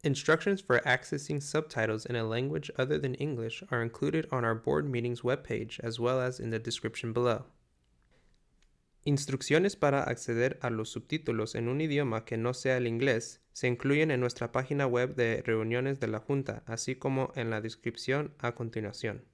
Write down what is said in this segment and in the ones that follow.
Instructions for accessing subtitles in a language other than English are included on our board meetings webpage as well as in the description below. Instrucciones para acceder a los subtítulos en un idioma que no sea el inglés se incluyen en nuestra página web de reuniones de la Junta, así como en la descripción a continuación.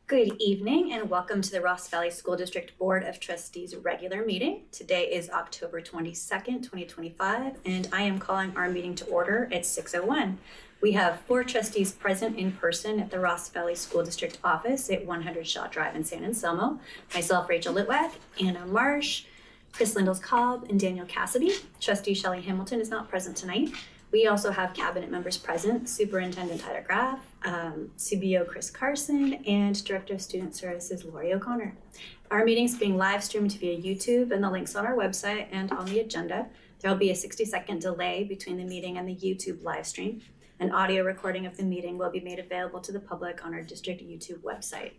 Good evening and welcome to the Ross Valley School District Board of Trustees regular meeting. Today is October 22nd, 2025, and I am calling our meeting to order at 6:01. We have 4 trustees present in person at the Ross Valley School District office at 100 Shaw Drive in San Anselmo. Myself, Rachel Litwack, Anna Marsh, Chris Lindels-Cobb, and Daniel Cassidy. Trustee Shelley Hamilton is not present tonight. We also have cabinet members present, Superintendent Tyler Graff, CBO Chris Carson, and Director of Student Services Lori O'Connor. Our meeting is being live streamed via YouTube, and the links on our website and on the agenda. There will be a 60-second delay between the meeting and the YouTube live stream. An audio recording of the meeting will be made available to the public on our district YouTube website.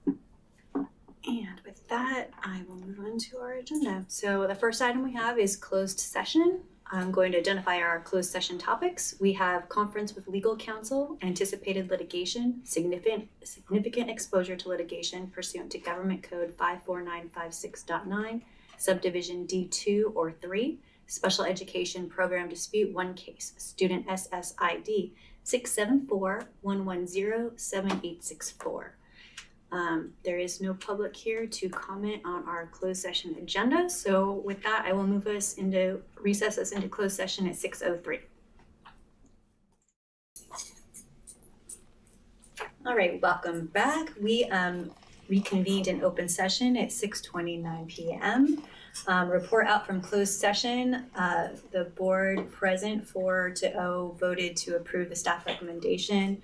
And with that, I will move on to our agenda. So the first item we have is closed session. I'm going to identify our closed session topics. We have conference with legal counsel, anticipated litigation, significant exposure to litigation pursuant to Government Code 54956.9, subdivision D2 or 3, special education program dispute, 1 case, student SSID 674-110-7864. There is no public here to comment on our closed session agenda. So with that, I will recess us into closed session at 6:03. All right, welcome back. We reconvened in open session at 6:29 p.m. Report out from closed session. The board present 4-0 voted to approve the staff recommendation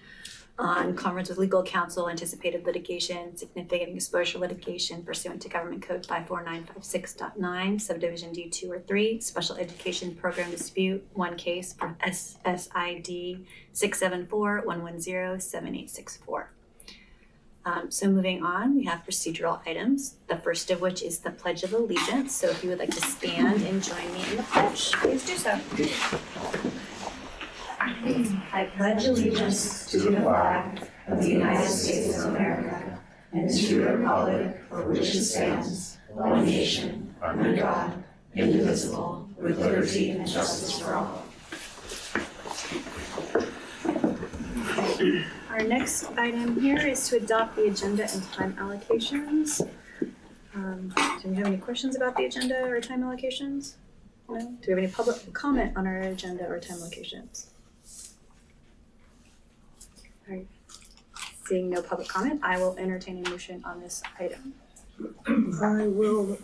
on conference with legal counsel, anticipated litigation, significant exposure litigation pursuant to Government Code 54956.9, subdivision D2 or 3, special education program dispute, 1 case for SSID 674-110-7864. So moving on, we have procedural items, the first of which is the Pledge of Allegiance. So if you would like to stand and join me in the pledge, please do so. I pledge allegiance to the flag of the United States of America and to the republic for which it stands, one nation, under God, indivisible, with liberty and justice for all. Our next item here is to adopt the agenda and time allocations. Do we have any questions about the agenda or time allocations? No? Do we have any public comment on our agenda or time allocations? All right. Seeing no public comment, I will entertain a motion on this item. I will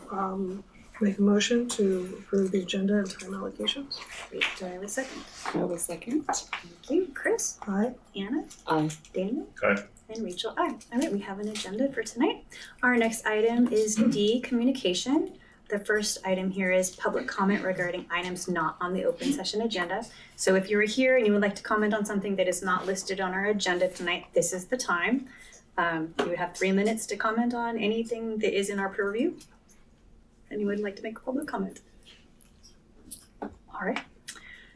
make a motion to approve the agenda and time allocations. Great. Do I have a second? I will second. Thank you. Chris? Aye. Anna? Aye. Daniel? Aye. And Rachel? Aye. All right, we have an agenda for tonight. Our next item is D, communication. The first item here is public comment regarding items not on the open session agenda. So if you were here and you would like to comment on something that is not listed on our agenda tonight, this is the time. You would have 3 minutes to comment on anything that is in our purview. Anyone like to make a public comment? All right.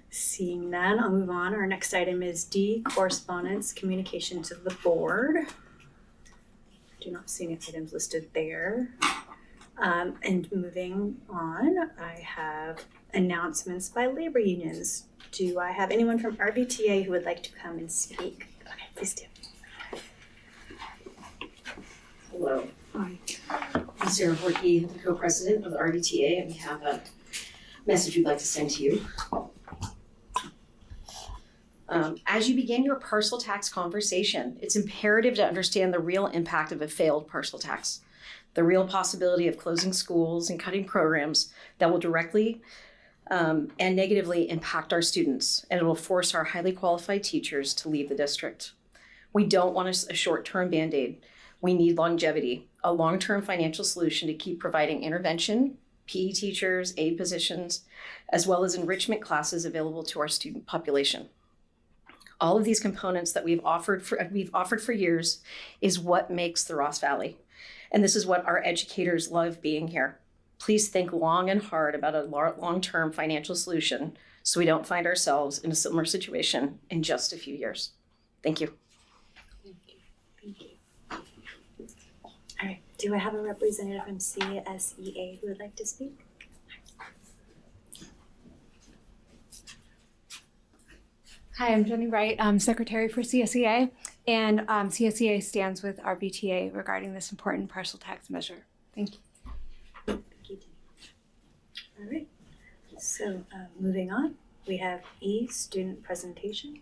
Seeing none, I'll move on. Our next item is D, correspondence, communication to the board. Do not see any items listed there. And moving on, I have announcements by labor unions. Do I have anyone from RVTA who would like to come and speak? Okay, please do. Hello. Aye. I'm Sarah Horkey, the co-president of the RVTA, and we have a message we'd like to send to you. As you begin your parcel tax conversation, it's imperative to understand the real impact of a failed parcel tax, the real possibility of closing schools and cutting programs that will directly and negatively impact our students, and it will force our highly qualified teachers to leave the district. We don't want a short-term Band-Aid. We need longevity, a long-term financial solution to keep providing intervention, PE teachers, aid positions, as well as enrichment classes available to our student population. All of these components that we've offered for years is what makes the Ross Valley. And this is what our educators love being here. Please think long and hard about a long-term financial solution so we don't find ourselves in a similar situation in just a few years. Thank you. Thank you. All right, do I have a representative from CSEA who would like to speak? Hi, I'm Jenny Wright. I'm Secretary for CSEA, and CSEA stands with RBTA regarding this important partial tax measure. Thank you. Thank you, Jenny. All right, so moving on, we have E, student presentation.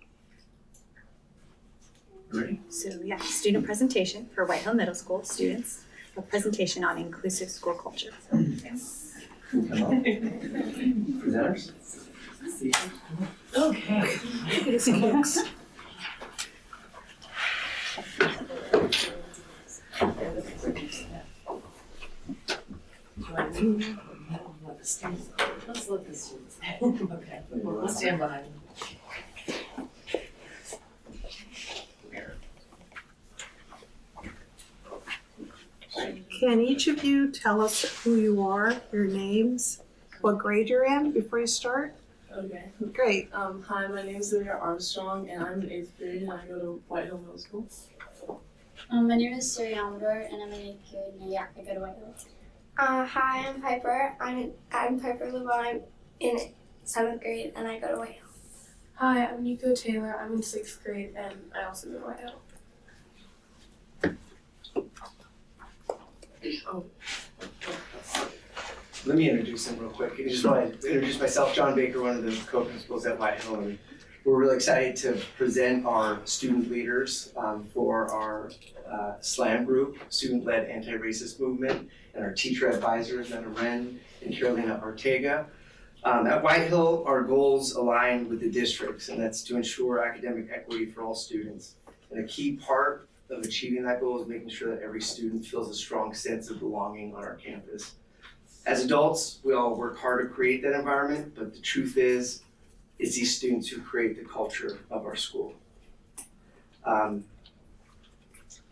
Great. So yeah, student presentation for White Hill Middle School students, a presentation on inclusive school culture. Presenters? Okay. It is kicks. Let's let the students. Okay, we'll stand behind them. Can each of you tell us who you are, your names, what grade you're in before you start? Okay. Great. Hi, my name is Lydia Armstrong, and I'm in 8th grade, and I go to White Hill Middle School. My name is Surya Amador, and I'm in 8th grade, and I go to White Hill. Hi, I'm Piper. I'm Piper Levine in 7th grade, and I go to White Hill. Hi, I'm Nico Taylor. I'm in 6th grade, and I also go to White Hill. Let me introduce them real quick. I just want to introduce myself, John Baker, one of the co-principals at White Hill. And we're really excited to present our student leaders for our SLAM group, Student-Led Anti-Racist Movement, and our teacher advisors, Nana Wren and Carolina Ortega. At White Hill, our goals align with the district's, and that's to ensure academic equity for all students. And a key part of achieving that goal is making sure that every student feels a strong sense of belonging on our campus. As adults, we all work hard to create that environment, but the truth is, it's these students who create the culture of our school.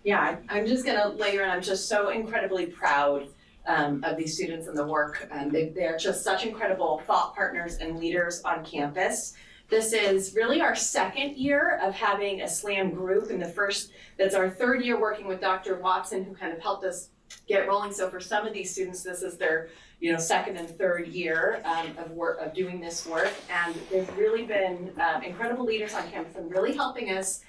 Yeah, I'm just gonna layer in, I'm just so incredibly proud of these students and the work. They're just such incredible thought partners and leaders on campus. This is really our second year of having a SLAM group, and that's our third year working with Dr. Watson, who kind of helped us get rolling. So for some of these students, this is their second and third year of doing this work, and they've really been incredible leaders on campus and really helping us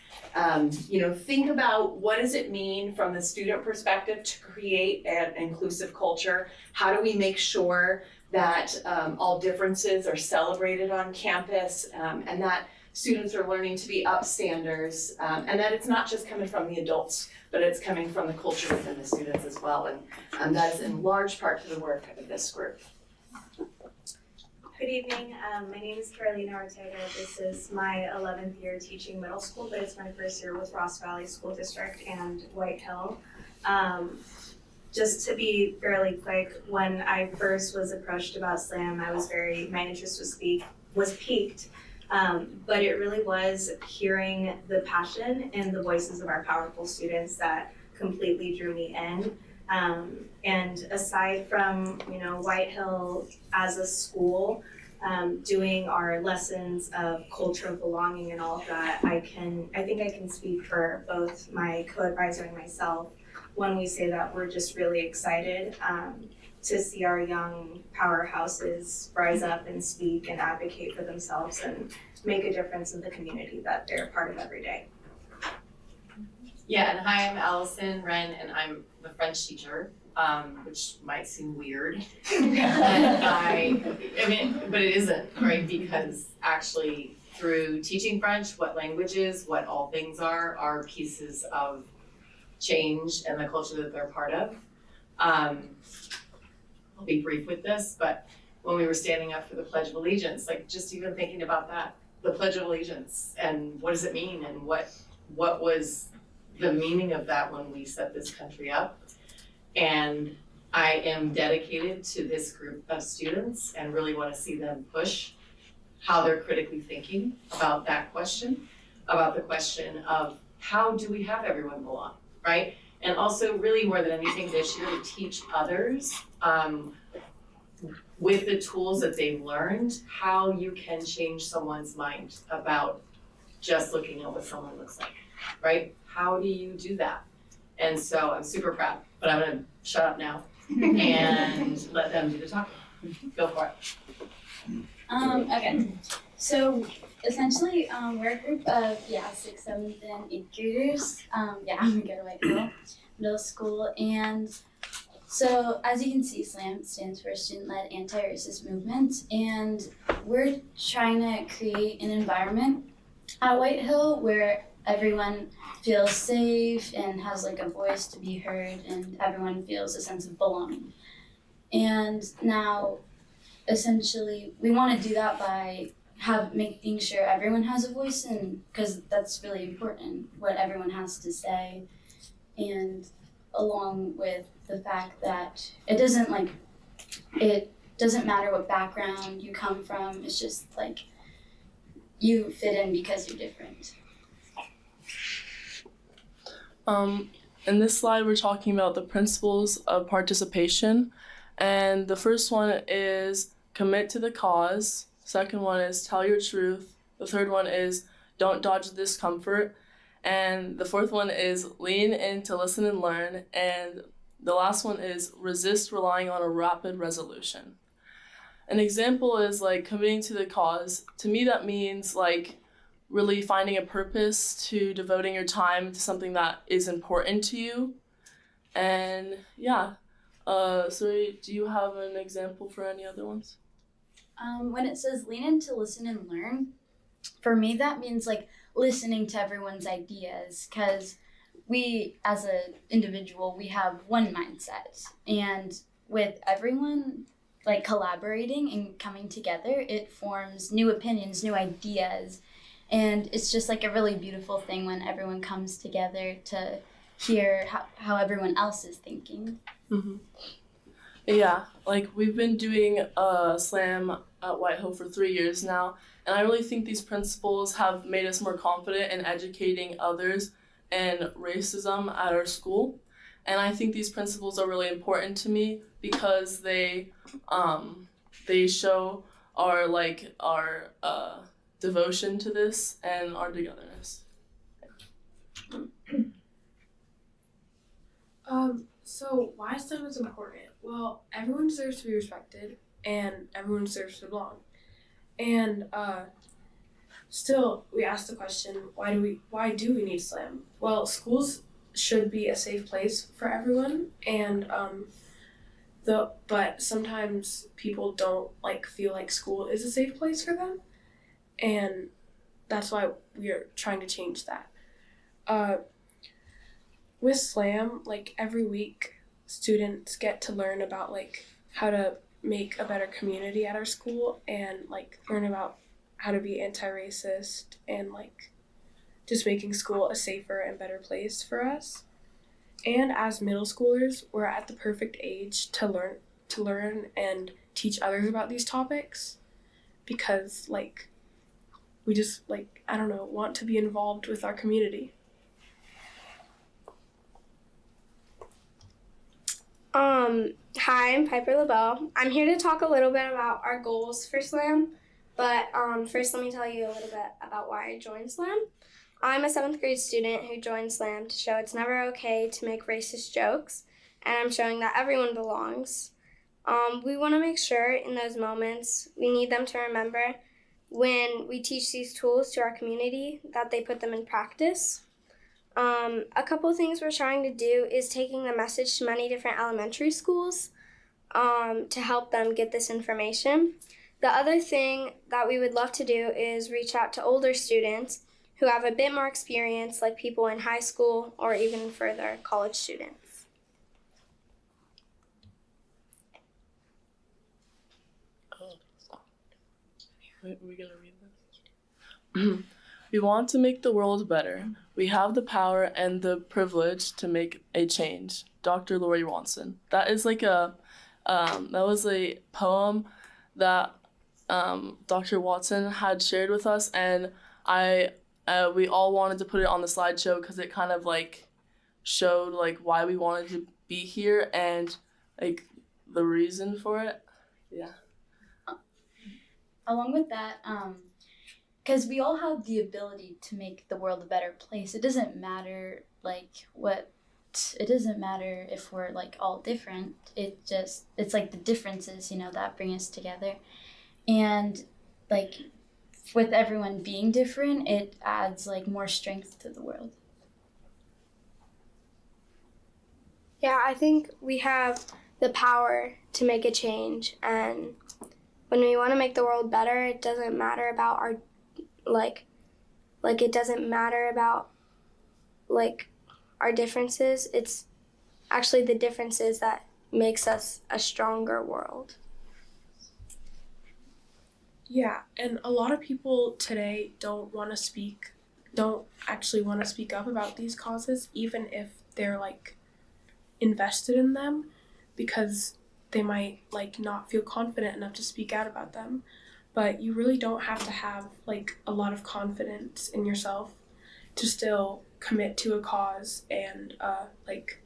think about what does it mean from the student perspective to create an inclusive culture. How do we make sure that all differences are celebrated on campus, and that students are learning to be upstanders, and that it's not just coming from the adults, but it's coming from the culture within the students as well. And that is in large part to the work of this group. Good evening. My name is Carolina Ortega. This is my 11th year teaching middle school, but it's my first year with Ross Valley School District and White Hill. Just to be fairly quick, when I first was approached about SLAM, my interest was piqued. But it really was hearing the passion and the voices of our powerful students that completely drew me in. And aside from, White Hill as a school, doing our lessons of culture of belonging and all of that, I think I can speak for both my co-advisor and myself when we say that we're just really excited to see our young powerhouses rise up and speak and advocate for themselves and make a difference in the community that they're a part of every day. Yeah, and hi, I'm Allison Wren, and I'm the French teacher, which might seem weird. But it isn't, right? Because actually through teaching French, what languages, what all things are pieces of change and the culture that they're part of. I'll be brief with this, but when we were standing up for the Pledge of Allegiance, just even thinking about that, the Pledge of Allegiance, and what does it mean, and what was the meaning of that when we set this country up. And I am dedicated to this group of students and really want to see them push how they're critically thinking about that question. about the question of how do we have everyone belong, right? And also really more than anything this year to teach others with the tools that they've learned, how you can change someone's mind about just looking at what someone looks like, right? How do you do that? And so I'm super proud, but I'm gonna shut up now and let them do the talking. Go for it. Okay. So essentially, we're a group of 6th, 7th, and 8th graders. We go to White Hill Middle School, and so as you can see, SLAM stands for Student-Led Anti-Racist Movement, and we're trying to create an environment at White Hill where everyone feels safe and has like a voice to be heard, and everyone feels a sense of belonging. And now, essentially, we want to do that by making sure everyone has a voice, and because that's really important, what everyone has to say, and along with the fact that it doesn't matter what background you come from. It's just like you fit in because you're different. In this slide, we're talking about the principles of participation. And the first one is commit to the cause. Second one is tell your truth. The third one is don't dodge discomfort. And the fourth one is lean in to listen and learn. And the last one is resist relying on a rapid resolution. An example is like committing to the cause. To me, that means like really finding a purpose to devoting your time to something that is important to you. And sorry, do you have an example for any other ones? When it says lean in to listen and learn, for me that means like listening to everyone's ideas, because we as an individual, we have one mindset, and with everyone like collaborating and coming together, it forms new opinions, new ideas, and it's just like a really beautiful thing when everyone comes together to hear how everyone else is thinking. Mm-hmm. Yeah, like we've been doing SLAM at White Hill for 3 years now, and I really think these principles have made us more confident in educating others in racism at our school. And I think these principles are really important to me because they show our devotion to this and our togetherness. So why STEM is important? Well, everyone deserves to be respected, and everyone deserves to belong. And still, we ask the question: why do we need SLAM? Well, schools should be a safe place for everyone, and but sometimes people don't feel like school is a safe place for them, and that's why we are trying to change that. With SLAM, every week, students get to learn about how to make a better community at our school, and learn about how to be anti-racist, and just making school a safer and better place for us. And as middle schoolers, we're at the perfect age to learn and teach others about these topics, because we just want to be involved with our community. Hi, I'm Piper LaBelle. I'm here to talk a little bit about our goals for SLAM, but first let me tell you a little bit about why I joined SLAM. I'm a 7th grade student who joined SLAM to show it's never okay to make racist jokes, and I'm showing that everyone belongs. We want to make sure in those moments we need them to remember when we teach these tools to our community that they put them in practice. A couple of things we're trying to do is taking the message to many different elementary schools to help them get this information. The other thing that we would love to do is reach out to older students who have a bit more experience, like people in high school or even further, college students. Wait, are we gonna read this? We want to make the world better. We have the power and the privilege to make a change. Dr. Lori Watson. That is that was a poem that Dr. Watson had shared with us, and I we all wanted to put it on the slideshow because it kind of like showed like why we wanted to be here and like the reason for it. Yeah. Along with that, because we all have the ability to make the world a better place. It doesn't matter it doesn't matter if we're like all different. It's like the differences, that bring us together. And like with everyone being different, it adds like more strength to the world. Yeah, I think we have the power to make a change, and when we want to make the world better, it doesn't matter about our it doesn't matter about like our differences. It's actually the differences that makes us a stronger world. Yeah, and a lot of people today don't actually want to speak up about these causes, even if they're like invested in them, because they might like not feel confident enough to speak out about them. But you really don't have to have like a lot of confidence in yourself to still commit to a cause and like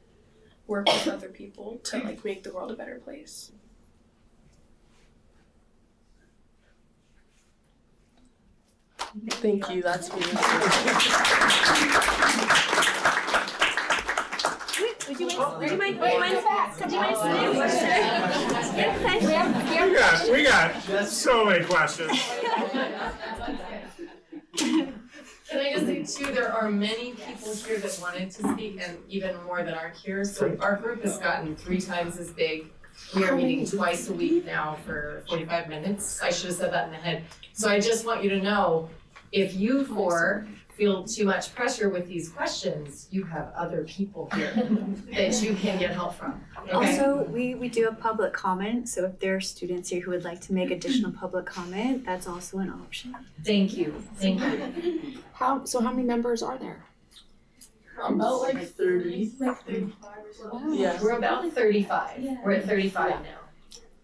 work with other people to like make the world a better place. Thank you. That's really Would you mind We got so many questions. Can I just say too, there are many people here that wanted to speak and even more that aren't here. So our group has gotten 3 times as big. We are meeting twice a week now for 45 minutes. I should have said that in the head. So I just want you to know, if you 4 feel too much pressure with these questions, you have other people here that you can get help from. Okay? Also, we do have public comment, so if there are students here who would like to make additional public comment, that's also an option. Thank you. Thank you. How many members are there? about like 30. Like 35 or something. Yeah. We're about 35. Yeah. We're at 35 now.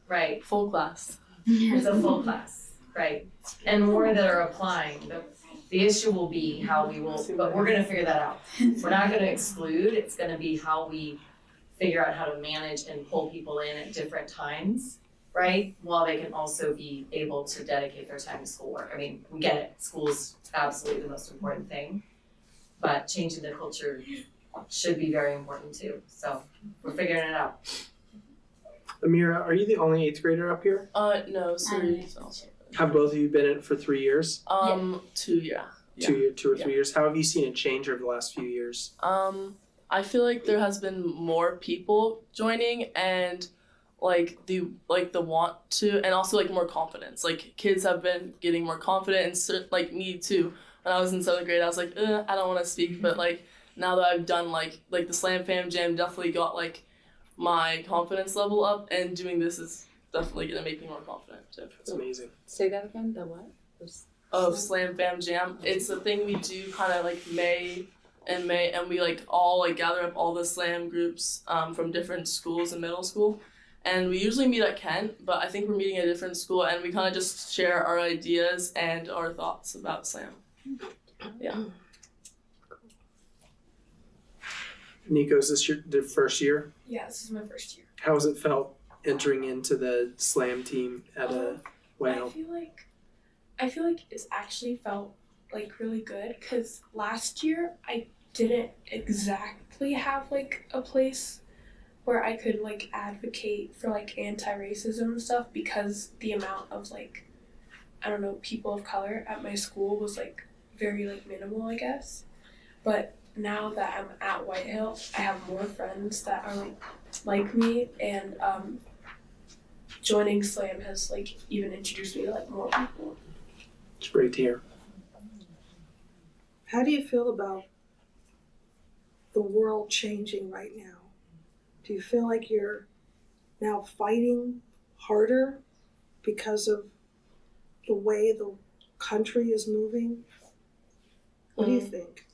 Right. Full class. It's a full class, right? And more that are applying. The issue will be how we will, but we're gonna figure that out. We're not gonna exclude, it's gonna be how we figure out how to manage and pull people in at different times, right? While they can also be able to dedicate their time to schoolwork. I mean, we get it, school's absolutely the most important thing, but changing the culture should be very important too. So we're figuring it out. Amira, are you the only 8th grader up here? No, Suri's also. Have both of you been in it for 3 years? 2, yeah. 2 or 3 years. How have you seen a change over the last few years? I feel like there has been more people joining and like the want to, and also like more confidence. Like kids have been getting more confident, and like me too. When I was in 7th grade, I was like, I don't want to speak, but like now that I've done like the Slam Fam Jam, definitely got like my confidence level up, and doing this is definitely gonna make me more confident too. That's amazing. Say that again, the what? Of Slam Fam Jam. It's a thing we do kind of like May, and we like all like gather up all the slam groups from different schools in middle school, and we usually meet at Kent, but I think we're meeting at a different school, and we kind of just share our ideas and our thoughts about slam. Yeah. Nico, is this the first year? Yeah, this is my first year. How has it felt entering into the slam team at Whale? I feel like it's actually felt like really good, because last year I didn't exactly have like a place where I could like advocate for like anti-racism and stuff, because the amount of like, I don't know, people of color at my school was like very like minimal, I guess. But now that I'm at White Hill, I have more friends that are like me, and joining slam has like even introduced me to like more people. It's great to hear. How do you feel about the world changing right now? Do you feel like you're now fighting harder because of the way the country is moving? What do you think?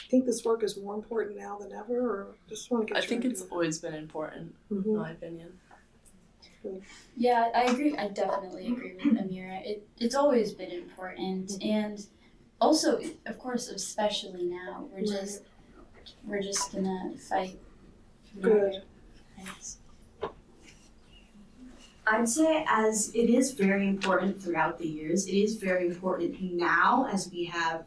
Think this work is more important now than ever, or just want to get I think it's always been important, in my opinion. Yeah, I agree. I definitely agree with Amira. It's always been important, and also, of course, especially now, we're just gonna fight. Good. I'd say as it is very important throughout the years, it is very important now as we have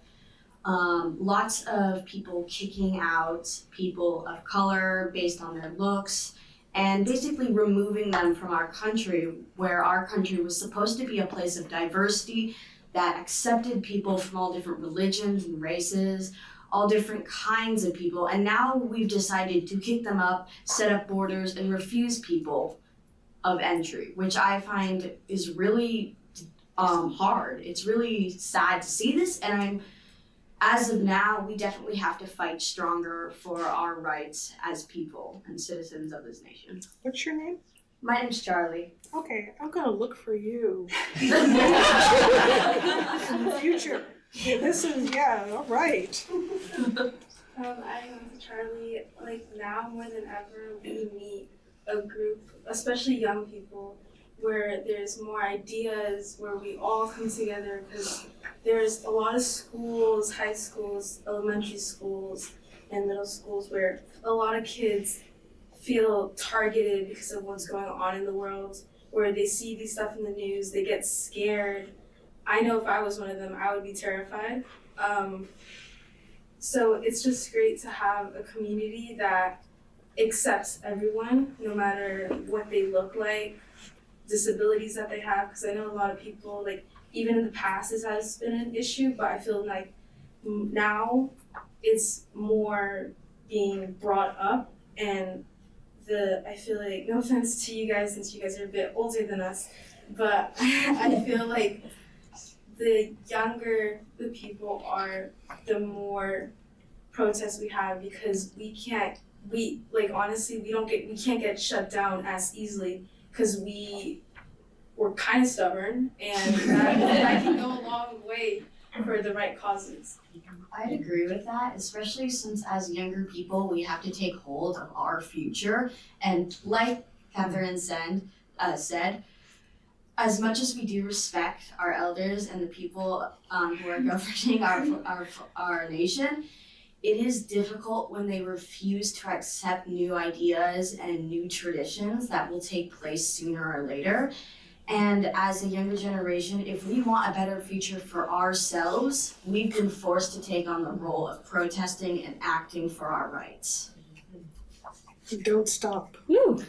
lots of people kicking out people of color based on their looks and basically removing them from our country, where our country was supposed to be a place of diversity that accepted people from all different religions and races, all different kinds of people. And now we've decided to kick them up, set up borders, and refuse people of entry, which I find is really hard. It's really sad to see this, and as of now, we definitely have to fight stronger for our rights as people and citizens of this nation. What's your name? My name's Charlie. Okay, I'm gonna look for you in the future. This is, all right. I'm Charlie. Like now more than ever, we meet a group, especially young people, where there's more ideas, where we all come together, because there's a lot of schools, high schools, elementary schools, and middle schools where a lot of kids feel targeted because of what's going on in the world, where they see these stuff in the news, they get scared. I know if I was one of them, I would be terrified. So it's just great to have a community that accepts everyone, no matter what they look like, disabilities that they have, because I know a lot of people, like, even in the past this has been an issue, but I feel like now it's more being brought up, and I feel like, no offense to you guys since you guys are a bit older than us, but I feel like the younger the people are, the more protests we have, because we can't get shut down as easily, because we're kind of stubborn, and that can go a long way for the right causes. I'd agree with that, especially since as younger people, we have to take hold of our future. And like Catherine said, as much as we do respect our elders and the people who are governing our nation, it is difficult when they refuse to accept new ideas and new traditions that will take place sooner or later. And as a younger generation, if we want a better future for ourselves, we've been forced to take on the role of protesting and acting for our rights. Don't stop. You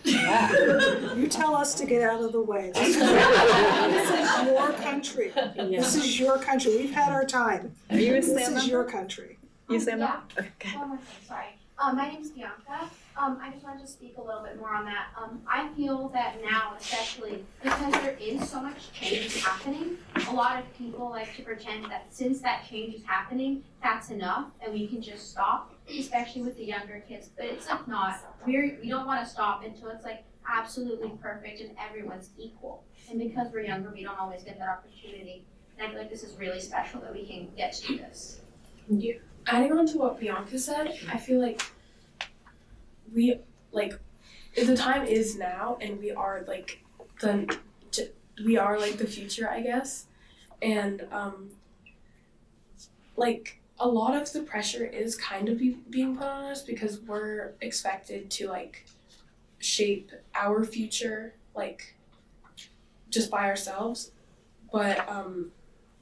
tell us to get out of the way. This is your country. This is your country. We've had our time. Are you a This SLAM is member? your country. You SLAM Yeah. member? Okay. One more thing, sorry. My name's Bianca. I just wanted to speak a little bit more on that. I feel that now, especially because there is so much change happening, a lot of people like to pretend that since that change is happening, that's enough and we can just stop, especially with the younger kids. But it's like not. We don't want to stop until it's like absolutely perfect and everyone's equal. And because we're younger, we don't always get that opportunity. And I feel like this is really special that we can get to do this. Yeah. Adding on to what Bianca said, I feel like the time is now, and we are like the future, I guess, and like a lot of the pressure is kind of being put on us because we're expected to like shape our future like just by ourselves, but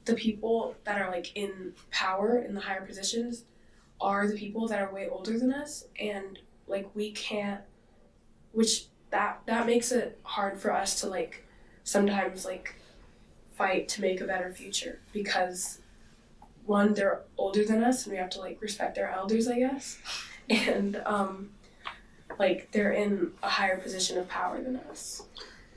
the people that are like in power in the higher positions are the people that are way older than us, and like we can't, which that makes it hard for us to like sometimes like fight to make a better future, because one, they're older than us and we have to like respect our elders, I guess, and like they're in a higher position of power than us.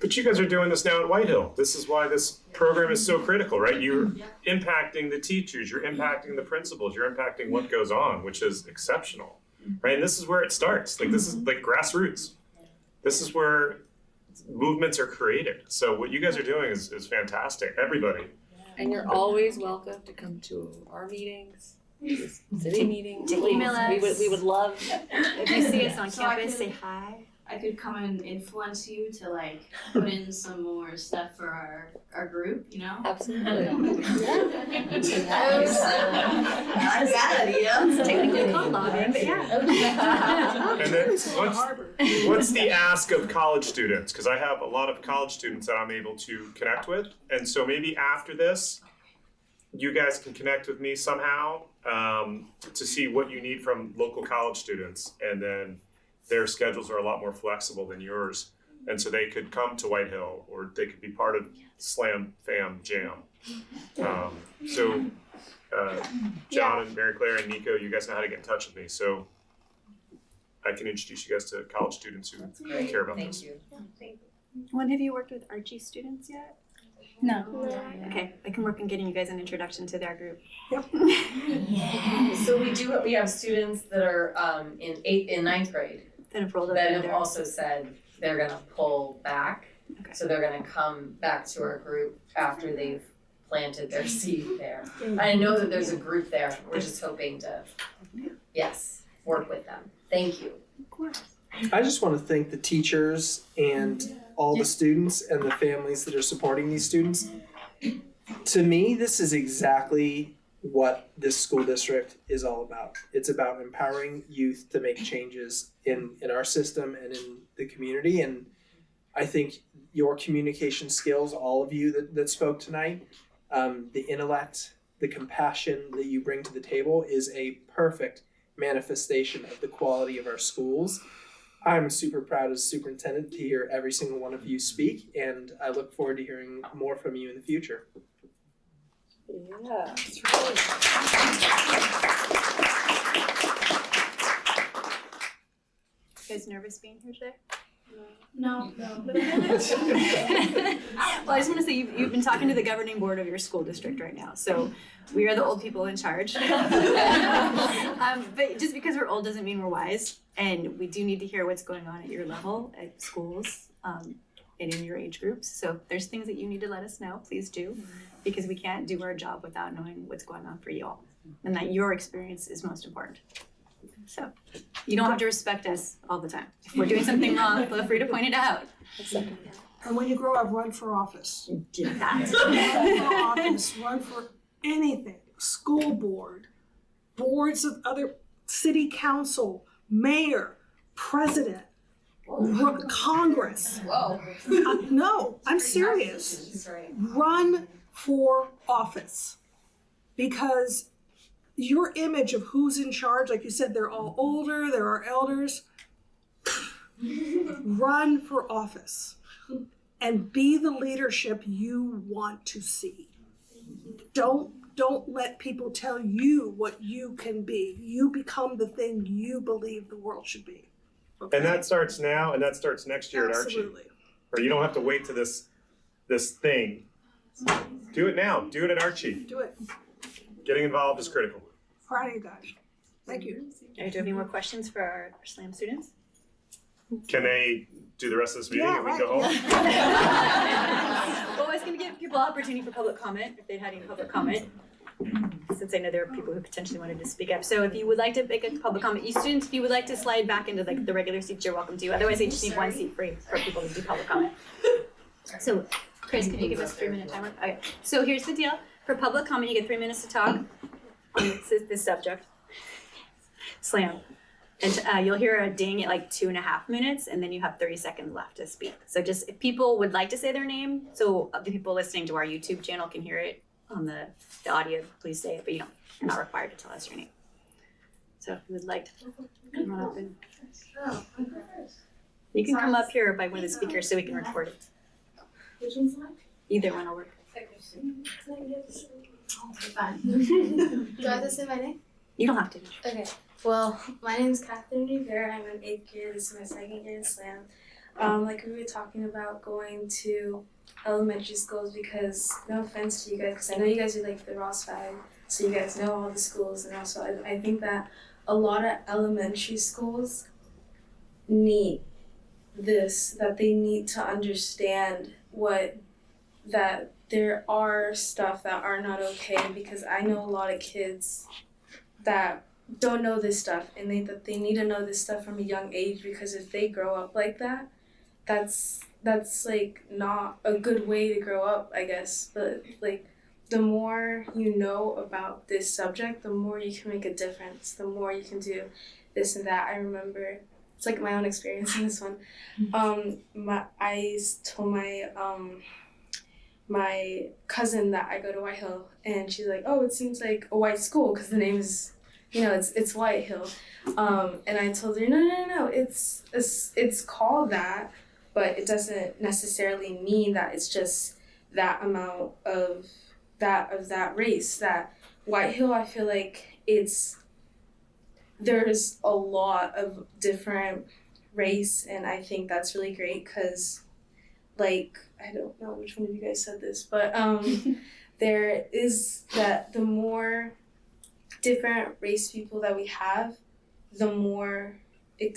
But you guys are doing this now at Whitehill. This is why this program is so critical, right? You're impacting the teachers, you're impacting the principals, you're impacting what goes on, which is exceptional, right? And this is where it starts. Like this is like grassroots. This is where movements are created. So what you guys are doing is fantastic, everybody. And you're always welcome to come to our meetings, city meetings. To email us. We would love. If you see us on campus, say hi. I could come and influence you to like put in some more stuff for our group, you know? Absolutely. Not bad idea. It's technically called lobbying, but yeah. And then what's the ask of college students? Because I have a lot of college students that I'm able to connect with. And so maybe after this, you guys can connect with me somehow to see what you need from local college students. And then their schedules are a lot more flexible than yours. And so they could come to White Hill, or they could be part of Slam Fam Jam. John and Mary Claire and Nico, you guys know how to get in touch with me. So I can introduce you guys to college students who care about this. Thank you. When have you worked with Archie students yet? No. Okay, I can work on getting you guys an introduction to their group. So we have students that are in ninth grade That have rolled up that into have their also said they're gonna pull back. Okay. So they're gonna come back to our group after they've planted their seed there. I know that there's a group there. We're just hoping to, yes, work with them. Thank you. Of course. I just want to thank the teachers and all the students and the families that are supporting these students. To me, this is exactly what this school district is all about. It's about empowering youth to make changes in our system and in the community. And I think your communication skills, all of you that spoke tonight, the intellect, the compassion that you bring to the table is a perfect manifestation of the quality of our schools. I'm super proud as superintendent to hear every single one of you speak, and I look forward to hearing more from you in the future. Yeah. You guys nervous being here today? No. Well, I just want to say you've been talking to the governing board of your school district right now, so we are the old people in charge. But just because we're old doesn't mean we're wise, and we do need to hear what's going on at your level, at schools, and in your age groups. So if there's things that you need to let us know, please do, because we can't do our job without knowing what's going on for you all, and that your experience is most important. So you don't have to respect us all the time. If we're doing something wrong, feel free to point it out. And when you grow up, run for office. That. Run for office, run for anything. School board, boards of other city council, mayor, president, Congress. Whoa. No, I'm serious. Run for office. Because your image of who's in charge, like you said, they're all older, there are elders. Run for office and be the leadership you want to see. Don't let people tell you what you can be. You become the thing you believe the world should be. Okay? And that starts now, and that starts next year at Archie. Absolutely. Or you don't have to wait to this thing. Do it now. Do it at Archie. Do it. Getting involved is critical. Proud of you guys. Thank you. Do you have any more questions for our SLAM students? Can they do the rest of this meeting and we can go home? Well, I was going to give people opportunity for public comment if they'd had any public comment, since I know there are people who potentially wanted to speak up. So if you would like to make a public comment, you students, if you would like to slide back into like the regular seats, you're welcome to. Otherwise, I just need one seat free for people to do public comment. So, Chris, can you give us a 3-minute timer? Okay. So here's the deal. For public comment, you get 3 minutes to talk on this subject. SLAM. And you'll hear a ding at like 2.5 minutes, and then you have 30 seconds left to speak. So just if people would like to say their name, so the people listening to our YouTube channel can hear it on the audio, please say it, but you're not required to tell us your name. So if you would like to come on up and you can come up here by one of the speakers so we can record it. Which one's left? Either one will work. Fine. Do I have to say my name? You don't have to. Okay. Well, my name is Catherine Rivera. I'm in 8th grade. This is my 2nd year in SLAM. Like we were talking about going to elementary schools because, no offense to you guys, because I know you guys are like the Ross Valley, so you guys know all the schools and also I think that a lot of elementary schools need this, that they need to understand that there are stuff that are not okay, because I know a lot of kids that don't know this stuff and that they need to know this stuff from a young age, because if they grow up like that, that's like not a good way to grow up, I guess. But like the more you know about this subject, the more you can make a difference, the more you can do this and that. I remember, it's like my own experience in this one. I told my cousin that I go to White Hill, and she's like, oh, it seems like a white school because the name is, it's White Hill. And I told her, no, it's called that, but it doesn't necessarily mean that it's just that amount of that race. That White Hill, I feel like there's a lot of different race, and I think that's really great because, like, I don't know which one of you guys said this, but there is that the more different race people that we have, the more I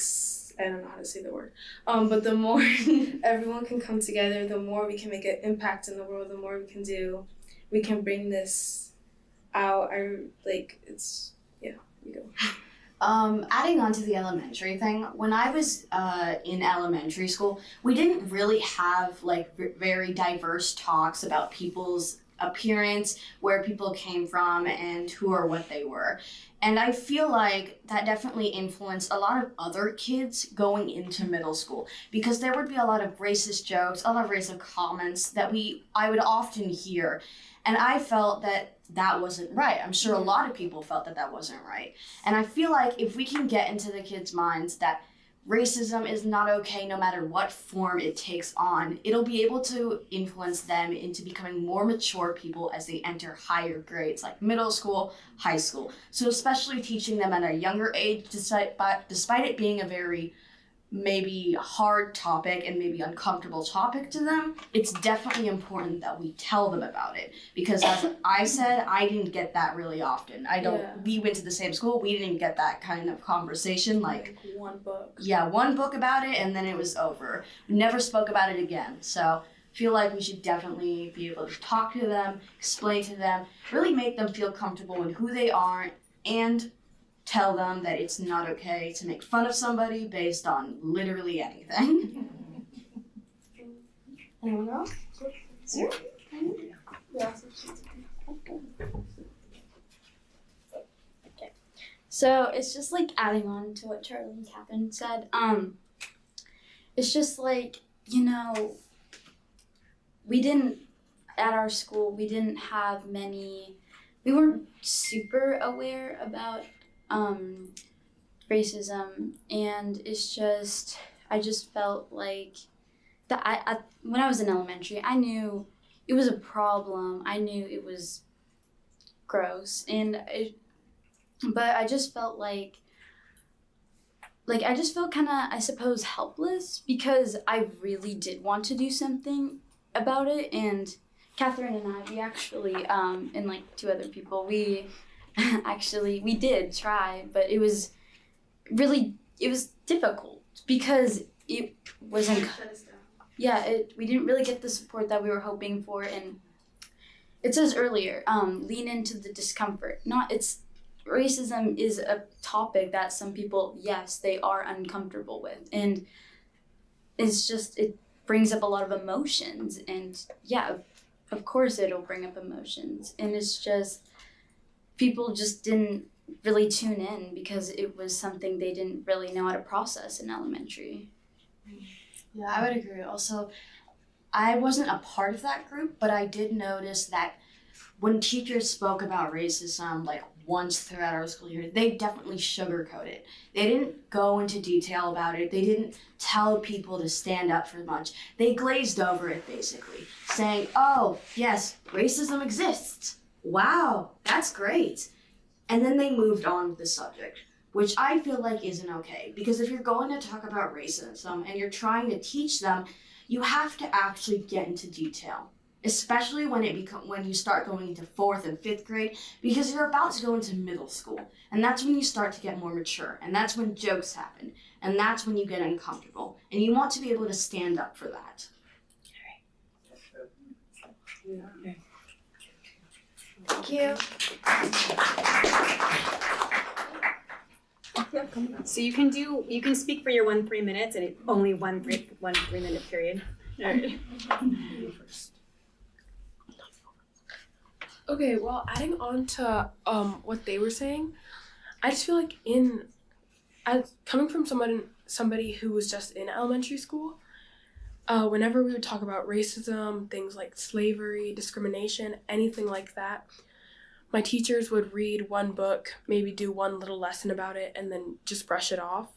don't know how to say the word, but the more everyone can come together, the more we can make an impact in the world, the more we can do. We can bring this out. You go. Adding on to the elementary thing, when I was in elementary school, we didn't really have like very diverse talks about people's appearance, where people came from, and who or what they were. And I feel like that definitely influenced a lot of other kids going into middle school, because there would be a lot of racist jokes, a lot of racist comments that I would often hear. And I felt that wasn't right. I'm sure a lot of people felt that wasn't right. And I feel like if we can get into the kids' minds that racism is not okay no matter what form it takes on, it'll be able to influence them into becoming more mature people as they enter higher grades like middle school, high school. So especially teaching them at a younger age, despite it being a very maybe hard topic and maybe uncomfortable topic to them, it's definitely important that we tell them about it, because as I said, I didn't get that really often. We went to the same school, we didn't get that kind of conversation, like one book. Yeah, one book about it and then it was over. We never spoke about it again. So I feel like we should definitely be able to talk to them, explain to them, really make them feel comfortable in who they are, and tell them that it's not okay to make fun of somebody based on literally anything. Anyone else? Sir? Yeah. So it's just like adding on to what Charlie and Catherine said. It's just like, at our school, we weren't super aware about racism, and I just felt like that when I was in elementary, I knew it was a problem. I knew it was gross, but I just felt like I just felt kind of, I suppose, helpless, because I really did want to do something about it. And Catherine and I, we actually, and like two other people, we did try, but it was difficult because it wasn't, we didn't really get the support that we were hoping for. And it says earlier, lean into the discomfort. Racism is a topic that some people, yes, they are uncomfortable with. And it brings up a lot of emotions. And yeah, of course it'll bring up emotions. And it's just, people just didn't really tune in because it was something they didn't really know how to process in elementary. Yeah, I would agree. Also, I wasn't a part of that group, but I did notice that when teachers spoke about racism, like once throughout our school year, they definitely sugarcoat it. They didn't go into detail about it. They didn't tell people to stand up for much. They glazed over it, basically, saying, oh, yes, racism exists. Wow, that's great. And then they moved on with the subject, which I feel like isn't okay. Because if you're going to talk about racism and you're trying to teach them, you have to actually get into detail. Especially when you start going into 4th and 5th grade, because you're about to go into middle school. And that's when you start to get more mature. And that's when jokes happen. And that's when you get uncomfortable. And you want to be able to stand up for that. Thank you. Yeah, come on. So you can speak for your 3 minutes and it's only one 3 minute period. All right. Okay, well, adding on to what they were saying, I just feel like coming from somebody who was just in elementary school, whenever we would talk about racism, things like slavery, discrimination, anything like that, my teachers would read one book, maybe do one little lesson about it, and then just brush it off,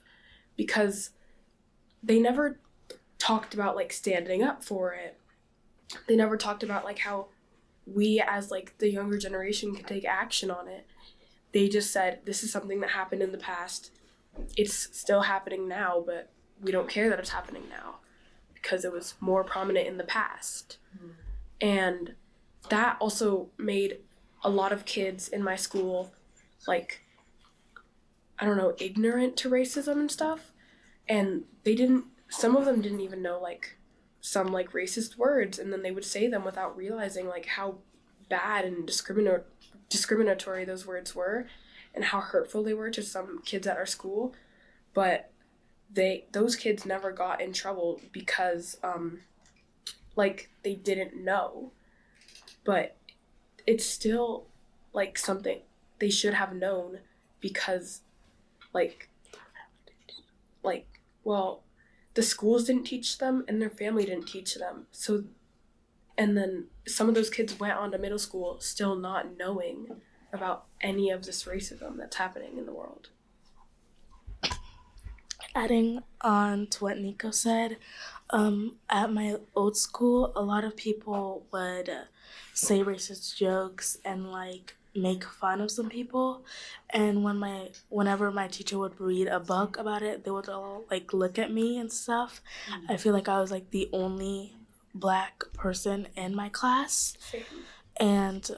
because they never talked about like standing up for it. They never talked about like how we as like the younger generation can take action on it. They just said, this is something that happened in the past. It's still happening now, but we don't care that it's happening now because it was more prominent in the past. And that also made a lot of kids in my school, like, I don't know, ignorant to racism and stuff. And some of them didn't even know, like, some, like, racist words. And then they would say them without realizing, like, how bad and discriminatory those words were and how hurtful they were to some kids at our school. But those kids never got in trouble because, like, they didn't know. But it's still, like, something they should have known because, well, the schools didn't teach them and their family didn't teach them. So, and then some of those kids went on to middle school still not knowing about any of this racism that's happening in the world. Adding on to what Nico said, at my old school, a lot of people would say racist jokes and like make fun of some people. And whenever my teacher would read a book about it, they would all like look at me and stuff. Mm-hmm. I feel like I was like the only Black person in my class, and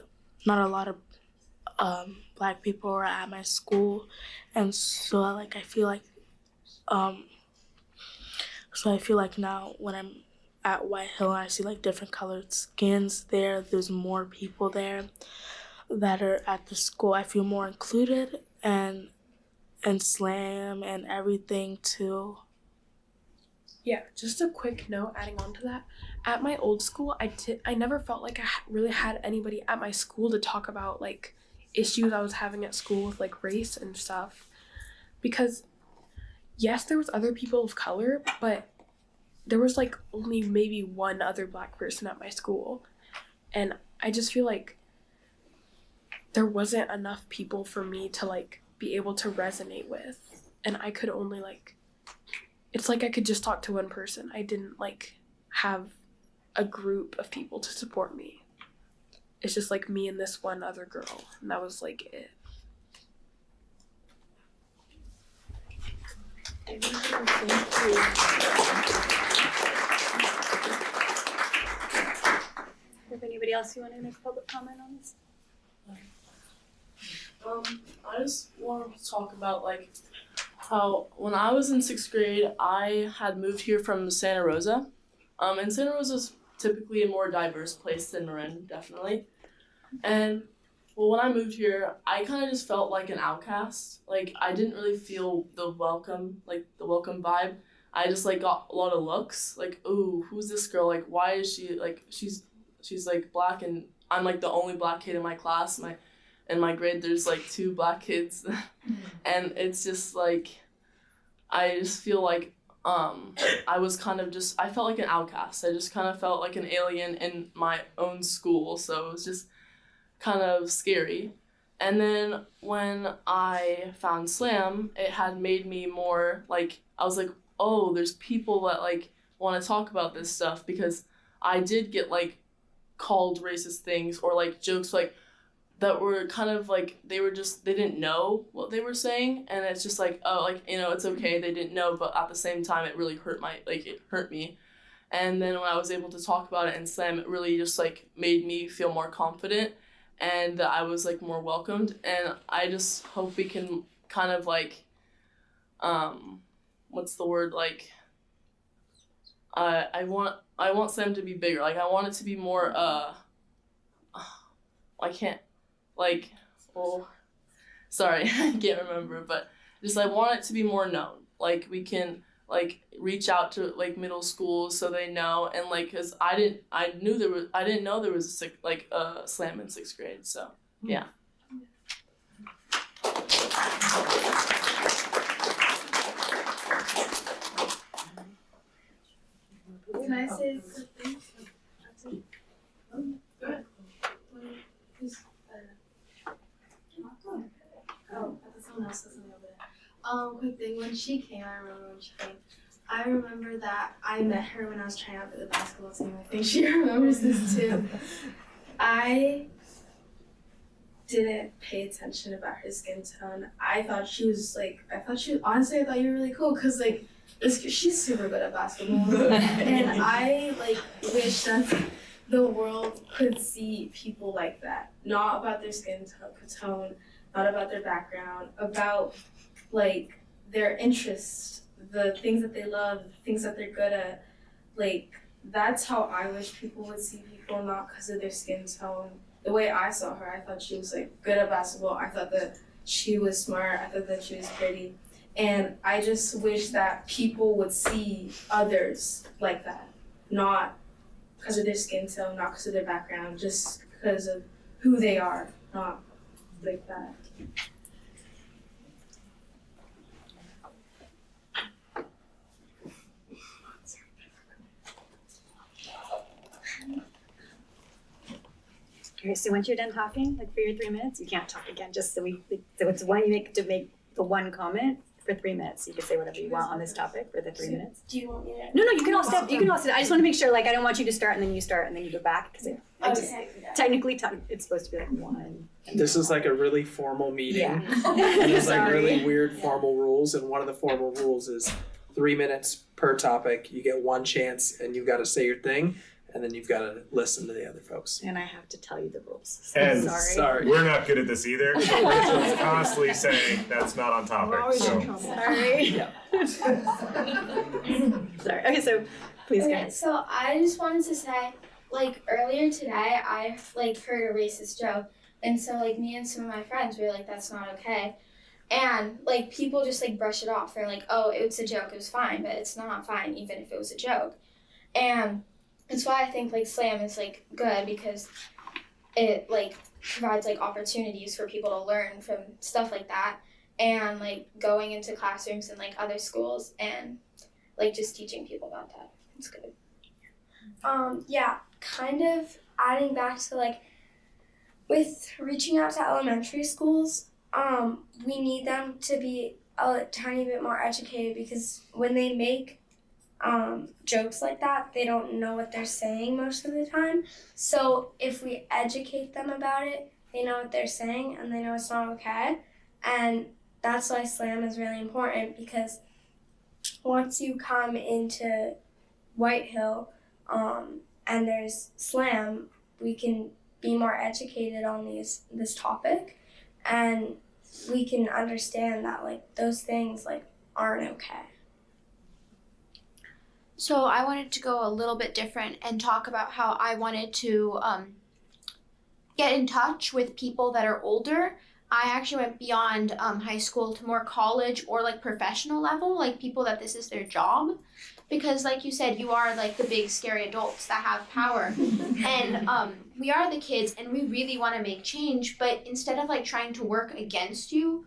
not a lot of Black people were at my school, and so like I feel like now when I'm at White Hill and I see like different colored skins there's more people there that are at the school. I feel more included and SLAM and everything too. Yeah, just a quick note adding on to that. At my old school, I never felt like I really had anybody at my school to talk about like issues I was having at school with like race and stuff. Because yes, there was other people of color, but there was like only maybe one other Black person at my school. And I just feel like there wasn't enough people for me to like be able to resonate with. And I could only like, it's like I could just talk to one person. I didn't like have a group of people to support me. It's just like me and this one other girl. And that was like it. If anybody else you want to make a public comment on this? I just want to talk about like how when I was in 6th grade, I had moved here from Santa Rosa. And Santa Rosa is typically a more diverse place than Marin, definitely. And well, when I moved here, I kind of just felt like an outcast. Like I didn't really feel the welcome vibe. I just like got a lot of looks like, ooh, who's this girl? Like, why is she like she's like Black and I'm like the only Black kid in my class. In my grade, there's like 2 Black kids, and it's just like, I just feel like I was kind of just, I felt like an outcast. I just kind of felt like an alien in my own school, so it was just kind of scary. And then when I found SLAM, it had made me more like, I was like, oh, there's people that like want to talk about this stuff, because I did get like called racist things or like jokes like that were kind of like they didn't know what they were saying, and it's just like, oh, like, you know, it's okay, they didn't know, but at the same time it really hurt me. And then when I was able to talk about it in SLAM, it really just like made me feel more confident and that I was like more welcomed. And I just hope we can kind of like what's the word, like I want SLAM to be bigger. Like I want it to be more I can't, like, well, sorry, I can't remember, but just I want it to be more known. Like we can like reach out to like middle schools so they know, and like because I didn't know there was a slam in 6th grade. So yeah. Can I say something? Oh, go ahead. Oh, I thought someone else said something over there. Quick thing. When she came, I remember that I met her when I was trying out for the basketball team. I think she remembers this too. I didn't pay attention about her skin tone. I thought honestly, I thought you were really cool because like, she's super good at basketball. And I like wish that the world could see people like that. Not about their skin tone, not about their background, about like their interests, the things that they love, the things that they're good at. Like, that's how I wish people would see people, not because of their skin tone. The way I saw her, I thought she was like good at basketball. I thought that she was smart. I thought that she was pretty. And I just wish that people would see others like that, not because of their skin tone, not because of their background, just because of who they are, not like that. Okay, so once you're done talking, like for your 3 minutes, you can't talk again, just so it's one you make to make the one comment for 3 minutes. You can say whatever you want on this topic for the 3 minutes. Do you want me to? No, you can all step. You can all sit. I just want to make sure, like, I don't want you to start and then you start and then you go back because technically it's supposed to be like one. This is like a really formal meeting. Yeah. And there's like really weird formal rules, and one of the formal rules is 3 minutes per topic. You get one chance, and you've got to say your thing, and then you've got to listen to the other folks. And I have to tell you the rules. So And sorry. we're not good at this either. So Rachel's constantly saying that's not on topic. So Sorry. Sorry. Okay, so please go ahead. So I just wanted to say, like earlier today, I like heard a racist joke, and so like me and some of my friends were like, "That's not okay," and like people just like brush it off. They're like, "Oh, it's a joke. It was fine," but it's not fine even if it was a joke, and that's why I think like slam is like good because it like provides like opportunities for people to learn from stuff like that, and like going into classrooms and like other schools and like just teaching people about that. It's good. Yeah, kind of adding back to like with reaching out to elementary schools, we need them to be a tiny bit more educated because when they make jokes like that, they don't know what they're saying most of the time. So if we educate them about it, they know what they're saying and they know it's not okay. And that's why slam is really important because once you come into White Hill and there's slam, we can be more educated on this topic and we can understand that like those things like aren't okay. So I wanted to go a little bit different and talk about how I wanted to get in touch with people that are older. I actually went beyond high school to more college or like professional level, like people that this is their job. Because like you said, you are like the big scary adults that have power. And we are the kids and we really want to make change, but instead of like trying to work against you,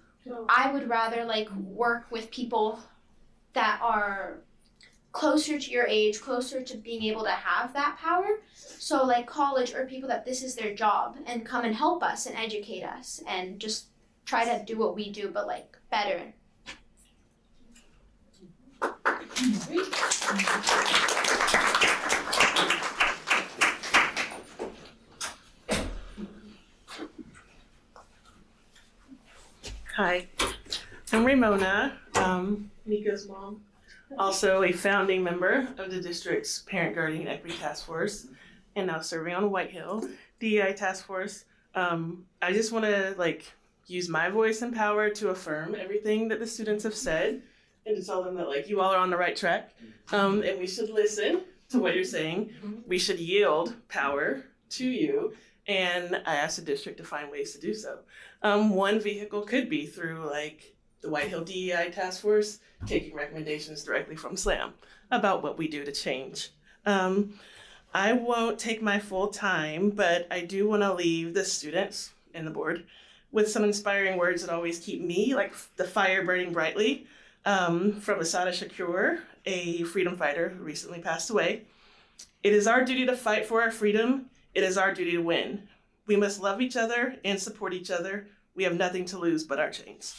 I would rather like work with people that are closer to your age, closer to being able to have that power. So like college or people that this is their job and come and help us and educate us and just try to do what we do, but like better. Hi, I'm Ramona, Nico's mom, also a founding member of the district's Parent Guardian Equity Task Force, and now serving on White Hill DEI Task Force. I just want to use my voice and power to affirm everything that the students have said and to tell them that you all are on the right track, and we should listen to what you're saying. We should yield power to you, and I asked the district to find ways to do so. One vehicle could be through the White Hill DEI Task Force, taking recommendations directly from SLAM about what we do to change. I won't take my full time, but I do want to leave the students and the board with some inspiring words that always keep me, like the fire burning brightly, from Assata Shakur, a freedom fighter who recently passed away. It is our duty to fight for our freedom. It is our duty to win. We must love each other and support each other. We have nothing to lose but our chains.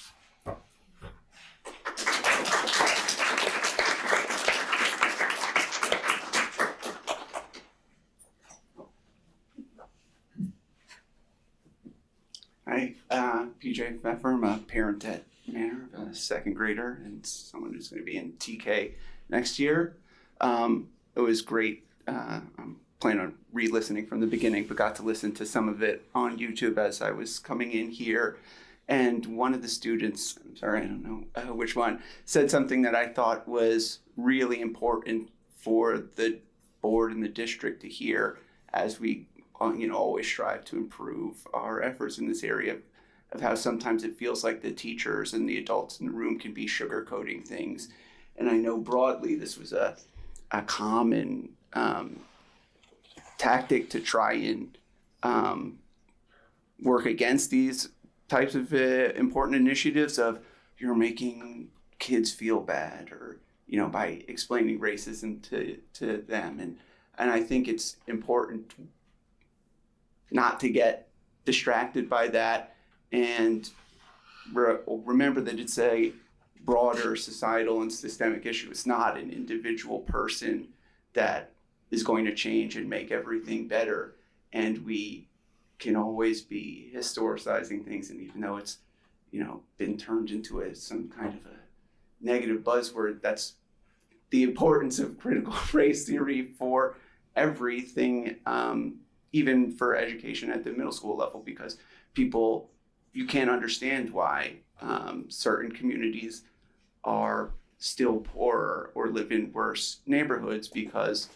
Hi, PJ Pfeffer. I'm a parent at Manor of a second grader and someone who's going to be in TK next year. It was great. I'm planning on re-listening from the beginning, but got to listen to some of it on YouTube as I was coming in here. And one of the students, I'm sorry, I don't know which one, said something that I thought was really important for the board and the district to hear as we always strive to improve our efforts in this area of how sometimes it feels like the teachers and the adults in the room can be sugarcoating things. And I know broadly this was a common tactic to try and work against these types of important initiatives of you're making kids feel bad or, by explaining racism to them. And I think it's important not to get distracted by that and remember that it's a broader societal and systemic issue. It's not an individual person that is going to change and make everything better. And we can always be historicizing things. And even though it's, been turned into some kind of a negative buzzword, that's the importance of critical race theory for everything, even for education at the middle school level, because you can't understand why certain communities are still poorer or live in worse neighborhoods because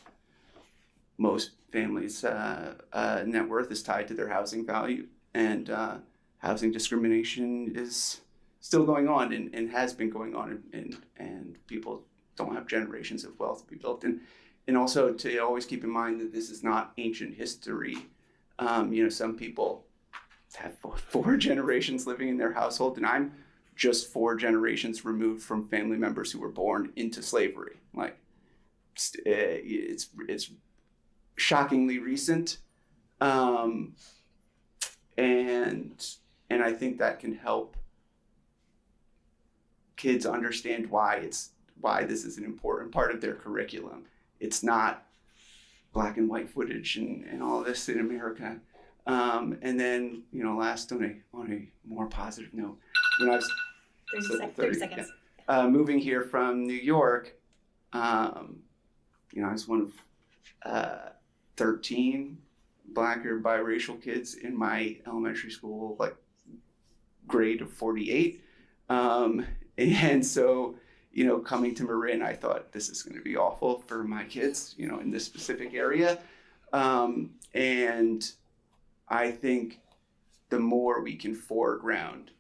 most families' net worth is tied to their housing value, and housing discrimination is still going on and has been going on, and people don't have generations of wealth to be built. And also to always keep in mind that this is not ancient history. Some people have four generations living in their household, and I'm just 4 generations removed from family members who were born into slavery. Like, it's shockingly recent, and I think that can help kids understand why this is an important part of their curriculum. It's not black and white footage and all of this in America. And then, last on a more positive note, when I was 30 seconds. Moving here from New York, I was one of 13 Black or biracial kids in my elementary school, like grade of 48. And so, coming to Marin, I thought this is going to be awful for my kids, in this specific area. And I think the more we can foreground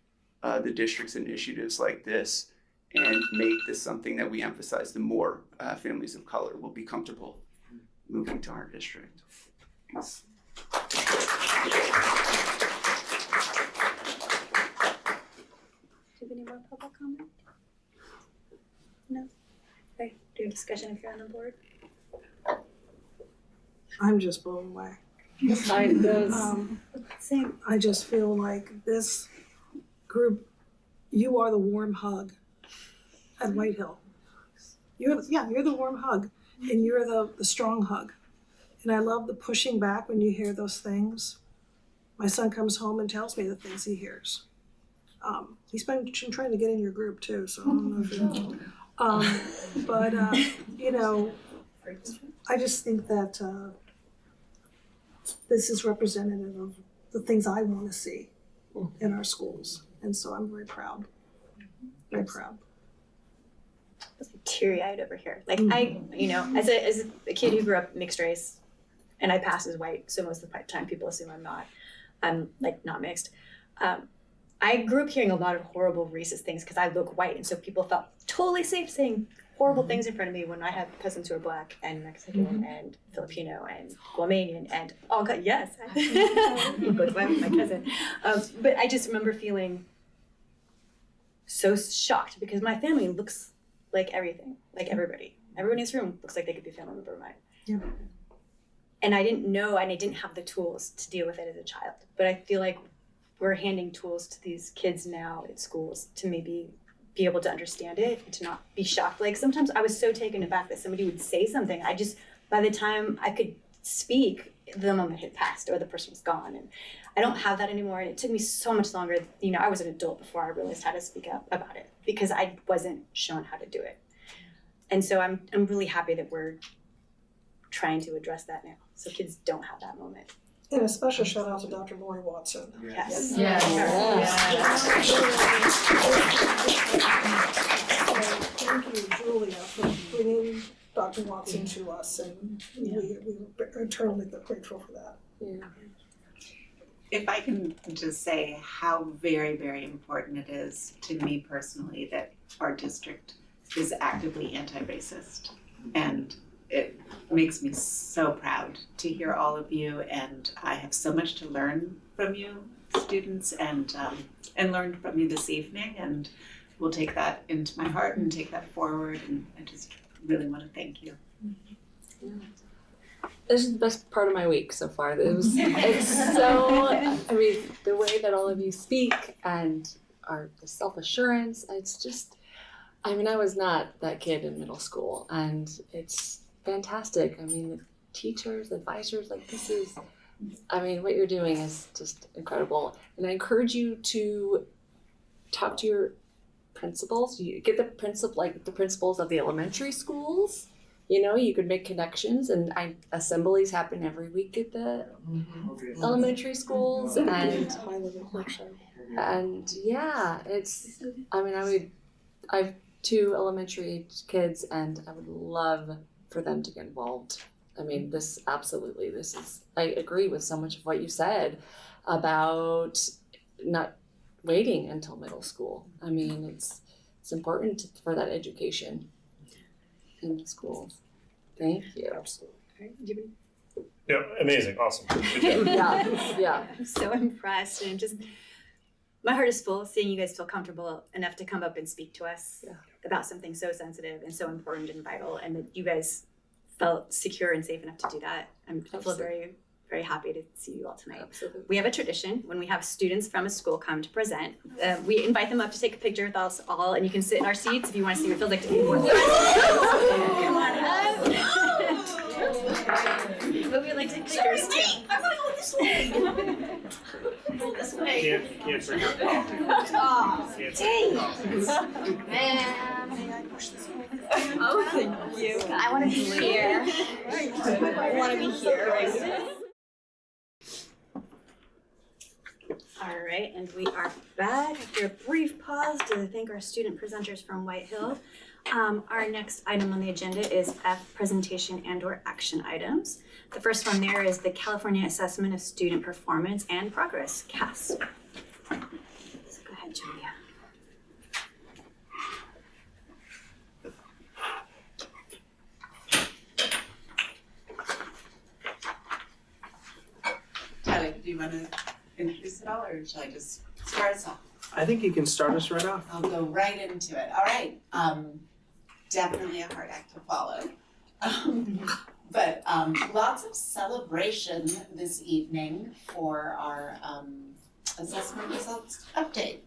the district's initiatives like this and make this something that we emphasize, the more families of color will be comfortable moving to our district. Yes. Do you have any more public comment? No? Okay, do you have discussion if you're on the board? I'm just blown away. Mine does. Same. I just feel like this group, you are the warm hug at White Hill. You're the warm hug, and you're the strong hug. And I love the pushing back when you hear those things. My son comes home and tells me the things he hears. He's been trying to get in your group too, so I don't know if you I just think that this is representative of the things I want to see in our schools. And so I'm very proud. Very proud. Teary-eyed over here. Like I, as a kid who grew up mixed race, and I pass as white, so most of the time people assume I'm not. I'm like not mixed. I grew up hearing a lot of horrible racist things because I look white, and so people felt totally safe saying horrible things in front of me when I have cousins who are Black and Mexican and Filipino and Guamanian and all God, yes, I'm good with my cousin. But I just remember feeling so shocked because my family looks like everything, like everybody. Everyone in this room looks like they could be a family member of mine. Yeah. And I didn't know, and I didn't have the tools to deal with it as a child. But I feel like we're handing tools to these kids now at schools to maybe be able to understand it and to not be shocked. Like sometimes I was so taken aback that somebody would say something. I just, by the time I could speak, the moment had passed or the person was gone. And I don't have that anymore. And it took me so much longer. You know, I was an adult before I realized how to speak up about it because I wasn't shown how to do it. And so I'm really happy that we're trying to address that now. So kids don't have that moment. And a special shout out to Dr. Lori Watson. Yes. Yes. Thank you, Julia, for bringing Dr. Watson to us, and we are eternally grateful for that. If I can just say how very, very important it is to me personally that our district is actively anti-racist. And it makes me so proud to hear all of you, and I have so much to learn from you, students, and learned from you this evening, and we'll take that into my heart and take that forward, and I just really want to thank you. This is the best part of my week so far. It's so, I mean, the way that all of you speak and the self-assurance, it's just, I mean, I was not that kid in middle school, and it's fantastic. I mean, the teachers, advisors, like this is, I mean, what you're doing is just incredible. And I encourage you to talk to your principals. You get the principals of the elementary schools. You know, you could make connections, and assemblies happen every week at the elementary schools, and yeah, it's, I mean, I have 2 elementary age kids, and I would love for them to get involved. I mean, I agree with so much of what you said about not waiting until middle school. I mean, it's important for that education in the schools. Thank you. Absolutely. Yeah, amazing, awesome. Good job. Yeah. I'm so impressed, and just my heart is full seeing you guys feel comfortable enough to come up and speak to us about something so sensitive and so important and vital, and that you guys felt secure and safe enough to do that. I feel very, very happy to see you all tonight. Absolutely. We have a tradition when we have students from a school come to present. We invite them up to take a picture with us all, and you can sit in our seats if you want to see what it feels like to be more. Come on up. But we like to take pictures too. I want to go this way. This way. Can't drink your coffee. Oh, Can't man. Oh, thank you. I want to be here. I want to be here. All right, and we are back after a brief pause to thank our student presenters from White Hill. Our next item on the agenda is F, presentation and/or action items. The first one there is the California Assessment of Student Performance and Progress, CAS. So go ahead, Julia. Tyler, do you want to introduce it all, or shall I just start us off? I think you can start us right off. I'll go right into it. All right. Definitely a hard act to follow. But lots of celebration this evening for our assessment results update.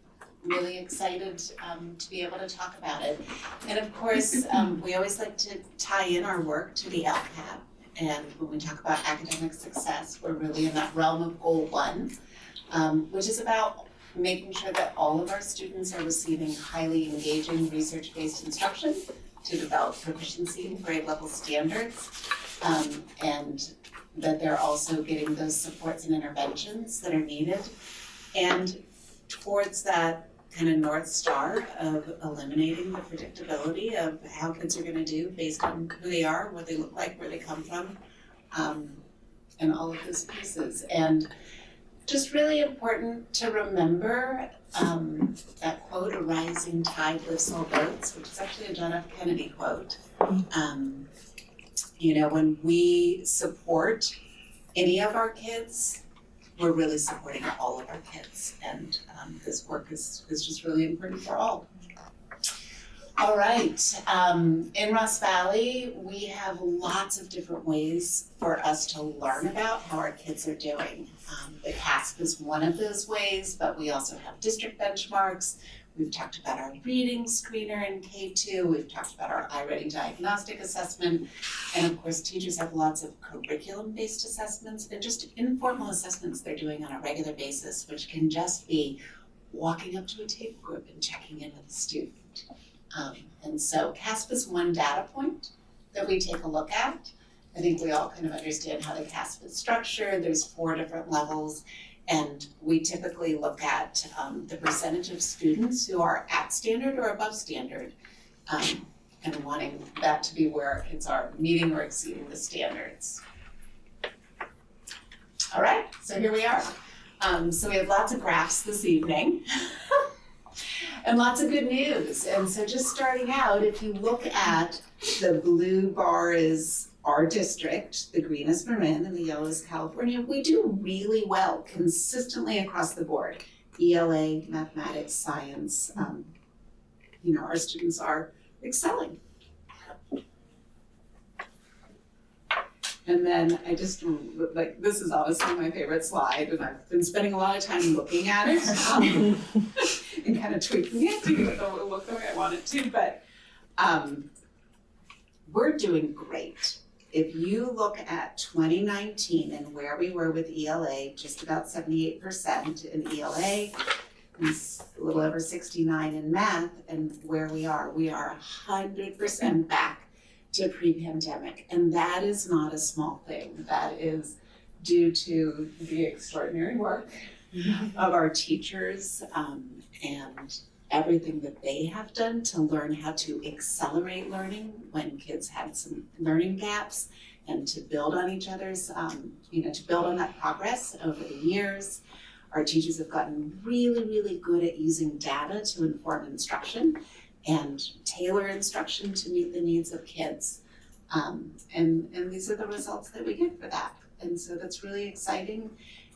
Really excited to be able to talk about it. And of course, we always like to tie in our work to the LCAP. And when we talk about academic success, we're really in that realm of goal 1, which is about making sure that all of our students are receiving highly engaging research-based instruction to develop proficiency in grade level standards, and that they're also getting those supports and interventions that are needed. And towards that kind of North Star of eliminating the predictability of how kids are gonna do based on who they are, what they look like, where they come from, and all of those pieces. And just really important to remember that quote, "A rising tide lifts all boats," which is actually a John F. Kennedy quote. You know, when we support any of our kids, we're really supporting all of our kids, and this work is just really important for all. All right, in Ross Valley, we have lots of different ways for us to learn about how our kids are doing. The CASP is one of those ways, but we also have district benchmarks. We've talked about our reading screener in K2. We've talked about our iWriting diagnostic assessment. And of course, teachers have lots of curriculum-based assessments and just informal assessments they're doing on a regular basis, which can just be walking up to a table group and checking in with the student. And so CASP is one data point that we take a look at. I think we all kind of understand how the CASP is structured. There's 4 different levels. And we typically look at the percentage of students who are at standard or above standard, and wanting that to be where our kids are meeting or exceeding the standards. All right, so here we are. So we have lots of graphs this evening and lots of good news. And so just starting out, if you look at the blue bar is our district, the green is Marin, and the yellow is California. We do really well consistently across the board. ELA, mathematics, science, you know, our students are excelling. And then I just, like, this is honestly my favorite slide, and I've been spending a lot of time looking at it and kind of tweaking it to get it to look the way I want it to, but we're doing great. If you look at 2019 and where we were with ELA, just about 78% in ELA, and a little over 69 in math, and where we are 100% back to pre-pandemic. And that is not a small thing. That is due to the extraordinary work of our teachers and everything that they have done to learn how to accelerate learning when kids had some learning gaps, and to build on each other's, you know, to build on that progress over the years. Our teachers have gotten really, really good at using data to inform instruction and tailor instruction to meet the needs of kids. And these are the results that we get for that. And so that's really exciting,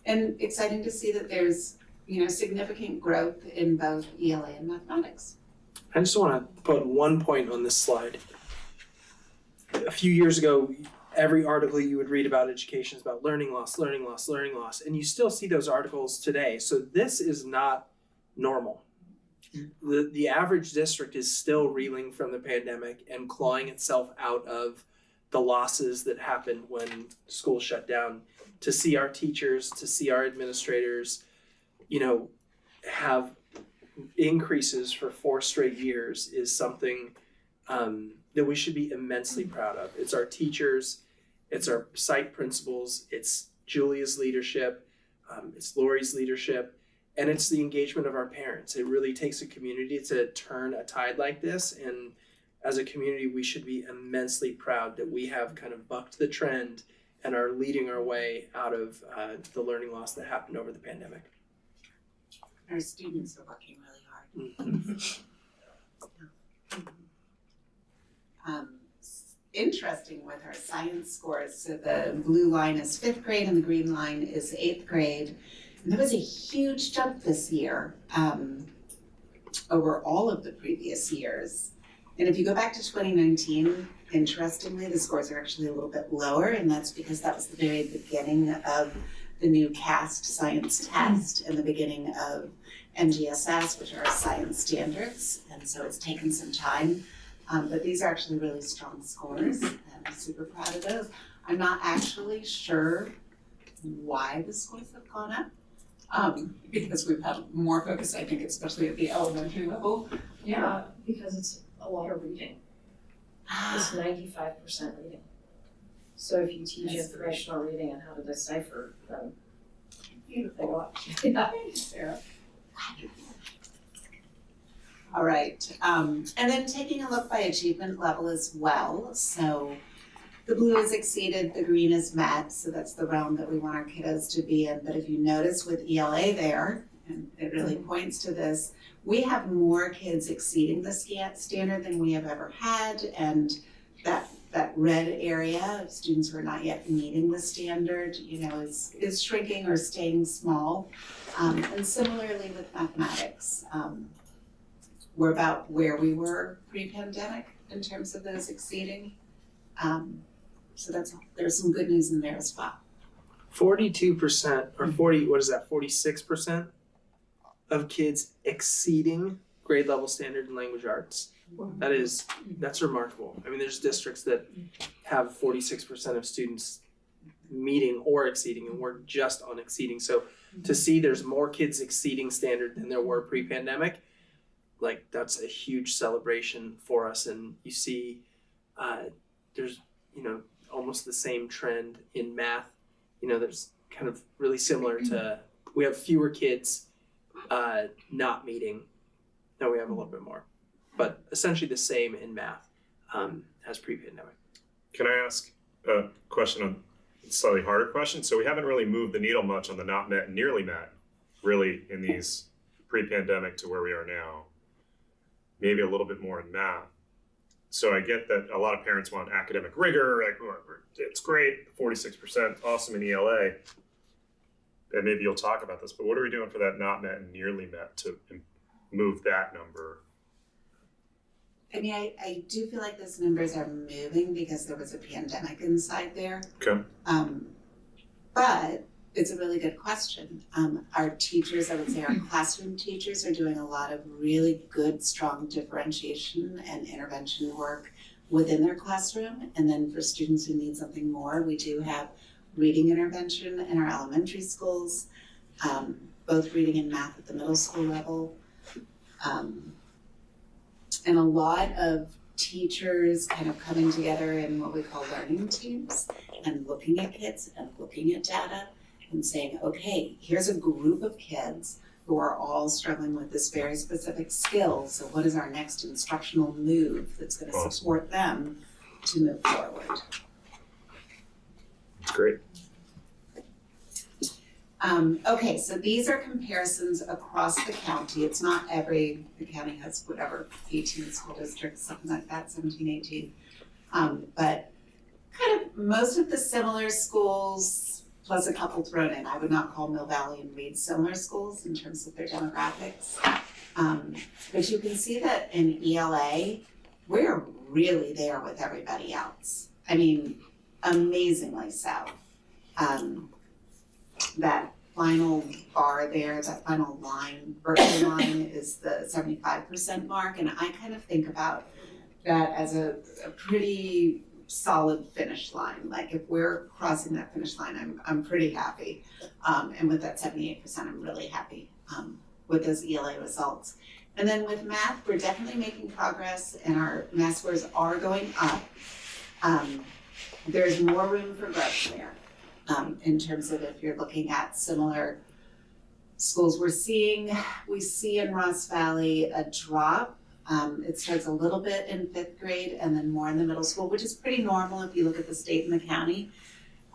and exciting to see that there's, you know, significant growth in both ELA and mathematics. I just want to put one point on this slide. A few years ago, every article you would read about education is about learning loss, and you still see those articles today. So this is not normal. The average district is still reeling from the pandemic and clawing itself out of the losses that happened when school shut down. To see our teachers, to see our administrators, you know, have increases for 4 straight years is something that we should be immensely proud of. It's our teachers, it's our site principals, it's Julia's leadership, it's Lori's leadership, and it's the engagement of our parents. It really takes a community to turn a tide like this, and as a community, we should be immensely proud that we have kind of bucked the trend and are leading our way out of the learning loss that happened over the pandemic. Our students are working really hard. Interesting with our science scores, so the blue line is 5th grade and the green line is 8th grade. And there was a huge jump this year over all of the previous years. And if you go back to 2019, interestingly, the scores are actually a little bit lower, and that's because that was the very beginning of the new CAST science test and the beginning of MGSS, which are science standards, and so it's taken some time. But these are actually really strong scores, and I'm super proud of those. I'm not actually sure why the scores have gone up, because we've had more focus, I think, especially at the elementary level. Yeah, because it's a lot of reading. It's 95% reading. So if you teach informational reading and how to decipher, then they go up. Yeah. Sarah. All right, and then taking a look by achievement level as well. So The blue is exceeded, the green is met, so that's the realm that we want our kiddos to be in. But if you notice with ELA there, and it really points to this, we have more kids exceeding the standard than we have ever had, and that red area of students who are not yet meeting the standard, is shrinking or staying small. And similarly with mathematics, we're about where we were pre-pandemic in terms of those exceeding. So there's some good news in there as well. 42% or 46% of kids exceeding grade level standard in language arts. That's remarkable. I mean, there's districts that have 46% of students meeting or exceeding, and we're just on exceeding. So to see there's more kids exceeding standard than there were pre-pandemic, like that's a huge celebration for us. And you see there's, almost the same trend in math. There's kind of really similar to, we have fewer kids not meeting. No, we have a little bit more, but essentially the same in math as pre-pandemic. Can I ask a question on a slightly harder question? So we haven't really moved the needle much on the not met and nearly met, really, in these pre-pandemic to where we are now. Maybe a little bit more in math. So I get that a lot of parents want academic rigor, like, it's great, 46%, awesome in ELA. And maybe you'll talk about this, but what are we doing for that not met and nearly met to move that number? I mean, I do feel like those numbers are moving because there was a pandemic inside there. Okay. But it's a really good question. Our teachers, I would say our classroom teachers, are doing a lot of really good, strong differentiation and intervention work within their classroom. And then for students who need something more, we do have reading intervention in our elementary schools, both reading and math at the middle school level. And a lot of teachers kind of coming together in what we call learning teams and looking at kids and looking at data and saying, okay, here's a group of kids who are all struggling with this very specific skill. So what is our next instructional move that's going to support them to move forward? That's great. Okay, so these are comparisons across the county. It's not the county has whatever, 18 school districts, something like that, 17, 18. But kind of most of the similar schools, plus a couple thrown in. I would not call Mill Valley and Reed similar schools in terms of their demographics. But you can see that in ELA, we're really there with everybody else. I mean, amazingly so. That final bar there, that final line, vertical line, is the 75% mark, and I kind of think about that as a pretty solid finish line. Like if we're crossing that finish line, I'm pretty happy. And with that 78%, I'm really happy with those ELA results. And then with math, we're definitely making progress, and our math scores are going up. There's more room for growth there. In terms of if you're looking at similar schools we see in Ross Valley a drop. It starts a little bit in 5th grade and then more in the middle school, which is pretty normal if you look at the state and the county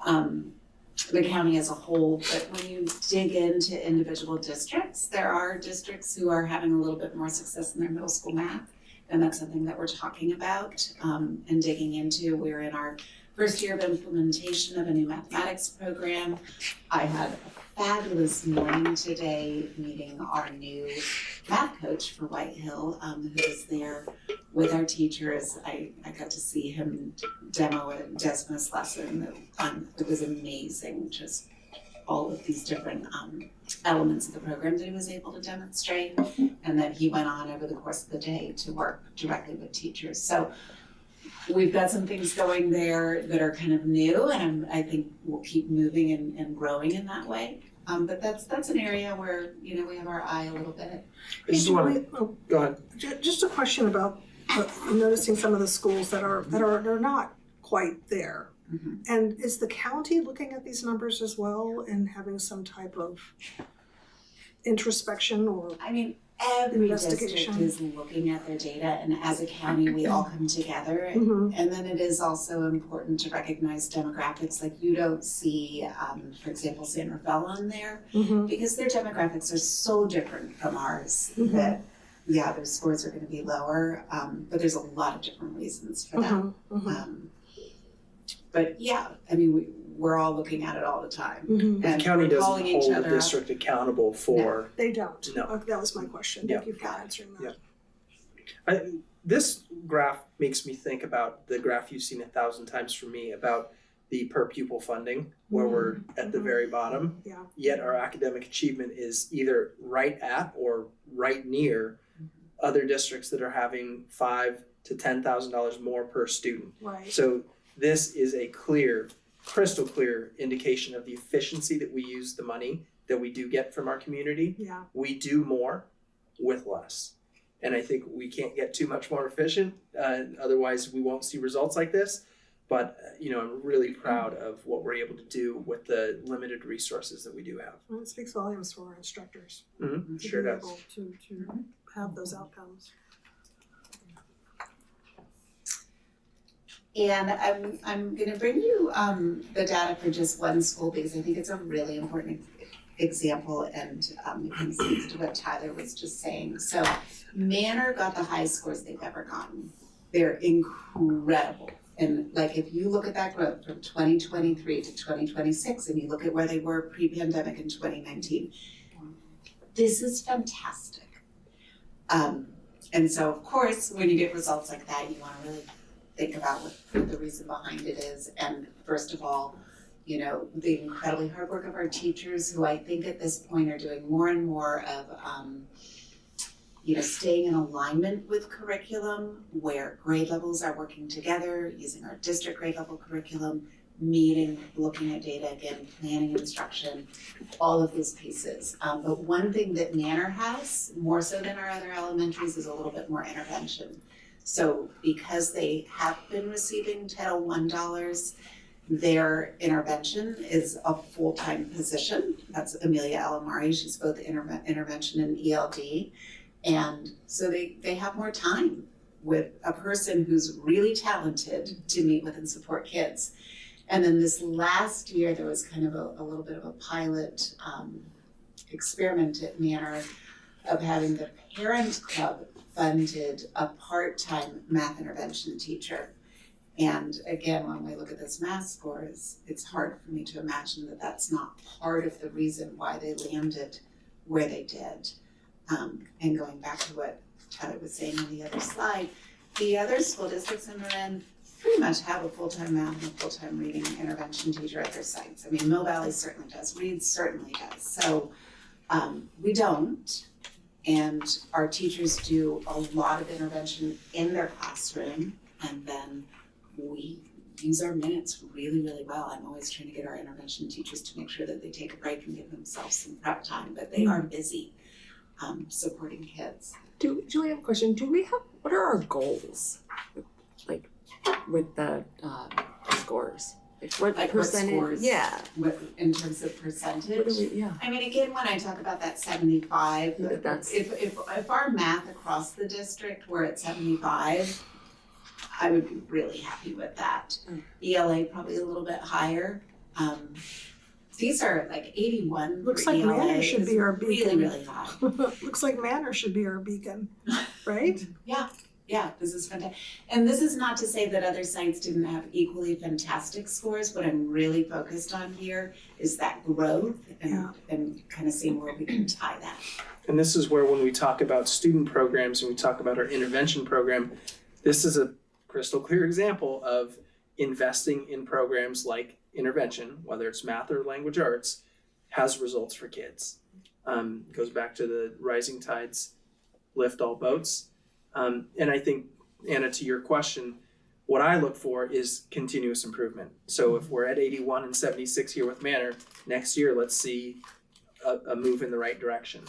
as a whole. But when you dig into individual districts, there are districts who are having a little bit more success in their middle school math, and that's something that we're talking about and digging into. We're in our first year of implementation of a new mathematics program. I had a fabulous morning today meeting our new math coach for White Hill, who was there with our teachers. I got to see him demo a Desmos lesson. It was amazing, just all of these different elements of the program that he was able to demonstrate, and that he went on over the course of the day to work directly with teachers. So we've got some things going there that are kind of new, and I think we'll keep moving and growing in that way. But that's an area where we have our eye a little bit. Go ahead. Just a question about noticing some of the schools that are not quite there. Mm-hmm. And is the county looking at these numbers as well and having some type of introspection or? I mean, Every Investigation. district is looking at their data, and as a county, we all come together. And then it is also important to recognize demographics. Like you don't see, for example, San Rafael on there because their demographics are so different from ours that, yeah, their scores are going to be lower. But there's a lot of different reasons for that. But yeah, I mean, we're all looking at it all the time. The And county we're doesn't calling each hold the other up. district accountable for. They don't. No. Okay, that was my question. Thank you for answering that. This graph makes me think about the graph you've seen 1,000 times from me about the per pupil funding, where we're at the very bottom, Yeah. yet our academic achievement is either right at or right near other districts that are having $5,000 to $10,000 more per student. Right. So this is a clear, crystal clear indication of the efficiency that we use the money that we do get from our community. Yeah. We do more with less. And I think we can't get too much more efficient, otherwise we won't see results like this. But, I'm really proud of what we're able to do with the limited resources that we do have. Well, it speaks volumes for our instructors. Sure to be does. able to have those outcomes. And I'm going to bring you the data for just one school because I think it's a really important example and it kind of speaks to what Tyler was just saying. So Manor got the highest scores they've ever gotten. They're incredible. And like if you look at that growth from 2023 to 2026 and you look at where they were pre-pandemic in 2019, this is fantastic. And so of course, when you get results like that, you want to really think about what the reason behind it is. And first of all, the incredibly hard work of our teachers who I think at this point are doing more and more of, staying in alignment with curriculum where grade levels are working together, using our district grade level curriculum, meeting, looking at data again, planning instruction, all of these pieces. But one thing that Manor has, more so than our other elementaries, is a little bit more intervention. So because they have been receiving Title I dollars, their intervention is a full-time position. That's Amelia Alamari. She's both intervention and ELD. And so they have more time with a person who's really talented to meet with and support kids. And then this last year, there was kind of a little bit of a pilot experiment at Manor of having the parent club funded a part-time math intervention teacher. And again, when we look at this math scores, it's hard for me to imagine that that's not part of the reason why they landed where they did. And going back to what Tyler was saying on the other slide, the other school districts in Marin pretty much have a full-time math and a full-time reading intervention teacher at their sites. I mean, Mill Valley certainly does, Reed certainly does. So we don't, and our teachers do a lot of intervention in their classroom, and then we use our minutes really, really well. I'm always trying to get our intervention teachers to make sure that they take a break and give themselves some prep time, but they are busy supporting kids. Julie, I have a question. What are our goals, like, with the scores? What percentage? What scores? Yeah. In terms of percentage? What do we, yeah. I mean, again, when I talk about that 75, That's if our math across the district were at 75, I would be really happy with that. ELA probably a little bit higher. These are like 81 Looks for like ELA Manor should is be our really, beacon. really high. Looks like Manor should be our beacon, right? Yeah, this is fantastic. And this is not to say that other sites didn't have equally fantastic scores. What I'm really focused on here is that growth and kind of seeing where we can tie that. And this is where when we talk about student programs and we talk about our intervention program, this is a crystal clear example of investing in programs like intervention, whether it's math or language arts, has results for kids. Goes back to the rising tides lift all boats. And I think, Anna, to your question, what I look for is continuous improvement. So if we're at 81 and 76 here with Manor, next year let's see a move in the right direction.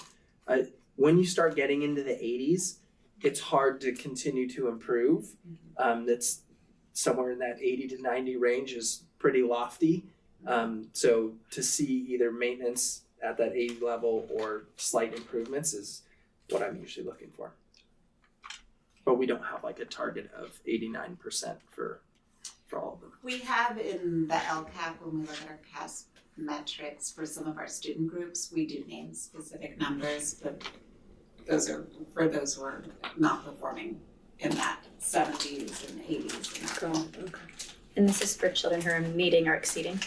When you start getting into the 80s, it's hard to continue to improve. That's somewhere in that 80 to 90 range is pretty lofty. So to see either maintenance at that 80 level or slight improvements is what I'm usually looking for. But we don't have like a target of 89% for all of them. We have in the LCAP, when we look at our CASP metrics for some of our student groups, we do name specific numbers, but those are for those who are not performing in that 70s and 80s. Cool. And this is for children who are meeting or exceeding?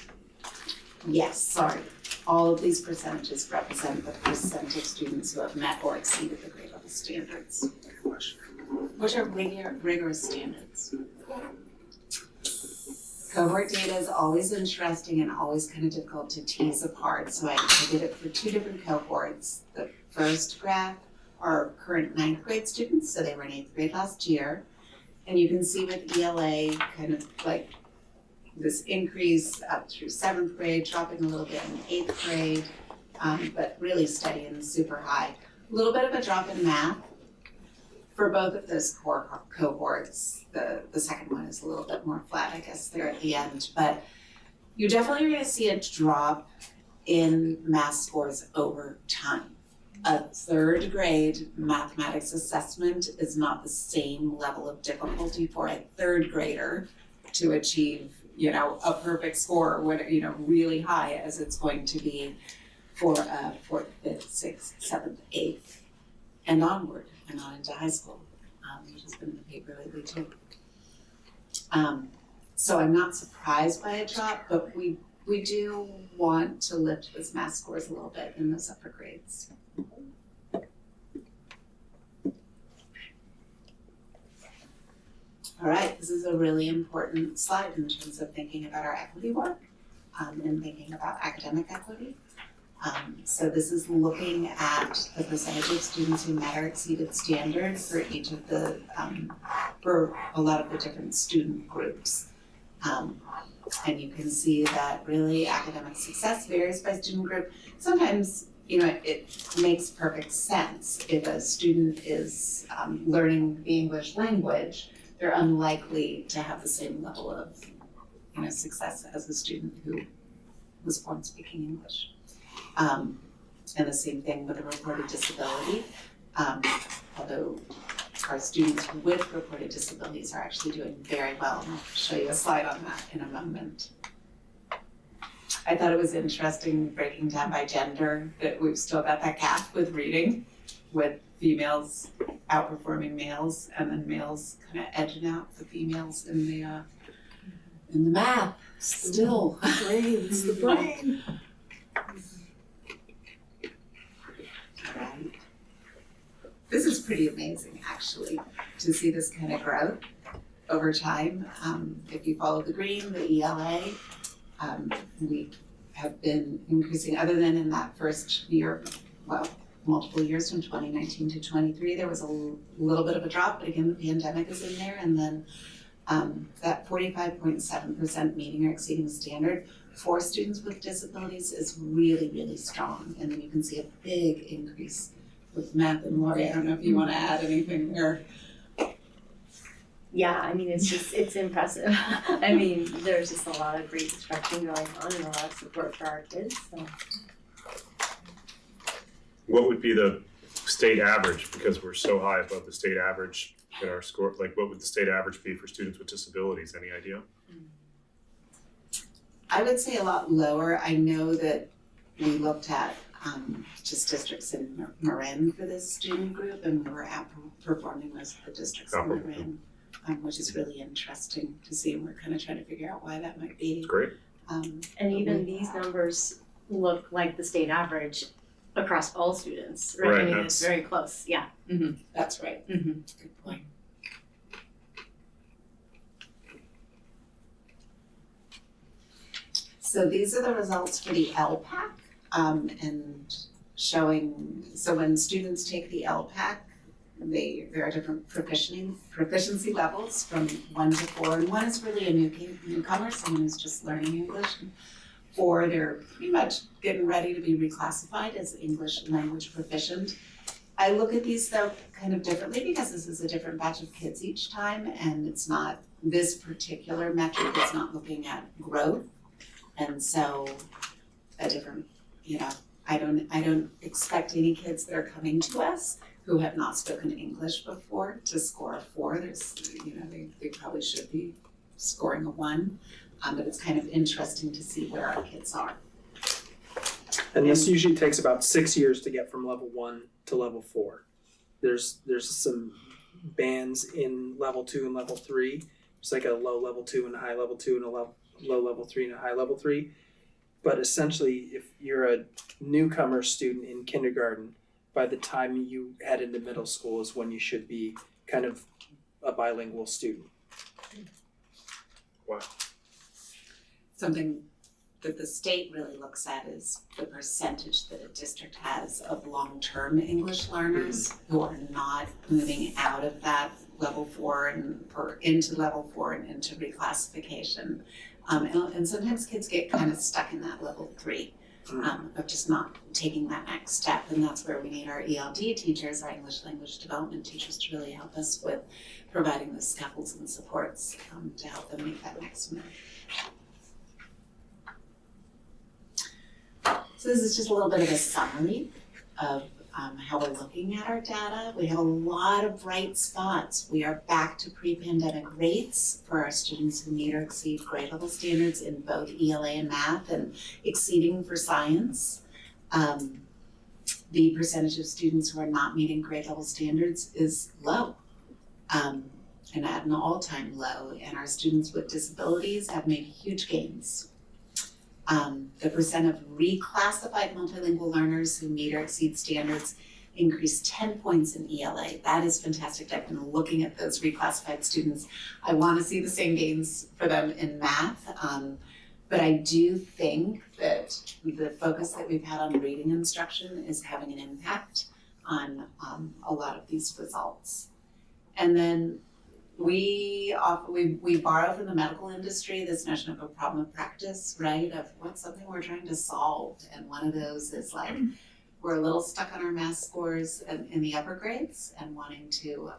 Yes, sorry. All of these percentages represent the percent of students who have met or exceeded the grade level standards. Which are rigorous standards. Cohort data is always interesting and always kind of difficult to tease apart, so I did it for 2 different cohorts. The first graph are current 9th grade students, so they were in 8th grade last year. And you can see with ELA kind of like this increase up through 7th grade, dropping a little bit in 8th grade, but really steady and super high. A little bit of a drop in math for both of those core cohorts. The second one is a little bit more flat, I guess, there at the end. But you definitely are going to see a drop in math scores over time. A 3rd grade mathematics assessment is not the same level of difficulty for a 3rd grader to achieve, a perfect score, really high as it's going to be for 4th, 5th, 6th, 7th, 8th, and onward, and on into high school, which has been in the paper lately too. So I'm not surprised by a drop, but we do want to lift those math scores a little bit in those upper grades. All right, this is a really important slide in terms of thinking about our equity work and thinking about academic equity. So this is looking at the percentage of students who met or exceeded standards for each of the, for a lot of the different student groups. And you can see that really academic success varies by student group. Sometimes, it makes perfect sense. If a student is learning the English language, they're unlikely to have the same level of, success as a student who was born speaking English. And the same thing with a reported disability. Although our students with reported disabilities are actually doing very well. And I'll show you a slide on that in a moment. I thought it was interesting breaking down by gender that we've still got that gap with reading, with females outperforming males and then males kind of edging out the females in the math still. It's the brain. Right. This is pretty amazing, actually, to see this kind of growth over time. If you follow the green, the ELA, we have been increasing, other than in that first year, multiple years from 2019 to 23, there was a little bit of a drop, but again, the pandemic is in there, and then that 45.7% meeting or exceeding standard for students with disabilities is really, really strong. And then you can see a big increase with math. And Lori, I don't know if you want to add anything there. Yeah, it's impressive. There's just a lot of great instruction going on and a lot of support for our kids, so. What would be the state average, because we're so high above the state average in our score? Like, what would the state average be for students with disabilities? Any idea? I would say a lot lower. I know that we looked at just districts in Marin for this student group, and we were outperforming most of the districts in Marin, which is really interesting to see, and we're kind of trying to figure out why that might be. Great. And even these numbers look like the state average across all students, right? Right, It's very close, yeah. Mm-hmm. That's right. Mm-hmm. Good point. So these are the results for the LPAC, and showing, so when students take the LPAC, there are different proficiency levels from 1 to 4, and 1 is really a newcomer, someone who's just learning English. And 4, they're pretty much getting ready to be reclassified as English language proficient. I look at these though kind of differently because this is a different batch of kids each time, and it's not, this particular metric is not looking at growth. And so a different, I don't expect any kids that are coming to us who have not spoken English before to score a 4. There's, they probably should be scoring a 1, but it's kind of interesting to see where our kids are. And this usually takes about 6 years to get from level 1 to level 4. There's some bands in level 2 and level 3. It's like a low level 2 and a high level 2 and a low level 3 and a high level 3. But essentially, if you're a newcomer student in kindergarten, by the time you head into middle school is when you should be kind of a bilingual student. Wow. Something that the state really looks at is the percentage that a district has of long-term English learners who are not moving out of that level 4 or into level 4 and into reclassification. And sometimes kids get kind of stuck in that level 3 of just not taking that next step. And that's where we need our ELD teachers, our English language development teachers, to really help us with providing the scaffolds and supports to help them make that next move. So this is just a little bit of a summary of how we're looking at our data. We have a lot of bright spots. We are back to pre-pandemic rates for our students who meet or exceed grade level standards in both ELA and math, and exceeding for science. The percentage of students who are not meeting grade level standards is low, and at an all-time low, and our students with disabilities have made huge gains. The percent of reclassified multilingual learners who meet or exceed standards increased 10 points in ELA. That is fantastic. I've been looking at those reclassified students. I want to see the same gains for them in math, but I do think that the focus that we've had on reading instruction is having an impact on a lot of these results. And then we borrow from the medical industry this notion of a problem of practice, right? Of what's something we're trying to solve. And one of those is like, we're a little stuck on our math scores in the upper grades and wanting to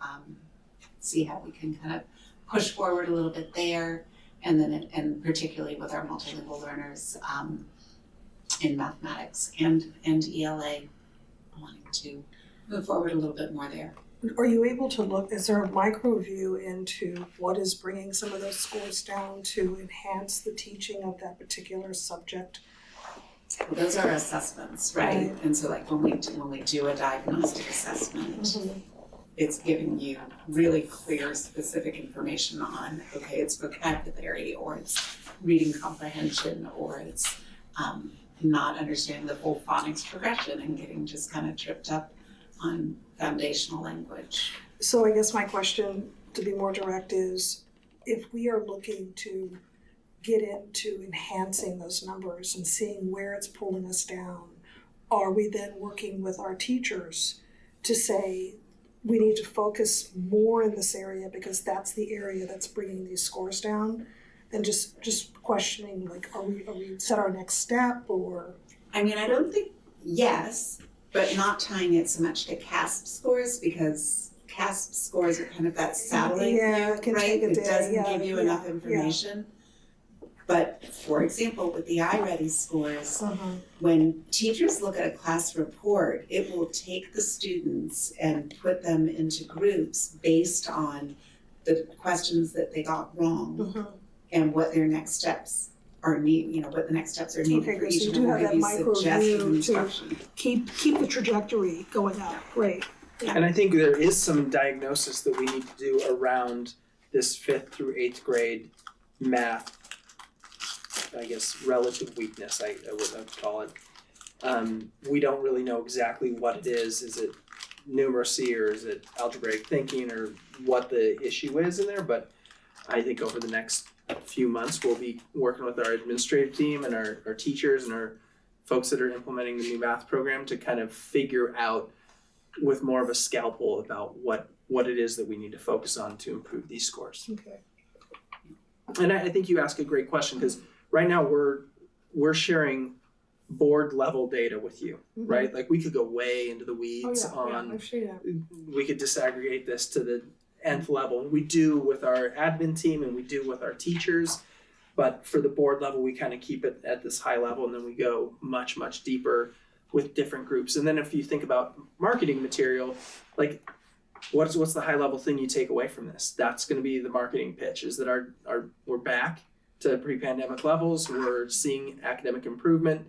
see how we can kind of push forward a little bit there. And then, and particularly with our multilingual learners in mathematics and ELA, wanting to move forward a little bit more there. Are you able to look, is there a micro view into what is bringing some of those scores down to enhance the teaching of that particular subject? Well, those are assessments, right? And so like when we do a diagnostic assessment, it's giving you really clear, specific information on, okay, it's vocabulary, or it's reading comprehension, or it's not understanding the full phonics progression and getting just kind of tripped up on foundational language. So I guess my question, to be more direct, is if we are looking to get into enhancing those numbers and seeing where it's pulling us down, are we then working with our teachers to say we need to focus more in this area because that's the area that's bringing these scores down? And just questioning, like, are we set our next step, or? I mean, I don't think, yes, but not tying it so much to CASP scores, because CASP scores are kind of that satellite view, right? It doesn't give you enough information. But for example, with the iReady scores, when teachers look at a class report, it will take the students and put them into groups based on the questions that they got wrong and what their next steps are what the next steps are needed for each, and we'll give you suggested instruction. Keep the trajectory going up, right? And I think there is some diagnosis that we need to do around this 5th through 8th grade math, I guess, relative weakness, I would call it. We don't really know exactly what it is. Is it numeracy, or is it algebraic thinking, or what the issue is in there? But I think over the next few months, we'll be working with our administrative team and our teachers and our folks that are implementing the new math program to kind of figure out with more of a scalpel about what it is that we need to focus on to improve these scores. Okay. And I think you ask a great question, because right now we're sharing board level data with you, right? Like we could go way into the weeds we could disaggregate this to the nth level, and we do with our admin team and we do with our teachers, but for the board level we kind of keep it at this high level, and then we go much deeper with different groups. And then if you think about marketing material, like what's the high level thing you take away from this? That's going to be the marketing pitch, is that we're back to pre-pandemic levels. We're seeing academic improvement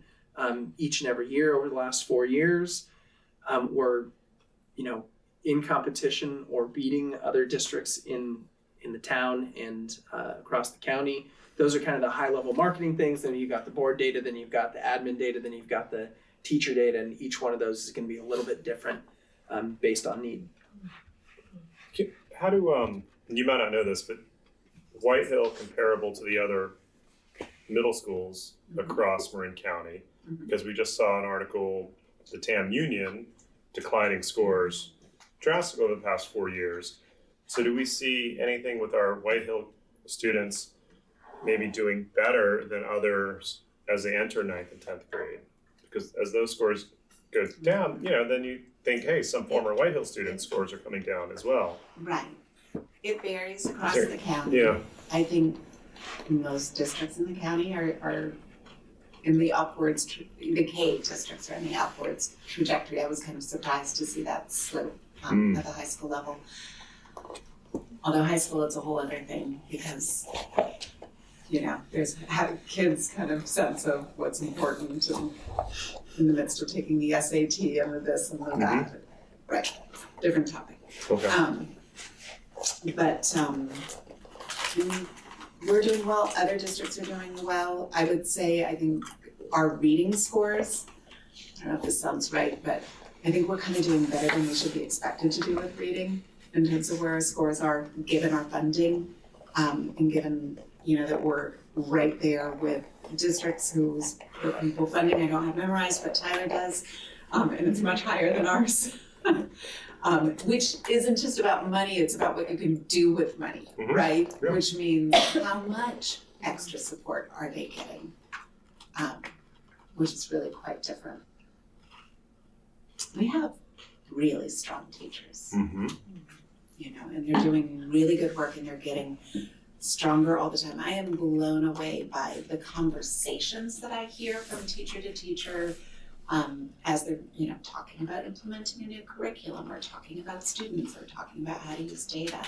each and every year over the last 4 years. We're, in competition or beating other districts in the town and across the county. Those are kind of the high level marketing things. Then you've got the board data, then you've got the admin data, then you've got the teacher data, and each one of those is going to be a little bit different based on need. How do, you might not know this, but White Hill comparable to the other middle schools across Marin County? Because we just saw an article, the TAM Union declining scores drastically over the past 4 years. So do we see anything with our White Hill students maybe doing better than others as they enter 9th and 10th grade? Because as those scores go down, then you think, hey, some former White Hill students' scores are coming down as well. Right. It varies across the county. Yeah. I think most districts in the county are in the upwards, the K districts are in the upwards trajectory. I was kind of surprised to see that slope at the high school level. Although high school, it's a whole other thing because, there's kids' kind of sense of what's important and in the midst of taking the SAT and the this and the that. Right, different topic. Okay. We're doing well, other districts are doing well. I would say, I think our reading scores, I don't know if this sounds right, but I think we're kind of doing better than we should be expected to do with reading in terms of where our scores are, given our funding, and given, that we're right there with districts whose people funding I don't have memorized, but Tyler does, and it's much higher than ours. Which isn't just about money, it's about what you can do with money, right? Yeah. Which means how much extra support are they getting, which is really quite different. We have really strong teachers, and they're doing really good work and they're getting stronger all the time. I am blown away by the conversations that I hear from teacher to teacher, as they're, talking about implementing a new curriculum or talking about students or talking about how to use data.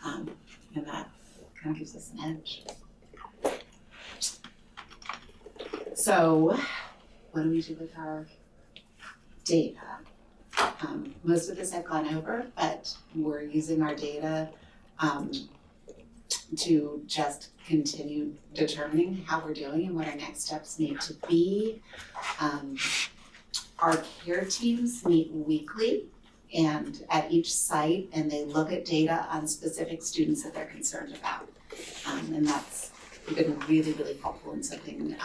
And that kind of gives us an edge. So what do we do with our data? Most of this I've gone over, but we're using our data to just continue determining how we're doing and what our next steps need to be. Our care teams meet weekly and at each site, and they look at data on specific students that they're concerned about. And that's been really, really helpful and something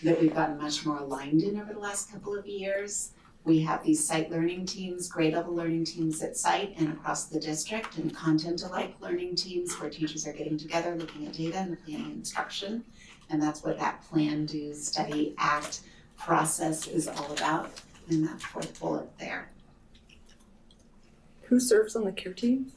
that we've gotten much more aligned in over the last couple of years. We have these site learning teams, grade level learning teams at site and across the district, and content alike learning teams where teachers are getting together, looking at data and planning instruction. And that's what that plan, do, study, act process is all about in that fourth bullet there. Who serves on the care team?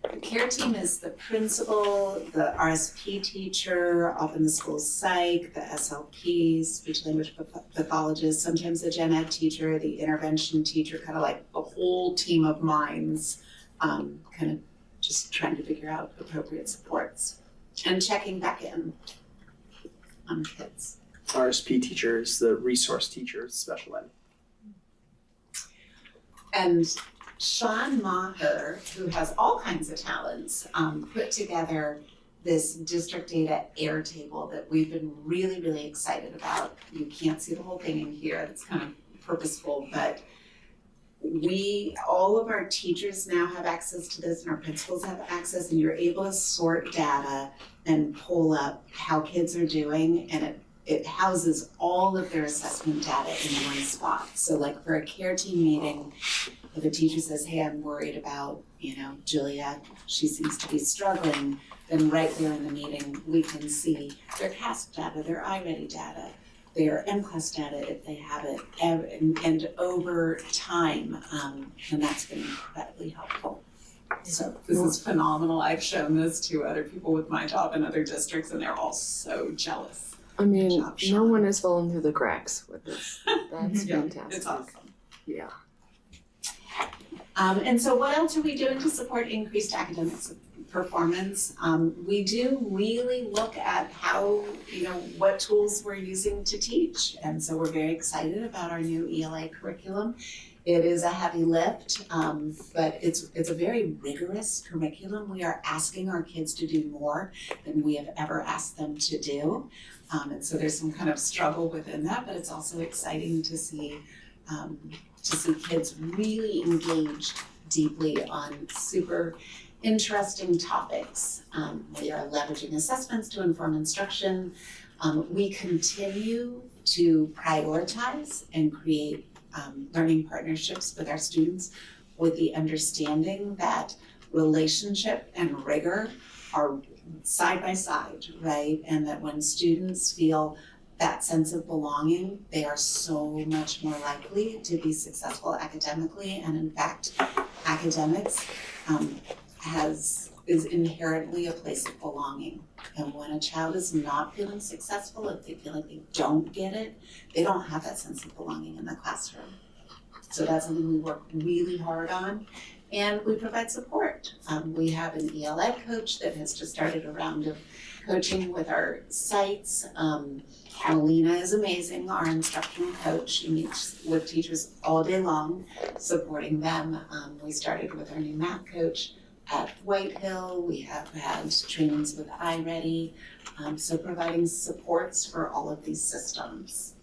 The care team is the principal, the RSP teacher, often the school psych, the SLP, speech language pathologist, sometimes the gen ed teacher, the intervention teacher, kind of like a whole team of minds, kind of just trying to figure out appropriate supports and checking back in on kids. RSP teachers, the resource teachers, special ed. And Sean Maher, who has all kinds of talents, put together this district data Airtable that we've been really, really excited about. You can't see the whole thing in here, it's kind of purposeful, but all of our teachers now have access to this and our principals have access, and you're able to sort data and pull up how kids are doing, and it houses all of their assessment data in one spot. So like for a care team meeting, if a teacher says, hey, I'm worried about, Julia, she seems to be struggling, then right there in the meeting, we can see their CASP data, their iReady data, their MClass data if they have it, and over time, and that's been incredibly helpful. So this is phenomenal. I've shown this to other people with my job in other districts, and they're all so jealous. I mean, no one has fallen through the cracks with this. That's fantastic. It's awesome. Yeah. And so what else are we doing to support increased academic performance? We do really look at how, what tools we're using to teach. And so we're very excited about our new ELA curriculum. It is a heavy lift, but it's a very rigorous curriculum. We are asking our kids to do more than we have ever asked them to do. And so there's some kind of struggle within that, but it's also exciting to see kids really engage deeply on super interesting topics. We are leveraging assessments to inform instruction. We continue to prioritize and create learning partnerships with our students with the understanding that relationship and rigor are side by side, right? And that when students feel that sense of belonging, they are so much more likely to be successful academically. And in fact, academics is inherently a place of belonging. And when a child is not feeling successful, if they feel like they don't get it, they don't have that sense of belonging in the classroom. So that's something we work really hard on. And we provide support. We have an ELA coach that has just started a round of coaching with our sites. Melina is amazing, our instructional coach. She meets with teachers all day long, supporting them. We started with our new math coach at White Hill. We have had trainings with iReady, so providing supports for all of these systems.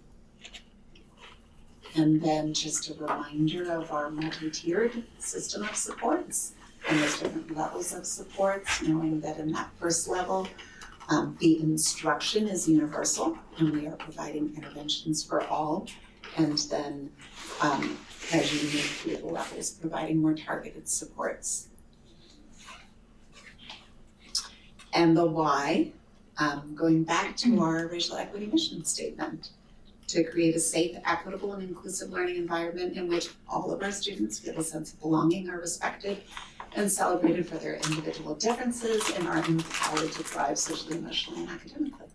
And then just a reminder of our multi-tiered system of supports and those different levels of supports, knowing that in that first level, the instruction is universal and we are providing interventions for all. And then as you move through the levels, providing more targeted supports. And the why, going back to our racial equity mission statement, to create a safe, equitable, and inclusive learning environment in which all of our students feel a sense of belonging, are respected, and celebrated for their individual differences, and are empowered to thrive socially, emotionally, and academically.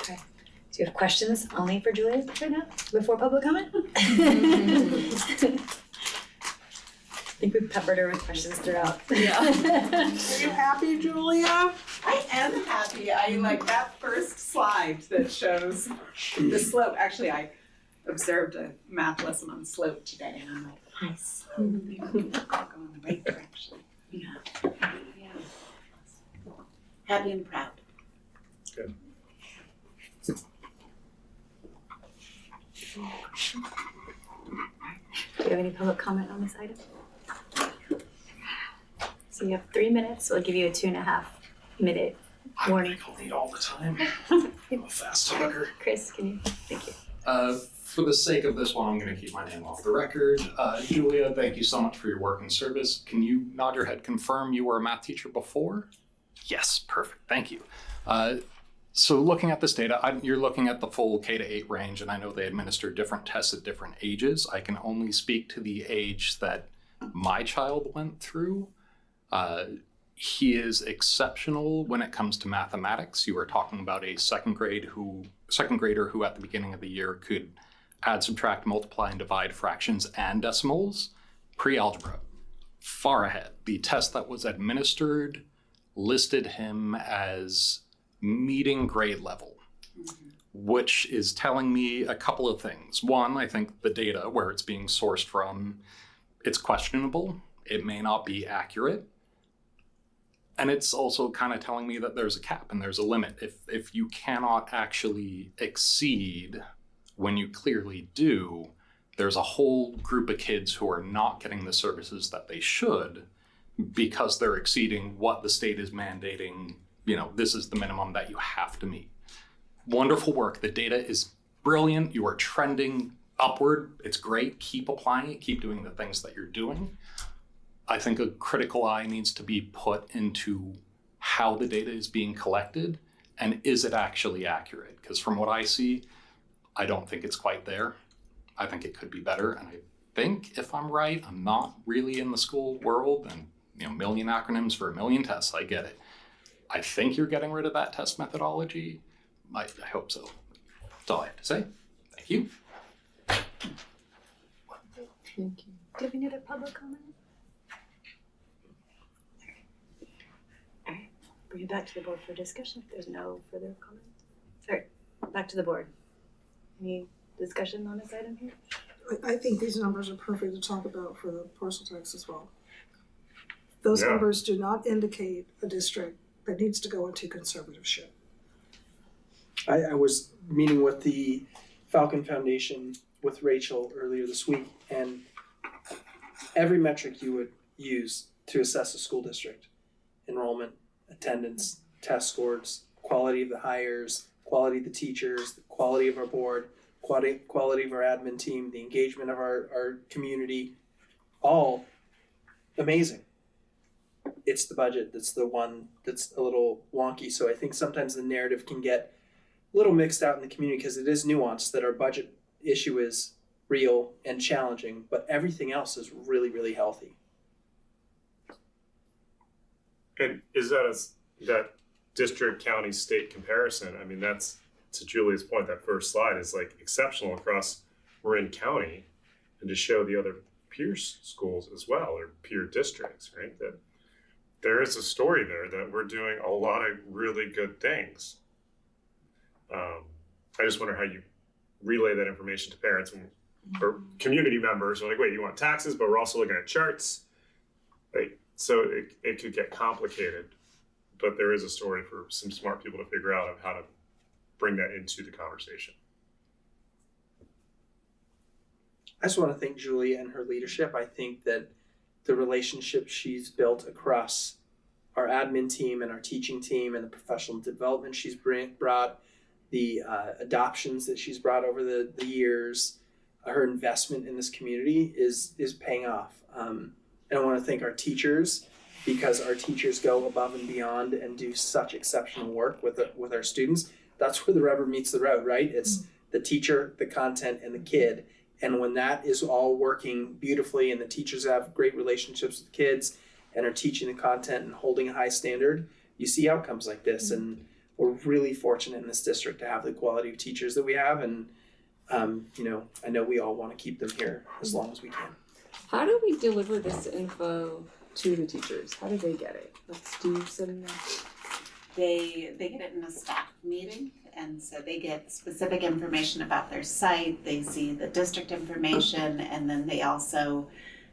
Okay. Do you have questions only for Julia right now, before public comment? I think we peppered her with questions throughout. Yeah. Are you happy, Julia? I am happy. I like that first slide that shows the slope. Actually, I observed a math lesson on slope today, and I'm like, nice. Maybe we're going the right direction. Yeah. Happy and proud. Good. Do you have any public comment on this item? So you have 3 minutes. We'll give you a 2.5-minute warning. I lead all the time. I'm a fast talker. Chris, can you? Thank you. For the sake of this one, I'm going to keep my name off the record. Julia, thank you so much for your work and service. Can you nod your head, confirm you were a math teacher before? Yes, perfect. Thank you. So looking at this data, you're looking at the full K-8 range, and I know they administer different tests at different ages. I can only speak to the age that my child went through. He is exceptional when it comes to mathematics. You were talking about a second grader who at the beginning of the year could add, subtract, multiply, and divide fractions and decimals. Pre-algebra, far ahead. The test that was administered listed him as meeting grade level, which is telling me a couple of things. One, I think the data where it's being sourced from, it's questionable. It may not be accurate. And it's also kind of telling me that there's a cap and there's a limit. If you cannot actually exceed when you clearly do, there's a whole group of kids who are not getting the services that they should because they're exceeding what the state is mandating. You know, this is the minimum that you have to meet. Wonderful work. The data is brilliant. You are trending upward. It's great. Keep applying it. Keep doing the things that you're doing. I think a critical eye needs to be put into how the data is being collected and is it actually accurate? Because from what I see, I don't think it's quite there. I think it could be better. And I think, if I'm right, I'm not really in the school world and, million acronyms for a million tests. I get it. I think you're getting rid of that test methodology. I hope so. That's all I have to say. Thank you. Thank you. Do you have any other public comment? Alright, bring it back to the board for discussion if there's no further comments. Alright, back to the board. Any discussion on this item here? I think these numbers are perfect to talk about for the parcel tax as well. Those Yeah. numbers do not indicate a district that needs to go into conservatorship. I was meeting with the Falcon Foundation with Rachel earlier this week, and every metric you would use to assess a school district, enrollment, attendance, test scores, quality of the hires, quality of the teachers, the quality of our board, quality of our admin team, the engagement of our community, all amazing. It's the budget that's the one that's a little wonky. So I think sometimes the narrative can get a little mixed out in the community because it is nuanced that our budget issue is real and challenging, but everything else is really, really healthy. And is that district, county, state comparison? I mean, that's, to Julia's point, that first slide is like exceptional across Marin County, and to show the other peer schools as well, or peer districts, right? That there is a story there that we're doing a lot of really good things. I just wonder how you relay that information to parents or community members. Like, wait, you want taxes, but we're also looking at charts. Like, so it could get complicated, but there is a story for some smart people to figure out of how to bring that into the conversation. I just want to thank Julia and her leadership. I think that the relationship she's built across our admin team and our teaching team and the professional development she's brought, the adoptions that she's brought over the years, her investment in this community is paying off. And I want to thank our teachers, because our teachers go above and beyond and do such exceptional work with our students. That's where the rubber meets the road, right? It's the teacher, the content, and the kid. And when that is all working beautifully and the teachers have great relationships with kids and are teaching the content and holding a high standard, you see outcomes like this. And we're really fortunate in this district to have the quality of teachers that we have. And, I know we all want to keep them here as long as we can. How do we deliver this info to the teachers? How do they get it? Let's do some. They get it in a staff meeting, and so they get specific information about their site, they see the district information, and then they also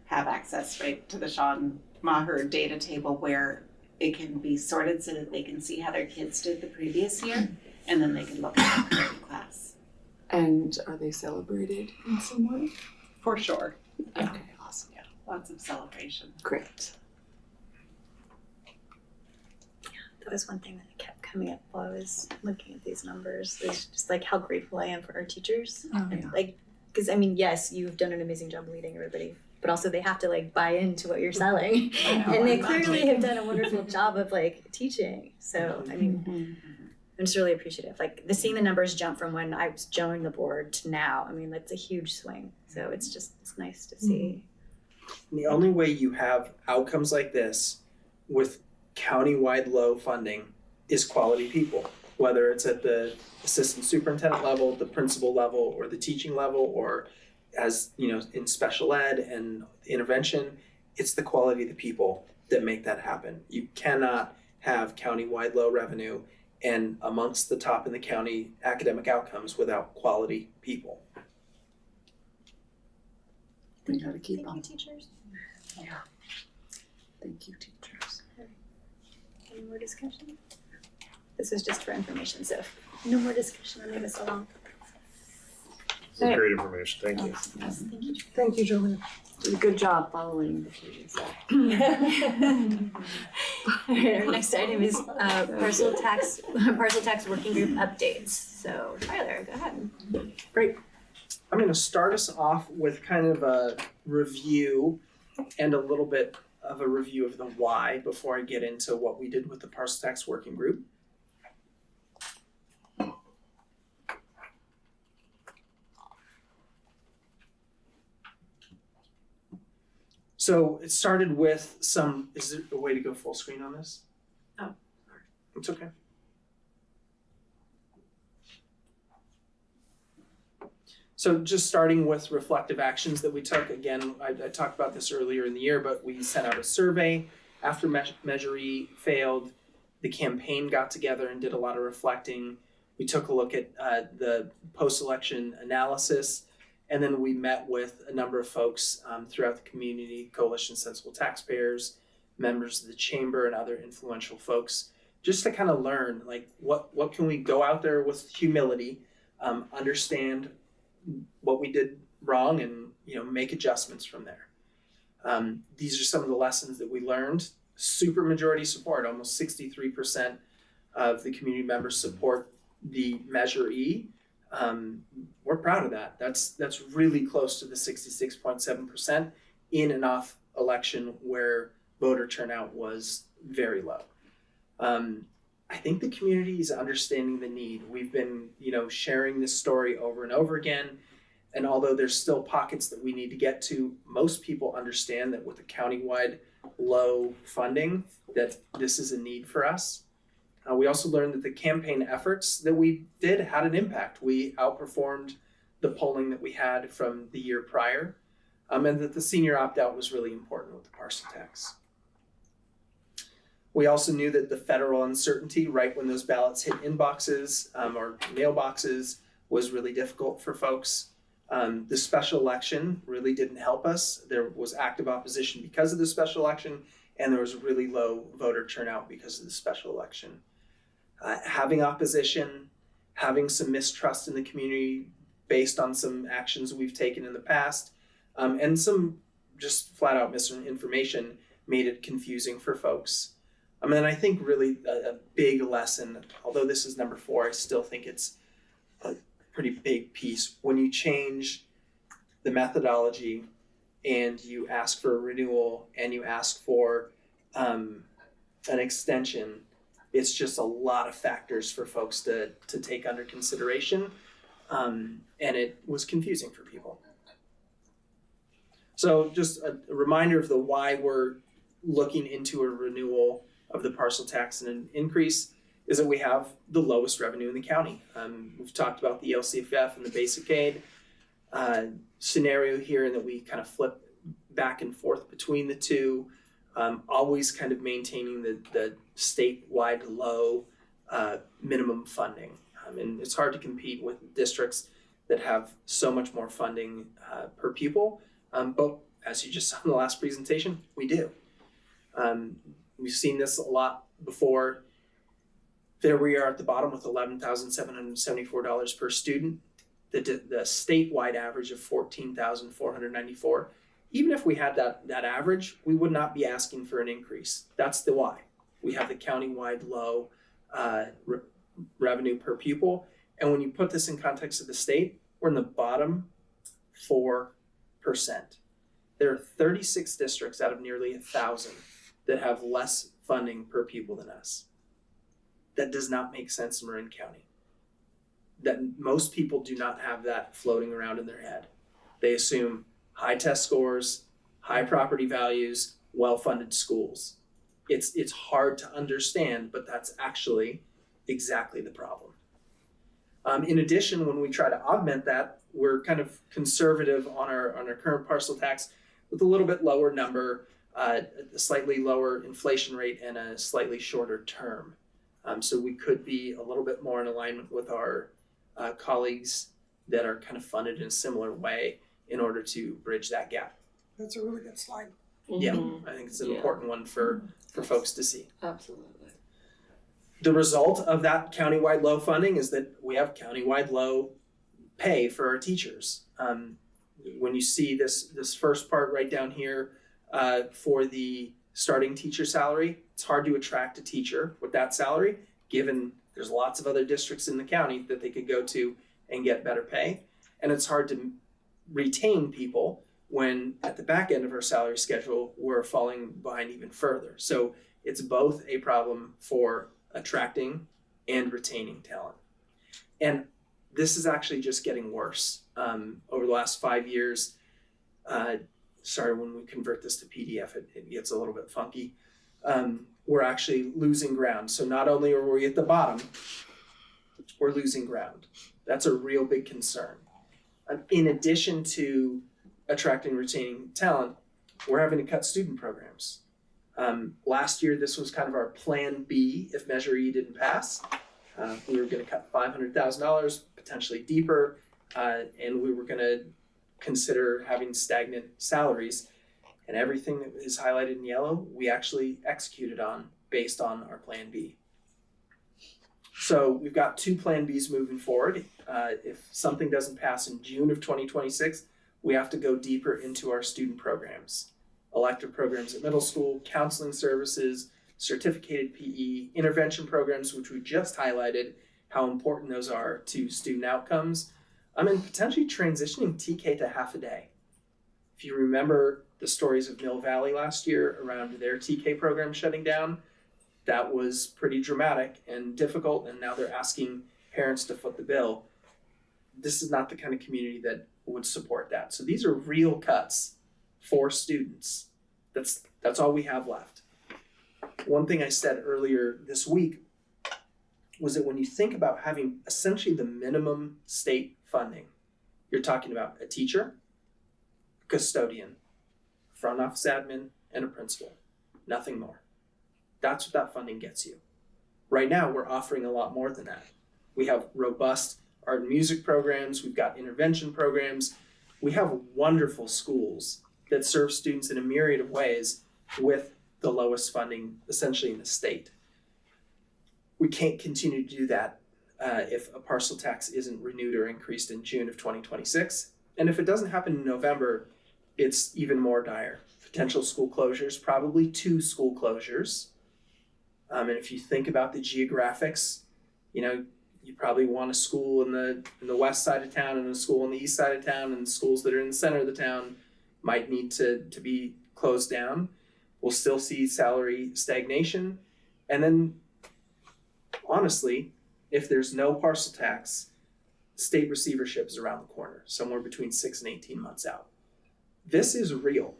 have access right to the Sean Maher data table where it can be sorted so that they can see how their kids did the previous year, and then they can look at the current class. And are they celebrated in some way? For sure. Yeah. Okay, awesome. Yeah, lots of celebration. Great. That was one thing that kept coming up while I was looking at these numbers, is just like how grateful I am for our teachers. And like, because I mean, yes, you've done an amazing job leading everybody, but also they have to like buy into what you're selling. And they clearly have done a wonderful job of like teaching. So, I mean, I'm just really appreciative. Like seeing the numbers jump from when I was joining the board to now, I mean, that's a huge swing. So it's nice to see. And the only way you have outcomes like this with county-wide low funding is quality people, whether it's at the assistant superintendent level, the principal level, or the teaching level, or as in special ed and intervention. It's the quality of the people that make that happen. You cannot have county-wide low revenue and amongst the top in the county academic outcomes without quality people. We gotta keep on. Thank you, teachers. Yeah. Thank you, teachers. Any more discussion? This was just for information, so no more discussion on this along. This is great information. Thank you. Yes, thank you. Thank you, Julia. Did a good job following the previous Our next item is parcel tax working group updates. So Tyler, go ahead. Great. I'm going to start us off with kind of a review and a little bit of a review of the why before I get into what we did with the parcel tax working group. So it started with some, is there a way to go full screen on this? Oh. It's okay. So just starting with reflective actions that we took, again, I talked about this earlier in the year, but we sent out a survey after Measure E failed. The campaign got together and did a lot of reflecting. We took a look at the post-election analysis, and then we met with a number of folks throughout the community, Coalition Sensible Taxpayers, members of the chamber, and other influential folks, just to kind of learn, like, what can we go out there with humility, understand what we did wrong, and make adjustments from there. These are some of the lessons that we learned. Super majority support, almost 63% of the community members support the Measure E. We're proud of that. That's really close to the 66.7% in an off election where voter turnout was very low. I think the community is understanding the need. We've been, sharing this story over and over again. And although there's still pockets that we need to get to, most people understand that with a countywide low funding, that this is a need for us. We also learned that the campaign efforts that we did had an impact. We outperformed the polling that we had from the year prior, and that the senior opt-out was really important with the parcel tax. We also knew that the federal uncertainty right when those ballots hit inboxes or mailboxes was really difficult for folks. The special election really didn't help us. There was active opposition because of the special election, and there was really low voter turnout because of the special election. Having opposition, having some mistrust in the community based on some actions we've taken in the past, and some just flat out misinformation made it confusing for folks. And I think really a big lesson, although this is number 4, I still think it's a pretty big piece. When you change the methodology and you ask for a renewal and you ask for an extension, it's just a lot of factors for folks to take under consideration, and it was confusing for people. So just a reminder of the why we're looking into a renewal of the parcel tax and an increase is that we have the lowest revenue in the county. We've talked about the LCFF and the basic aid scenario here, and that we kind of flip back and forth between the two, always kind of maintaining the statewide low minimum funding. And it's hard to compete with districts that have so much more funding per pupil, but as you just saw in the last presentation, we do. We've seen this a lot before. There we are at the bottom with $11,774 per student. The statewide average of $14,494. Even if we had that average, we would not be asking for an increase. That's the why. We have the countywide low revenue per pupil. And when you put this in context of the state, we're in the bottom 4%. There are 36 districts out of nearly 1,000 that have less funding per pupil than us. That does not make sense in Marin County. That most people do not have that floating around in their head. They assume high test scores, high property values, well-funded schools. It's hard to understand, but that's actually exactly the problem. In addition, when we try to augment that, we're kind of conservative on our current parcel tax with a little bit lower number, a slightly lower inflation rate, and a slightly shorter term. So we could be a little bit more in alignment with our colleagues that are kind of funded in a similar way in order to bridge that gap. That's a really good slide. Yeah, I think it's an important one for folks to see. Absolutely. The result of that countywide low funding is that we have countywide low pay for our teachers. When you see this first part right down here for the starting teacher salary, it's hard to attract a teacher with that salary, given there's lots of other districts in the county that they could go to and get better pay. And it's hard to retain people when at the back end of our salary schedule, we're falling behind even further. So it's both a problem for attracting and retaining talent. And this is actually just getting worse. Over the last 5 years, sorry, when we convert this to PDF, it gets a little bit funky. we're actually losing ground. So not only are we at the bottom, we're losing ground. That's a real big concern. In addition to attracting and retaining talent, we're having to cut student programs. Last year, this was kind of our plan B if Measure E didn't pass. We were going to cut $500,000, potentially deeper, and we were going to consider having stagnant salaries. And everything that is highlighted in yellow, we actually executed on based on our plan B. So we've got 2 plan Bs moving forward. If something doesn't pass in June of 2026, we have to go deeper into our student programs. Elective programs at middle school, counseling services, certificated PE, intervention programs, which we just highlighted how important those are to student outcomes. And potentially transitioning TK to half a day. If you remember the stories of Mill Valley last year around their TK program shutting down, that was pretty dramatic and difficult, and now they're asking parents to foot the bill. This is not the kind of community that would support that. So these are real cuts for students. That's all we have left. One thing I said earlier this week was that when you think about having essentially the minimum state funding, you're talking about a teacher, a custodian, front office admin, and a principal. Nothing more. That's what that funding gets you. Right now, we're offering a lot more than that. We have robust art and music programs. We've got intervention programs. We have wonderful schools that serve students in a myriad of ways with the lowest funding essentially in the state. We can't continue to do that if a parcel tax isn't renewed or increased in June of 2026. And if it doesn't happen in November, it's even more dire. Potential school closures, probably 2 school closures. And if you think about the geographics, you probably want a school in the west side of town and a school on the east side of town, and schools that are in the center of the town might need to be closed down. We'll still see salary stagnation. And then, honestly, if there's no parcel tax, state receivership is around the corner, somewhere between 6 and 18 months out. This is real.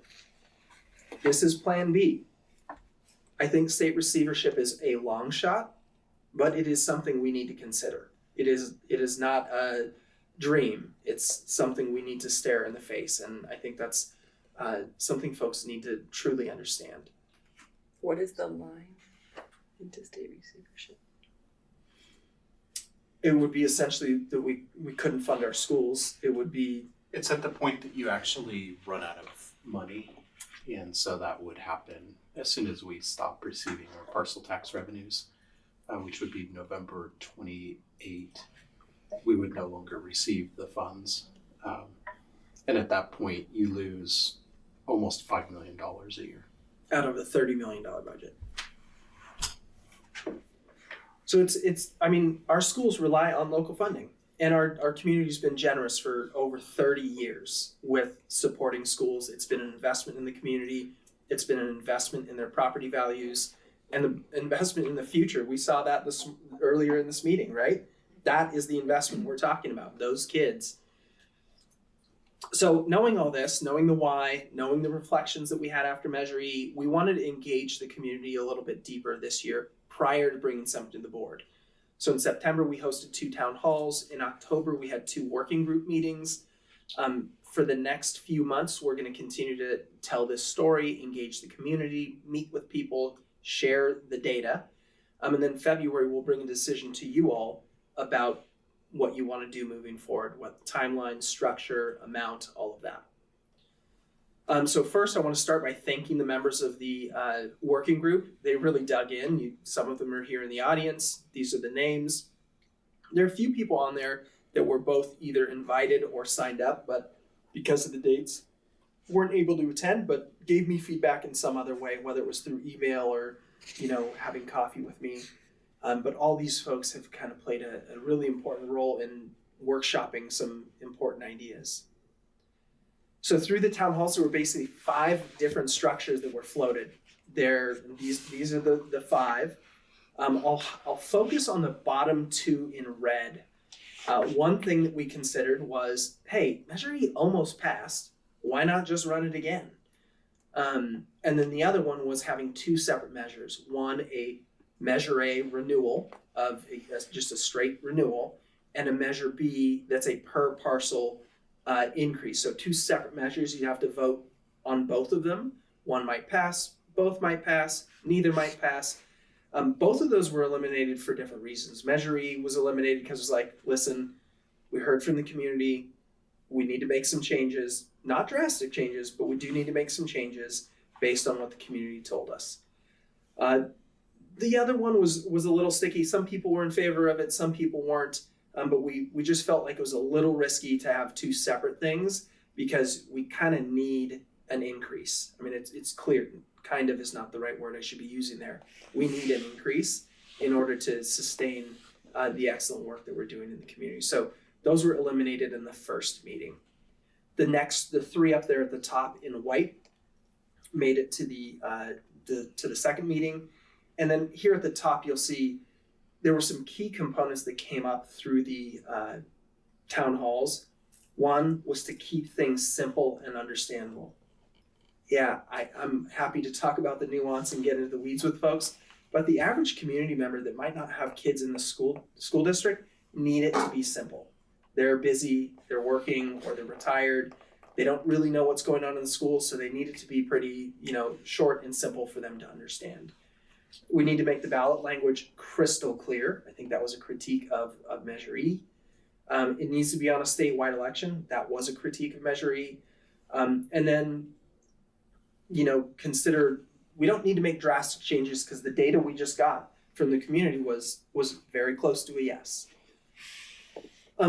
This is plan B. I think state receivership is a long shot, but it is something we need to consider. It is not a dream. It's something we need to stare in the face, and I think that's something folks need to truly understand. What is the line into state receivership? It would be essentially that we couldn't fund our schools. It's at the point that you actually run out of money, and so that would happen as soon as we stop receiving our parcel tax revenues, which would be November 28. We would no longer receive the funds, and at that point you lose almost $5 million a year out of a $30 million budget. So our schools rely on local funding, and our community's been generous for over 30 years with supporting schools. It's been an investment in the community. It's been an investment in their property values and the investment in the future. We saw that earlier in this meeting, right? That is the investment we're talking about, those kids. So knowing all this, knowing the why, knowing the reflections that we had after Measure E, we wanted to engage the community a little bit deeper this year prior to bringing something to the board. So in September, we hosted 2 town halls. In October, we had 2 working group meetings. For the next few months, we're going to continue to tell this story, engage the community, meet with people, share the data. And then in February, we'll bring a decision to you all about what you want to do moving forward, what timeline, structure, amount, all of that. So first, I want to start by thanking the members of the working group. They really dug in. Some of them are here in the audience. These are the names. There are a few people on there that were both either invited or signed up, but because of the dates, weren't able to attend, but gave me feedback in some other way, whether it was through email or, having coffee with me. But all these folks have kind of played a really important role in workshopping some important ideas. So through the town halls, there were basically 5 different structures that were floated. These are the 5. I'll focus on the bottom 2 in red. One thing that we considered was, hey, Measure E almost passed. Why not just run it again? And And then the other one was having two separate measures. One, a measure A renewal of just a straight renewal, and a measure B that's a per parcel increase. So two separate measures, you'd have to vote on both of them. One might pass, both might pass, neither might pass. Both of those were eliminated for different reasons. Measure E was eliminated because it was like, listen, we heard from the community, we need to make some changes, not drastic changes, but we do need to make some changes based on what the community told us. The other one was a little sticky. Some people were in favor of it, some people weren't, but we just felt like it was a little risky to have two separate things because we kind of need an increase. I mean, it's clear, kind of is not the right word I should be using there. We need an increase in order to sustain the excellent work that we're doing in the community. So those were eliminated in the first meeting. The three up there at the top in white made it to the second meeting. And then here at the top, you'll see there were some key components that came up through the town halls. One was to keep things simple and understandable. Yeah, I'm happy to talk about the nuance and get into the weeds with folks, but the average community member that might not have kids in the school district need it to be simple. They're busy, they're working, or they're retired. They don't really know what's going on in the school, so they need it to be pretty, short and simple for them to understand. We need to make the ballot language crystal clear. I think that was a critique of Measure E. It needs to be on a statewide election. That was a critique of Measure E. And then, consider we don't need to make drastic changes because the data we just got from the community was very close to a yes.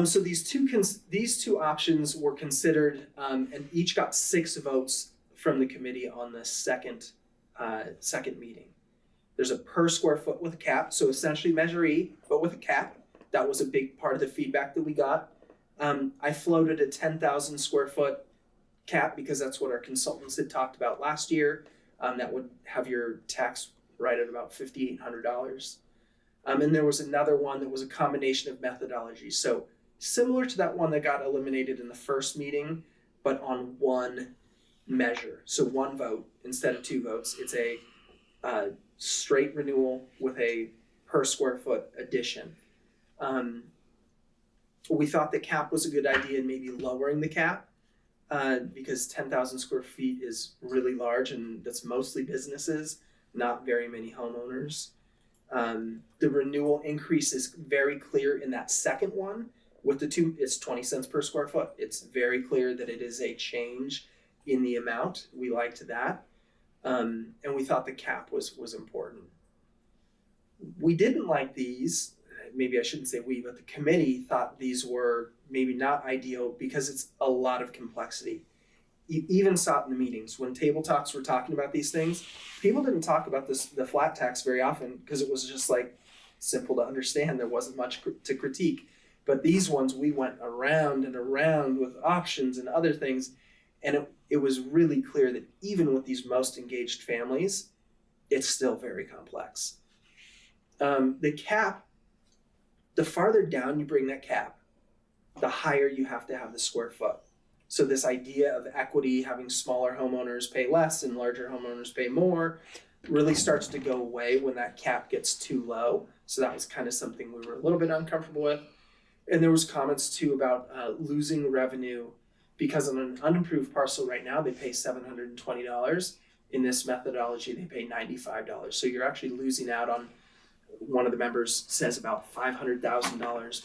So these two options were considered, and each got 6 votes from the committee on the second meeting. There's a per square foot with a cap, so essentially Measure E, but with a cap. That was a big part of the feedback that we got. I floated a 10,000 square foot cap because that's what our consultants had talked about last year. That would have your tax right at about $5,800. And there was another one that was a combination of methodologies. So similar to that one that got eliminated in the first meeting, but on one measure. So one vote instead of 2 votes. It's a straight renewal with a per square foot addition. We thought the cap was a good idea and maybe lowering the cap because 10,000 square feet is really large and that's mostly businesses, not very many homeowners. The renewal increase is very clear in that second one. With the 2, it's 20 cents per square foot. It's very clear that it is a change in the amount. We liked that. And we thought the cap was important. We didn't like these, maybe I shouldn't say we, but the committee thought these were maybe not ideal because it's a lot of complexity. You even saw it in the meetings. When table talks were talking about these things, people didn't talk about the flat tax very often because it was just like simple to understand. There wasn't much to critique. But these ones, we went around and around with options and other things. And it was really clear that even with these most engaged families, it's still very complex. The cap, the farther down you bring that cap, the higher you have to have the square foot. So this idea of equity, having smaller homeowners pay less and larger homeowners pay more, really starts to go away when that cap gets too low. So that was kind of something we were a little bit uncomfortable with. And there was comments too about losing revenue because on an unimproved parcel right now, they pay $720. In this methodology, they pay $95. So you're actually losing out on, one of the members says, about $500,000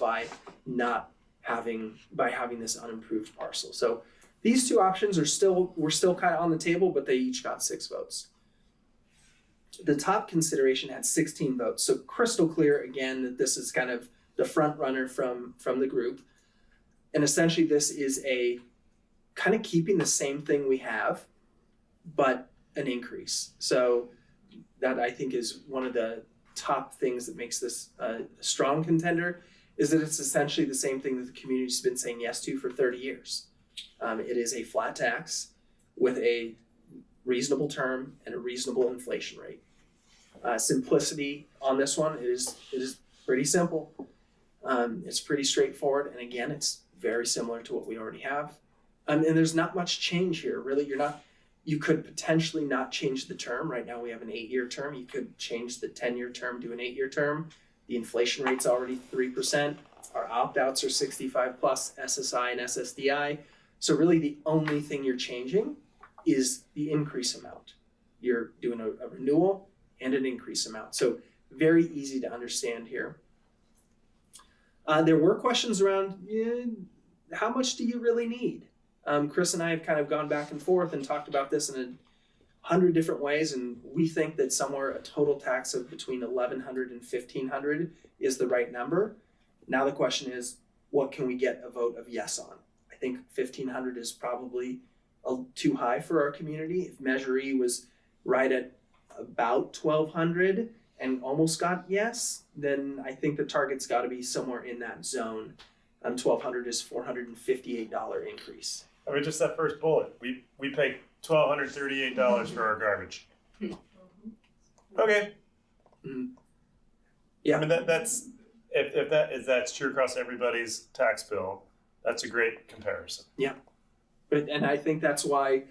by having this unimproved parcel. So these two options were still kind of on the table, but they each got 6 votes. The top consideration had 16 votes. So crystal clear again that this is kind of the front runner from the group. And essentially this is a kind of keeping the same thing we have, but an increase. So that I think is one of the top things that makes this a strong contender, is that it's essentially the same thing that the community's been saying yes to for 30 years. It is a flat tax with a reasonable term and a reasonable inflation rate. Simplicity on this one is pretty simple. It's pretty straightforward, and again, it's very similar to what we already have. And there's not much change here, really. You could potentially not change the term. Right now we have an 8-year term. You could change the 10-year term to an 8-year term. The inflation rate's already 3%. Our opt-outs are 65 plus SSI and SSDI. So really the only thing you're changing is the increase amount. You're doing a renewal and an increase amount. So very easy to understand here. There were questions around how much do you really need? Chris and I have kind of gone back and forth and talked about this in 100 different ways, and we think that somewhere a total tax of between $1,100 and $1,500 is the right number. Now the question is, what can we get a vote of yes on? I think $1,500 is probably too high for our community. If Measure E was right at about $1,200 and almost got yes, then I think the target's got to be somewhere in that zone. $1,200 is $458 increase. I mean, just that first bullet. We pay $1,238 for our garbage. Okay. Mm-hmm. Yeah. I mean that's if that's true across everybody's tax bill, that's a great comparison. Yeah. And I think that's why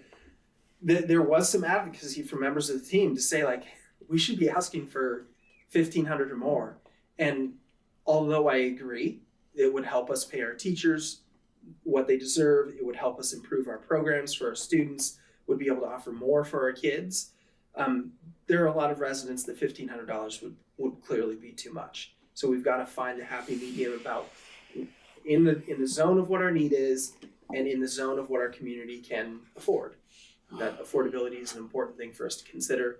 there was some advocacy from members of the team to say, like, we should be asking for $1,500 or more. And although I agree, it would help us pay our teachers what they deserve. It would help us improve our programs for our students, would be able to offer more for our kids. There are a lot of residents that $1,500 would clearly be too much. So we've got to find a happy medium about in the zone of what our need is and in the zone of what our community can afford. That affordability is an important thing for us to consider.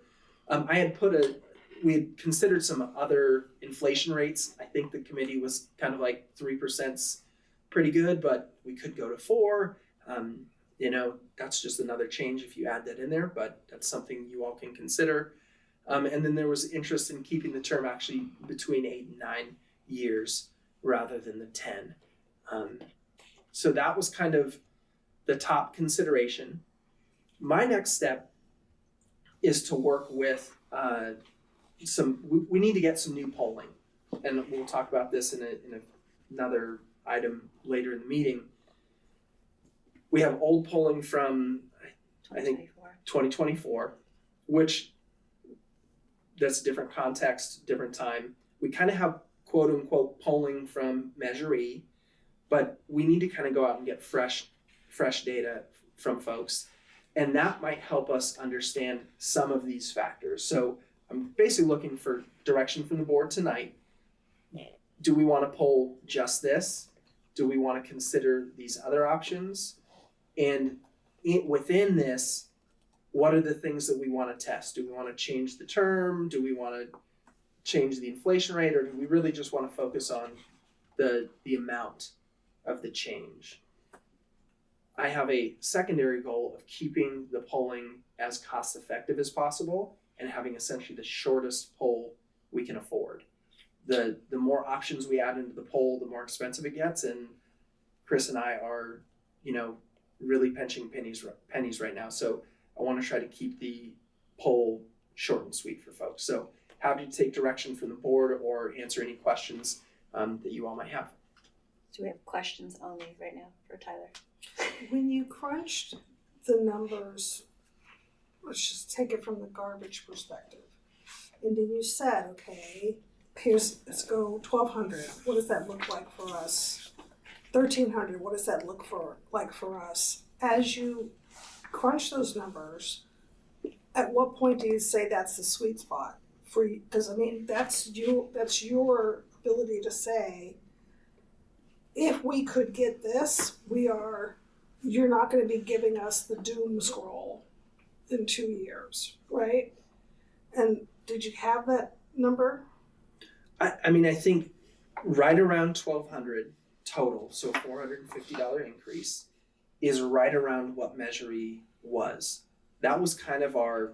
We had considered some other inflation rates. I think the committee was kind of like 3% pretty good, but we could go to 4. That's just another change if you add that in there, but that's something you all can consider. And then there was interest in keeping the term actually between 8 and 9 years rather than the 10. So that was kind of the top consideration. My next step is to work with we need to get some new polling, and we'll talk about this in another item later in the meeting. We have old polling from, I think, 2024, which that's a different context, different time. We kind of have quote unquote polling from Measure E, but we need to kind of go out and get fresh data from folks. And that might help us understand some of these factors. So I'm basically looking for direction from the board tonight. Do we want to poll just this? Do we want to consider these other options? And within this, what are the things that we want to test? Do we want to change the term? Do we want to change the inflation rate? Or do we really just want to focus on the amount of the change? I have a secondary goal of keeping the polling as cost effective as possible and having essentially the shortest poll we can afford. The more options we add into the poll, the more expensive it gets. And Chris and I are, really pinching pennies right now. So I want to try to keep the poll short and sweet for folks. So happy to take direction from the board or answer any questions that you all might have. So we have questions only right now for Tyler. When you crunched the numbers, let's just take it from the garbage perspective. And then you said, okay, let's go 1,200. What does that look like for us? 1,300. What does that look like for us? As you crunch those numbers, at what point do you say that's the sweet spot for you? Because that's your ability to say, if we could get this, you're not going to be giving us the doom scroll in 2 years, right? And did you have that number? I think right around 1,200 total, so $450 increase, is right around what Measure E was. That was kind of our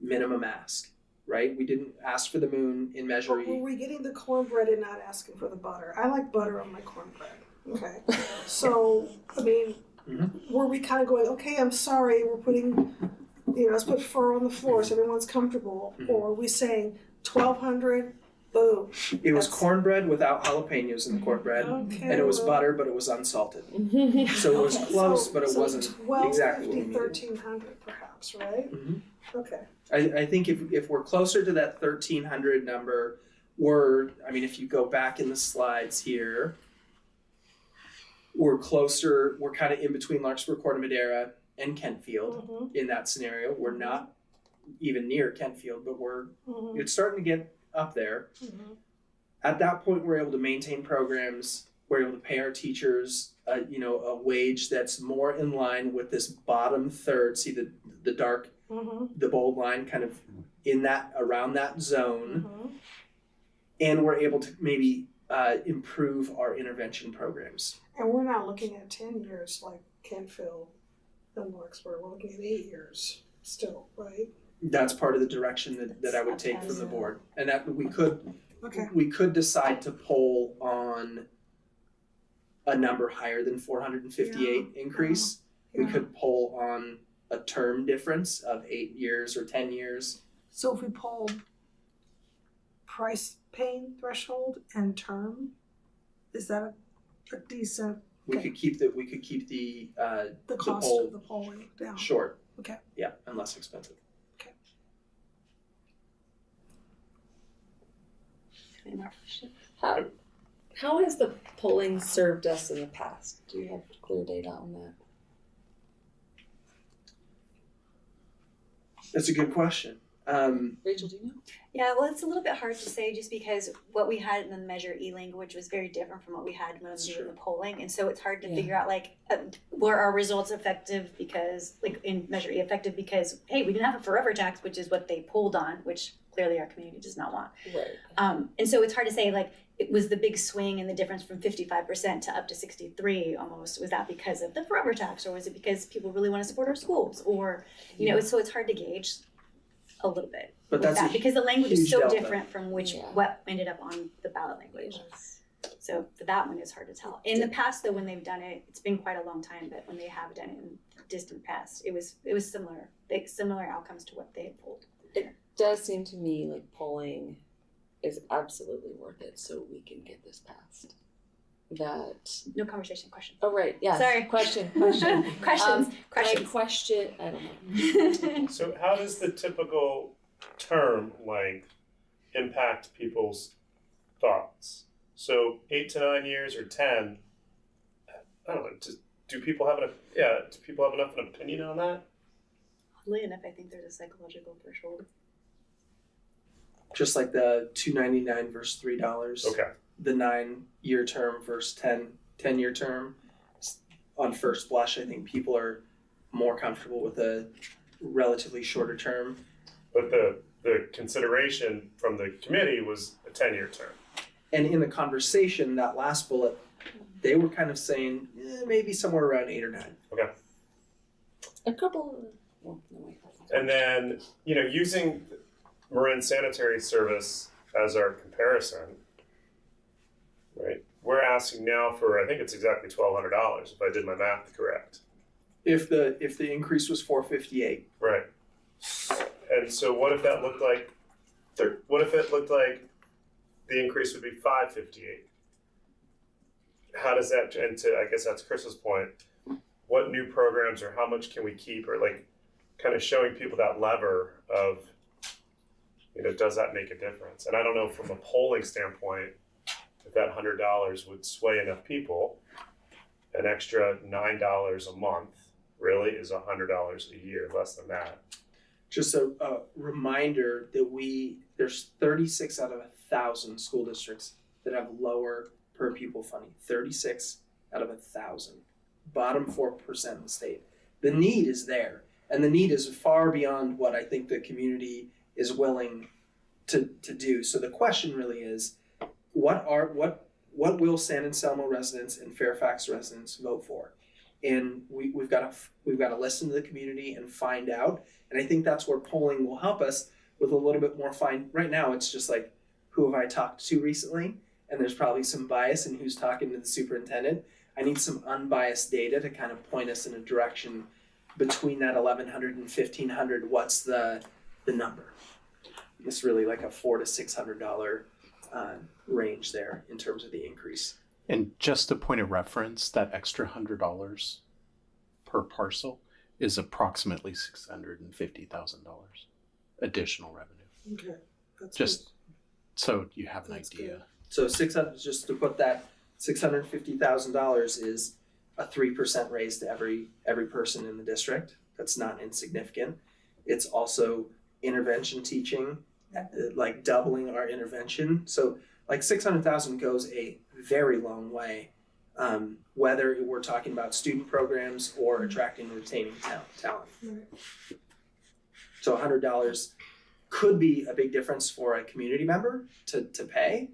minimum ask, right? We didn't ask for the moon in Measure E. Were we getting the cornbread and not asking for the butter? I like butter on my cornbread. Okay. So, were we kind of going, okay, I'm sorry, we're putting, let's put fur on the floor so everyone's comfortable? Or are we saying 1,200, Boom. It was That's- cornbread without jalapenos in the cornbread, Okay. and it was butter, but it was unsalted. So it was Okay, close, so- but it so wasn't exactly what we 1250, needed. 1300 perhaps, right? Mhm. Okay. I think if we're closer to that 1300 number, if you go back in the slides here, we're closer, we're kind of in between Larkspur, Corte Madera, and Kentfield in that scenario. We're not even near Kentfield, but it's starting to get up there. At that point, we're able to maintain programs, we're able to pay our teachers, a wage that's more in line with this bottom third. See the dark, the bold line kind of in that, around that zone. And we're able to maybe improve our intervention programs. And we're not looking at 10 years like Kentfield and Larkspur. We're looking at 8 years still, right? That's part of the direction that I would take from the board. And that we could decide to poll on a number higher than 458 increase. We could poll on a term difference of 8 years or 10 years. So if we poll price paying threshold and term, is that a decent? We could keep the the cost poll of the polling down. short. Okay. Yeah, and less expensive. Any more questions? How has the polling served us in the past? Do you have clear data on that? That's a good question. Rachel, do you know? Yeah, well, it's a little bit hard to say just because what we had in the Measure E language was very different from what we had when we were doing the polling. And so it's hard to figure out, were our results effective because, in Measure E, effective because, hey, we didn't have a forever tax, which is what they polled on, which clearly our community does not want. Right. And so it's hard to say, it was the big swing and the difference from 55% to up to 63 almost. Was that because of the forever tax, or was it because people really want to support our schools? Or, so it's hard to gauge a little bit. But that's that, because the language is huge so delta. different from what ended up on the ballot language. So for that one, it's hard to tell. In the past, though, when they've done it, it's been quite a long time. But when they have done it in the distant past, it was similar. Similar outcomes to what they had polled. It does seem to me like polling is absolutely worth it, so we can get this passed. No conversation. Question. Oh right, yeah. Sorry. Question. Questions. My question. I don't know. So how does the typical term length impact people's thoughts? So 8 to 9 years or 10. I don't know. Do people have enough an opinion on that? Oddly enough, I think there's a psychological threshold. Just like the $2.99 versus $3. Okay. The 9-year term versus 10-year term. On first blush, I think people are more comfortable with a relatively shorter term. But the consideration from the committee was a 10-year term. And in the conversation, that last bullet, they were kind of saying maybe somewhere around 8 or 9. Okay. A couple. Well, no, wait. And then, using Marin Sanitary Service as our comparison, right? We're asking now for, I think it's exactly $1,200 if I did my math correct. If the increase was 458. Right. And so what if that looked like? What if it looked like the increase would be 558? How does that? And I guess that's Chris's point. What new programs or how much can we keep, or kind of showing people that lever of, does that make a difference? And I don't know from a polling standpoint if that $100 would sway enough people. An extra $9 a month really is $100 a year, less than that. Just a reminder that there's 36 out of 1,000 school districts that have lower per pupil funding. 36 out of 1,000. Bottom 4% in the state. The need is there. And the need is far beyond what I think the community is willing to do. So the question really is, what will San Anselmo residents and Fairfax residents vote for? And we've got to listen to the community and find out. And I think that's where polling will help us with a little bit more fine. Right now, it's just like, who have I talked to recently? And there's probably some bias in who's talking to the superintendent. I need some unbiased data to kind of point us in a direction between that 1,100 and 1,500. What's the number? It's really like a $400 to $600 range there in terms of the increase. And just a point of reference, that extra $100 per parcel is approximately $650,000 additional revenue. Okay, that's Just so you have an That's idea. good. So 600, just to put that, $650,000 is a 3% raise to every person in the district. That's not insignificant. It's also intervention teaching, like doubling our intervention. So like 600,000 goes a very long way, whether we're talking about student programs or attracting and retaining talent. Right. So $100 could be a big difference for a community member to pay,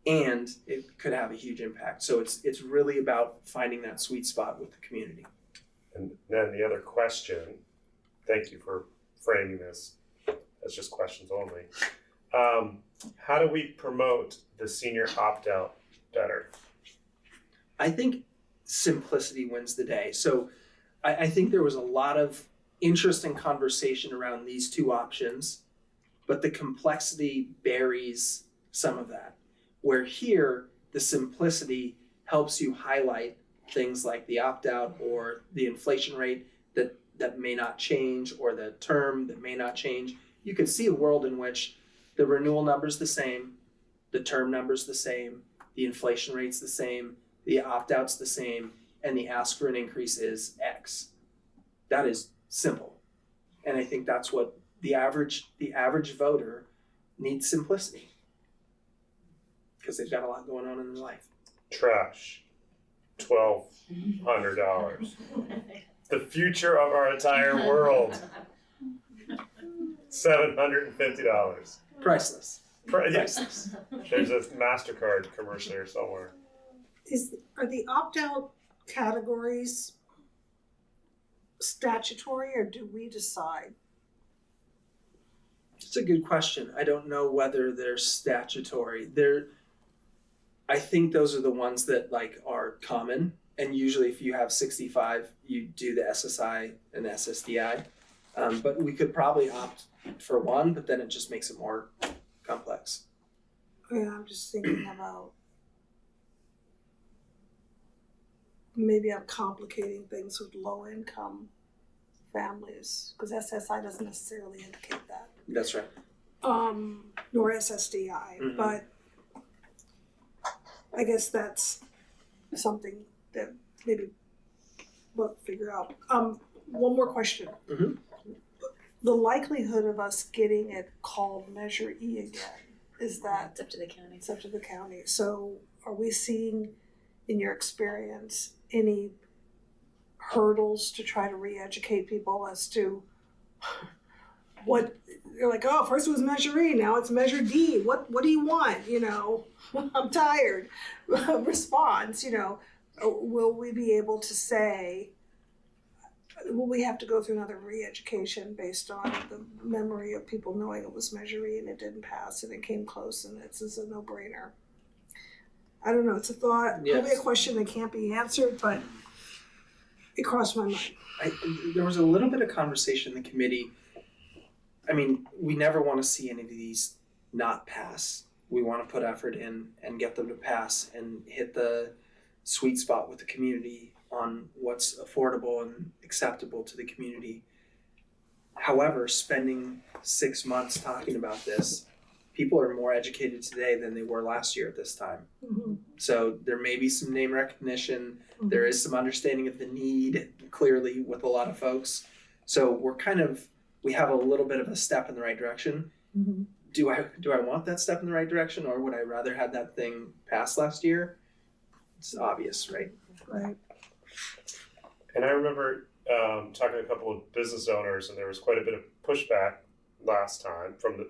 and it could have a huge impact. So it's really about finding that sweet spot with the community. And then the other question, thank you for framing this as just questions only. How do we promote the senior opt-out better? I think simplicity wins the day. So I think there was a lot of interesting conversation around these two options, but the complexity buries some of that. Where here, the simplicity helps you highlight things like the opt-out or the inflation rate that may not change, or the term that may not change. You could see a world in which the renewal number's the same, the term number's the same, the inflation rate's the same, the opt-out's the same, and the ask for an increase is X. That is simple. And I think that's what the average voter needs: simplicity. Because they've got a lot going on in their life. Trash, $1,200. The future of our entire world, $750. Priceless. Yes. There's a MasterCard commercial here somewhere. Are the opt-out categories statutory, or do we decide? It's a good question. I don't know whether they're statutory. I think those are the ones that like are common. And usually if you have 65, you do the SSI and the SSDI. But we could probably opt for one, but then it just makes it more complex. Yeah, I'm just thinking about maybe I'm complicating things with low income families, because SSI doesn't necessarily indicate that. That's right. Nor SSDI, but I guess that's something that maybe we'll figure out. One more question. The likelihood of us getting it called Measure E again, is that? It's up to the county. It's up to the county. So are we seeing, in your experience, any hurdles to try to re-educate people as to what, you're like, oh, first it was Measure E, now it's Measure D. What do you want? You know, I'm tired. Response, you know, will we be able to say, will we have to go through another re-education based on the memory of people knowing it was Measure E and it didn't pass and it came close and this is a no-brainer? I don't know, it's a thought, probably a question that can't be answered, but it crossed my mind. There was a little bit of conversation in the committee. I mean, we never want to see any of these not pass. We want to put effort in and get them to pass and hit the sweet spot with the community on what's affordable and acceptable to the community. However, spending 6 months talking about this, people are more educated today than they were last year at this time. So there may be some name recognition. There is some understanding of the need, clearly, with a lot of folks. So we have a little bit of a step in the right direction. Do I want that step in the right direction, or would I rather have that thing pass last year? It's obvious, right? Right. And I remember talking to a couple of business owners, and there was quite a bit of pushback last time from the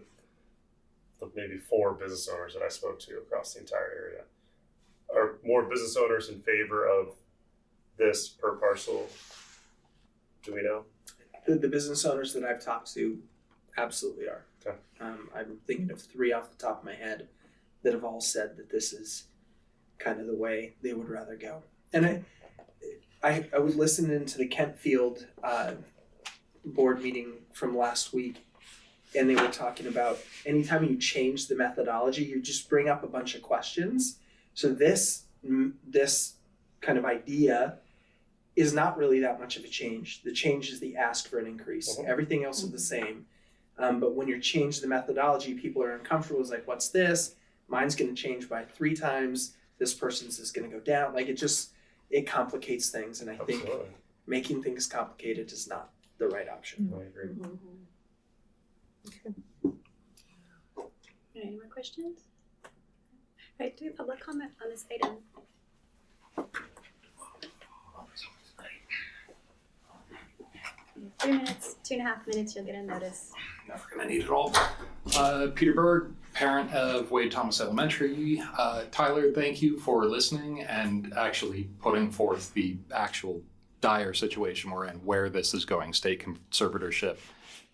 maybe 4 business owners that I spoke to across the entire area. Are more business owners in favor of this per parcel? Do we know? The business owners that I've talked to absolutely are. Okay. I'm thinking of 3 off the top of my head that have all said that this is kind of the way they would rather go. And I was listening to the Kentfield board meeting from last week, and they were talking about anytime you change the methodology, you just bring up a bunch of questions. So this kind of idea is not really that much of a change. The change is the ask for an increase. Everything else is the same. But when you change the methodology, people are uncomfortable. It's like, what's this? Mine's going to change by 3 times. This person's is going to go down. Like it complicates things. And I think making things complicated is not the right option. I agree. Any more questions? All right, do we have public comment on this item? In 3 minutes, 2.5 minutes, you'll get a notice. Never gonna need it all. Peter Berg, parent of Wade Thomas Elementary. Tyler, thank you for listening and actually putting forth the actual dire situation we're in, where this is going. State conservatorship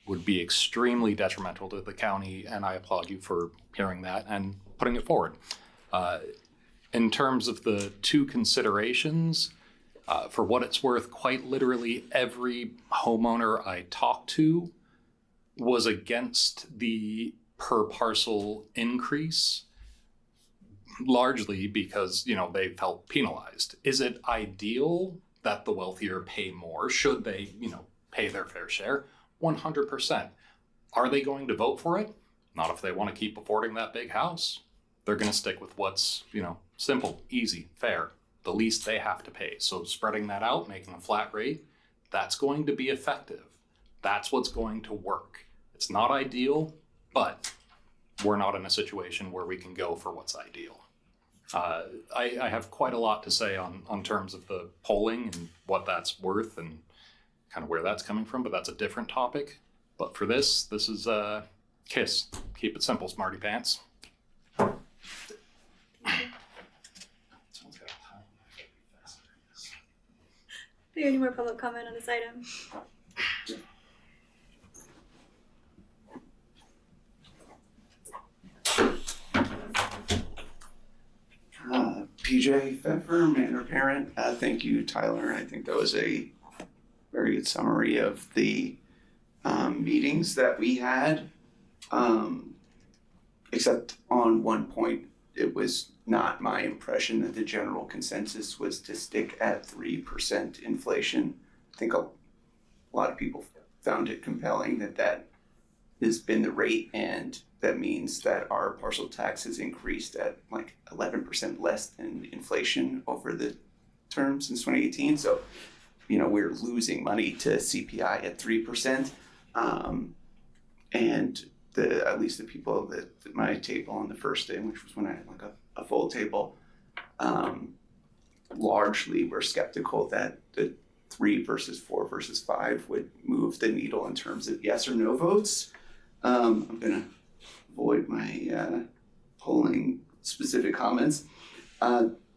would be extremely detrimental to the county, and I applaud you for hearing that and putting it forward. In terms of the 2 considerations, for what it's worth, quite literally every homeowner I talked to was against the per parcel increase, largely because, they felt penalized. Is it ideal that the wealthier pay more? Should they, pay their fair share? 100%. Are they going to vote for it? Not if they want to keep affording that big house. They're going to stick with what's, simple, easy, fair, the least they have to pay. So spreading that out, making a flat rate, that's going to be effective. That's what's going to work. It's not ideal, but we're not in a situation where we can go for what's ideal. I have quite a lot to say on terms of the polling and what that's worth and kind of where that's coming from, but that's a different topic. But for this is KISS. Keep it simple, smarty pants. Do you have any more public comment on this item? PJ Pfeffer, Manor Parent. Thank you, Tyler. I think that was a very good summary of the meetings that we had. Except on one point, it was not my impression that the general consensus was to stick at 3% inflation. I think a lot of people found it compelling that has been the rate, and that means that our parcel tax has increased at like 11% less than inflation over the term since 2018. So, we're losing money to CPI at 3%. And at least the people that my table on the first day, which was when I had like a full table, largely were skeptical that the 3 versus 4 versus 5 would move the needle in terms of yes or no votes. I'm gonna avoid my polling specific comments.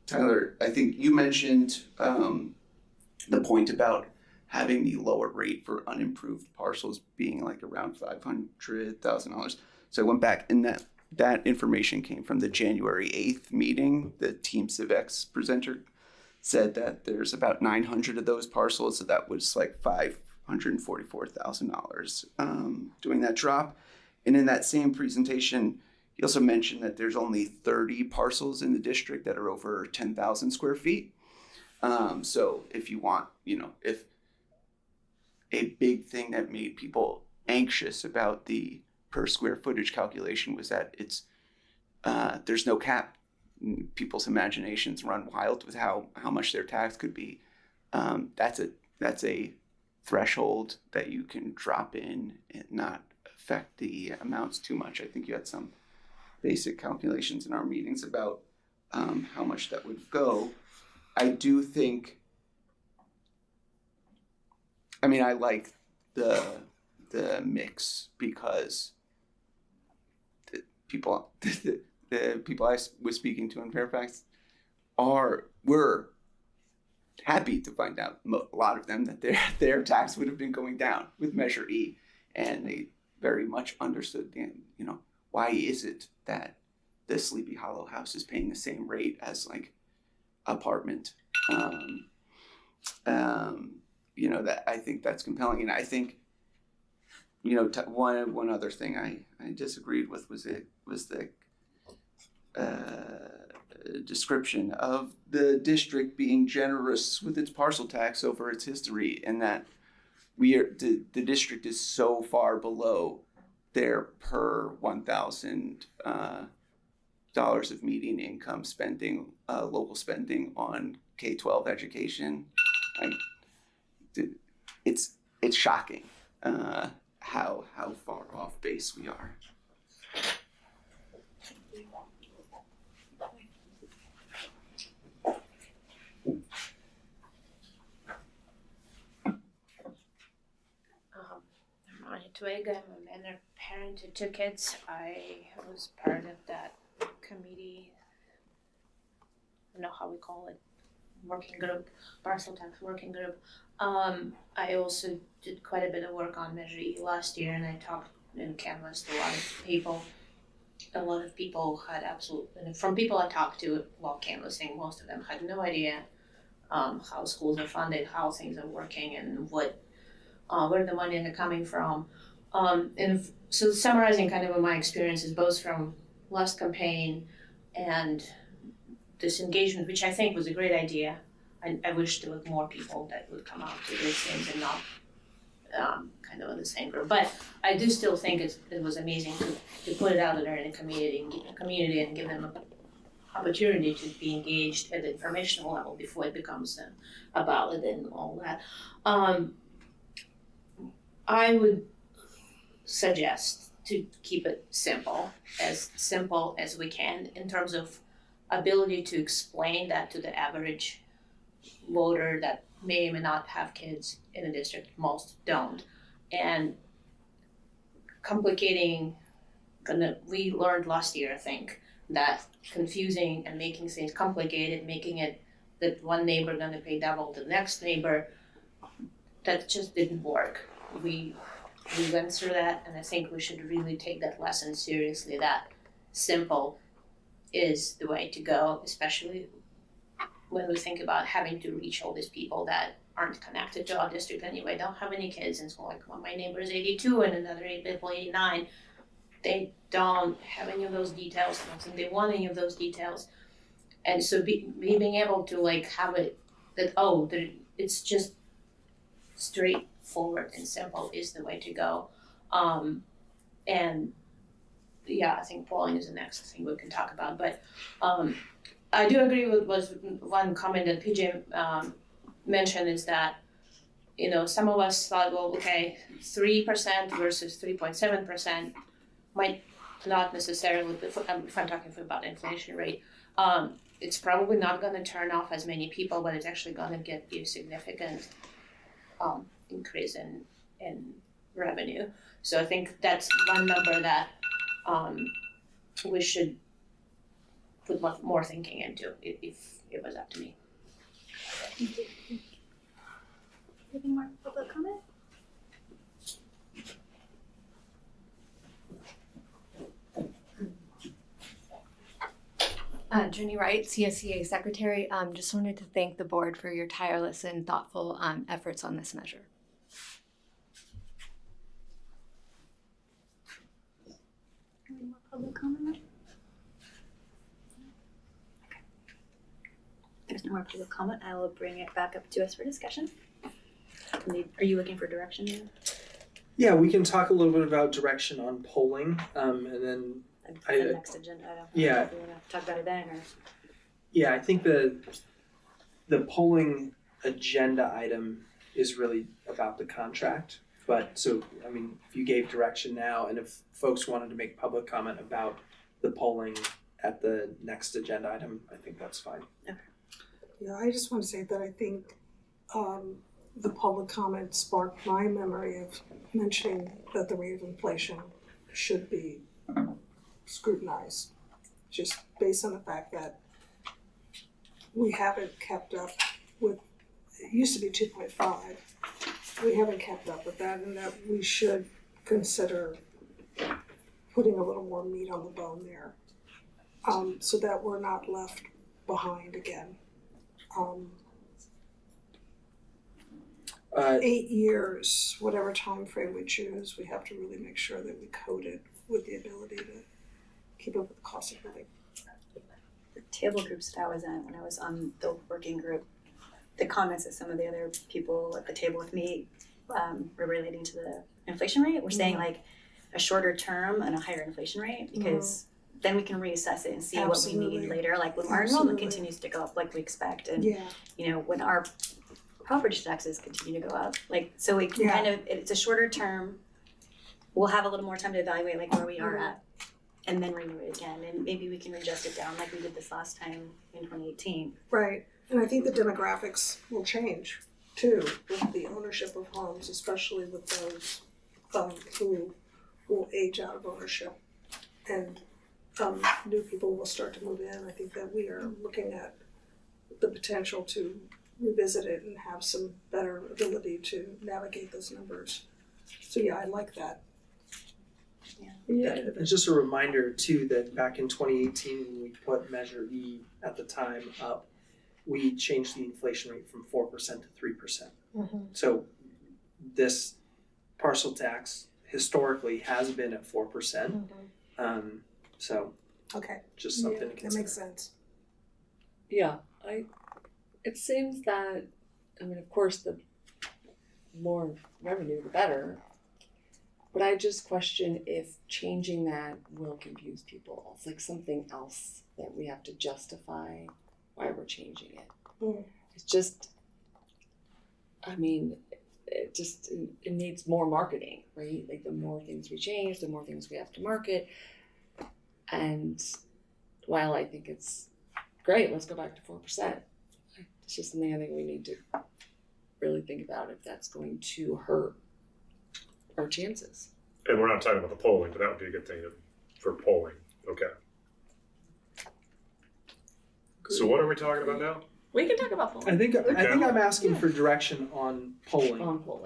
Tyler, I think you mentioned the point about having the lower rate for unimproved parcels being like around $500,000. So I went back, and that information came from the January 8th meeting. The Team Civex presenter said that there's about 900 of those parcels, so that was like $544,000 doing that drop. And in that same presentation, he also mentioned that there's only 30 parcels in the district that are over 10,000 square feet. So if you want, if a big thing that made people anxious about the per square footage calculation was that there's no cap. People's imaginations run wild with how much their tax could be. That's a threshold that you can drop in and not affect the amounts too much. I think you had some basic calculations in our meetings about how much that would go. I do think, I like the mix because the people I was speaking to in Fairfax were happy to find out, a lot of them, that their tax would have been going down with Measure E, and they very much understood why is it that the Sleepy Hollow house is paying the same rate as like apartment. That I think that's compelling, and I think one other thing I disagreed with was the description of the district being generous with its parcel tax over its history, and that the district is so far below their per $1,000 of median income spending, local spending on K-12 education. It's shocking how far off base we are. I'm Anya Twig. I'm a parent of 2 kids. I was part of that committee. I don't know how we call it, working group, parcel tax working group. I also did quite a bit of work on Measure E last year, and I talked and canvassed a lot of people. A lot of people had from people I talked to while canvassing, most of them had no idea how schools are funded, how things are working, and where the money is coming from. And so summarizing kind of my experiences, both from last campaign and this engagement, which I think was a great idea. I wish there were more people that would come out to these things and not kind of in the same group. But I do still think it was amazing to put it out there in the community and give them an opportunity to be engaged at the informational level before it becomes a ballot and all that. I would suggest to keep it simple as we can in terms of ability to explain that to the average voter that may or may not have kids in the district. Most don't. And we learned last year, I think, that confusing and making things complicated, making it that one neighbor gonna pay double to the next neighbor, that just didn't work. We went through that, and I think we should really take that lesson seriously, that simple is the way to go, especially when we think about having to reach all these people that aren't connected to our district anyway, don't have any kids in school. Like, well, my neighbor is 82 and another people 89. They don't have any of those details. I don't think they want any of those details. And so being able to like have it that, it's just straightforward and simple is the way to go. And yeah, I think polling is the next thing we can talk about. But I do agree with one comment that PJ mentioned, is that, some of us thought, well, okay, 3% versus 3.7% might not necessarily, if I'm talking about inflation rate, it's probably not going to turn off as many people, but it's actually going to get you significant increase in revenue. So I think that's one number that we should put more thinking into if it was up to me. Thank you. Any more public comment? Jenny Wright, CSEA Secretary. Just wanted to thank the board for your tireless and thoughtful efforts on this measure. Any more public comment? Okay. If there's no more public comment, I will bring it back up to us for discussion. Are you looking for direction here? Yeah, we can talk a little bit about direction on polling, and then the next agenda item. Yeah. If you want to talk about it then, or Yeah, I think the polling agenda item is really about the contract. But so, I mean, if you gave direction now, and if folks wanted to make public comment about the polling at the next agenda item, I think that's fine. Okay. Yeah, I just want to say that I think the public comment sparked my memory of mentioning that the rate of inflation should be scrutinized, just based on the fact that we haven't kept up with, it used to be 2.5. We haven't kept up with that, and that we should consider putting a little more meat on the bone there, so that we're not left behind again. 8 years, whatever time frame we choose, we have to really make sure that we code it with the ability to keep up with the cost of living. The table groups that I was in, when I was on the working group, the comments that some of the other people at the table with me were relating to the inflation rate. We're saying like a shorter term and a higher inflation rate, because then we can reassess it and see what we need later. Like when our enrollment continues to go up like we expect, and you know, when our property taxes continue to go up, like, so we can kind of, it's a shorter term. We'll have a little more time to evaluate like where we are at, and then renew it again, and maybe we can adjust it down like we did this last time in 2018. Right, and I think the demographics will change too with the ownership of homes, especially with those who will age out of ownership, and new people will start to move in. I think that we are looking at the potential to revisit it and have some better ability to navigate those numbers. So yeah, I like that. It's just a reminder too that back in 2018 when we put Measure E at the time up, we changed the inflation rate from 4% to 3%. So this parcel tax historically has been at 4%. So just something to consider. That makes sense. Yeah, it seems that, I mean, of course, the more revenue, the better. But I just question if changing that will confuse people. It's like something else that we have to justify why we're changing it. It's just, I mean, it needs more marketing, right? Like the more things we change, the more things we have to market. And while I think it's great, let's go back to 4%. It's just something I think we need to really think about if that's going to hurt our chances. And we're not talking about the polling, but that would be a good thing for polling. Okay. So what are we talking about now? We can talk about polling. I think I'm asking for direction on polling.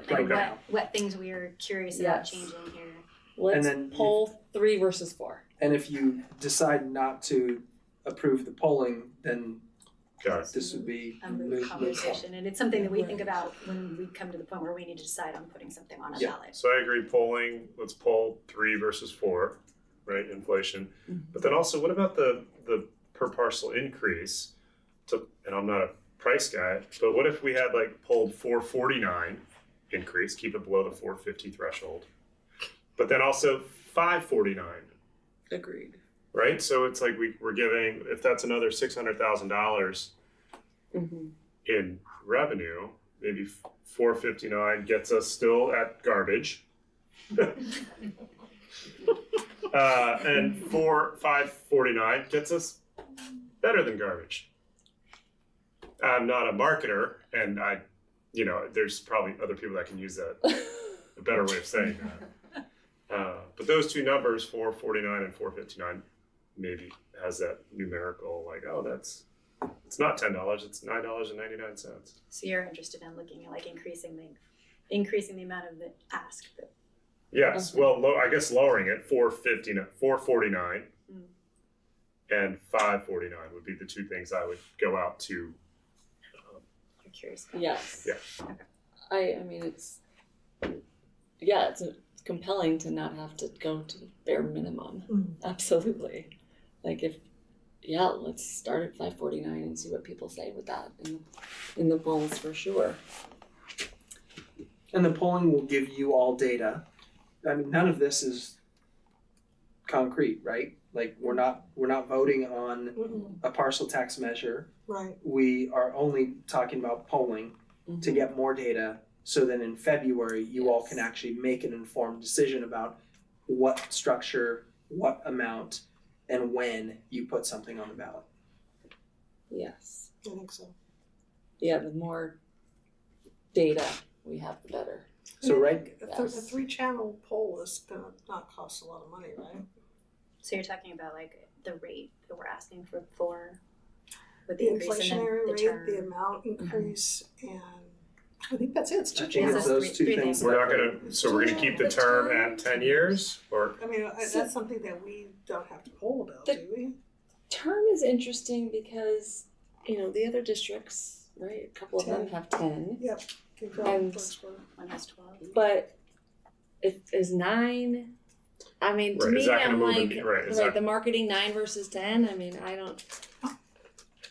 Like what things we are curious about changing here. Let's and then poll 3 versus 4. And if you decide not to approve the polling, then this would be a moot conversation, and it's something that we think about when we come to the point where we need to decide on putting something on a ballot. So I agree, polling, let's poll 3 versus 4, right, inflation. But then also, what about the per parcel increase? And I'm not a price guy, but what if we had like polled 449 increase, keep it below the 450 threshold, but then also 549? Agreed. Right? So it's like we're giving, if that's another $600,000 in revenue, maybe 459 gets us still at garbage. And 549 gets us better than garbage. I'm not a marketer, and there's probably other people that can use that, a better way of saying that. But those two numbers, 449 and 459, maybe has that numerical, like, it's not $10, it's $9.99. So you're interested in looking at like increasing the amount of the ask. Yes, well, I guess lowering it, 449 and 549 would be the two things I would go out to. I'm curious. Yes. Yeah. I mean, it's compelling to not have to go to the bare minimum. Absolutely. Like let's start at 549 and see what people say with that in the polls for sure. And the polling will give you all data. I mean, none of this is concrete, right? Like we're not voting on a parcel tax measure. Right. We are only talking about polling to get more data, so then in February you all can actually make an informed decision about what structure, what amount, and when you put something on the ballot. Yes. I think so. Yeah, the more data we have, the better. So a 3-channel poll is gonna not cost a lot of money, right? So you're talking about like the rate that we're asking for with The the increase in inflationary the rate, term. the amount increase, and I think that's it. It's two I think channels. it's those two things. We're not we're gonna keep the term at 10 years, or? I mean, that's something that we don't have to poll about, do we? Term is interesting because, the other districts, right, a couple of them have 10. Yep. Can fill And- the first one. One has 12. But is 9? I mean, to Right, is me, that gonna I'm move like, in- right, is right, that- the marketing 9 versus 10. I mean, I don't.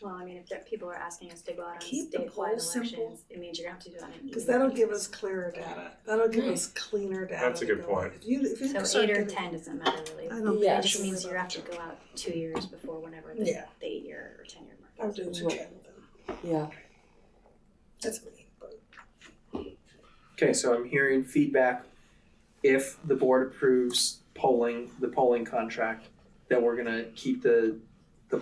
Well, I mean, if people are asking us to go out on Keep the statewide poll simple. elections, it means you're gonna have to do it on an Because even that'll give basis. us clearer data. That'll give Right. us cleaner data. That's a to good go on. point. If you So start 8 or getting- 10 doesn't matter really. I don't It think just we means should you have to go out 2 years before whenever the, Yeah. the 8-year or 10-year mark. I'll do 2 10 then. Yeah. That's me. But Okay, so I'm hearing feedback, if the board approves the polling contract, that we're gonna keep the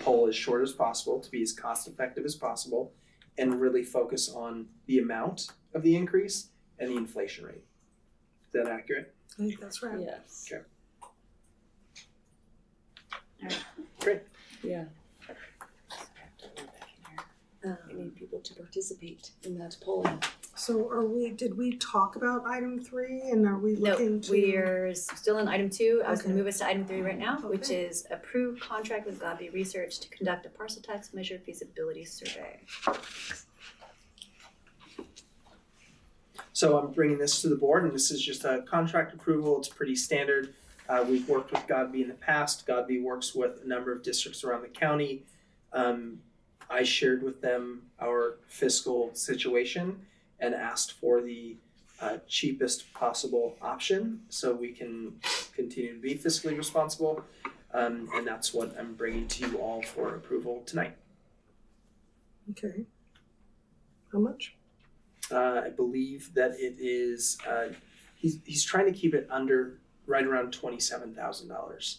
poll as short as possible to be as cost effective as possible and really focus on the amount of the increase and the inflation rate. Is that accurate? I think that's right. Yes. Okay. Alright. Great. Yeah. We need people to participate in that polling. So did we talk about item 3 and are we No, looking to? we're still in item 2. I was gonna Okay. move us to item 3 right now, which Okay. is approve contract with Godby Research to conduct a parcel tax measure feasibility survey. So I'm bringing this to the board, and this is just a contract approval. It's pretty standard. We've worked with Godby in the past. Godby works with a number of districts around the county. I shared with them our fiscal situation and asked for the cheapest possible option so we can continue to be fiscally responsible. And that's what I'm bringing to you all for approval tonight. Okay. How much? I believe that it is, he's trying to keep it under, right around $27,000.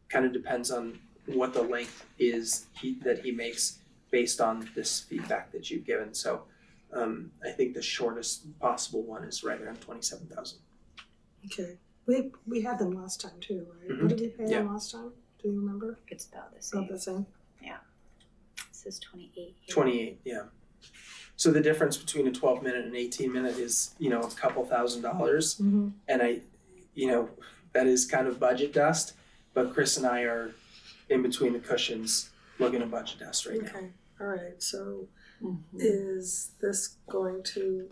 Kind of depends on what the length is that he makes based on this feedback that you've given. So I think the shortest possible one is right around 27,000. Okay. We had them last time too, right? Mhm. What did we pay Yeah. them last time? Do you remember? It's about the same. About the same? It says 28 here. 28, yeah. So the difference between a 12-minute and 18-minute is, a couple $1,000s. Mm-hmm. And that is kind of budget dust, but Chris and I are in between the cushions looking at budget dust right now. Okay. All right. So is this going to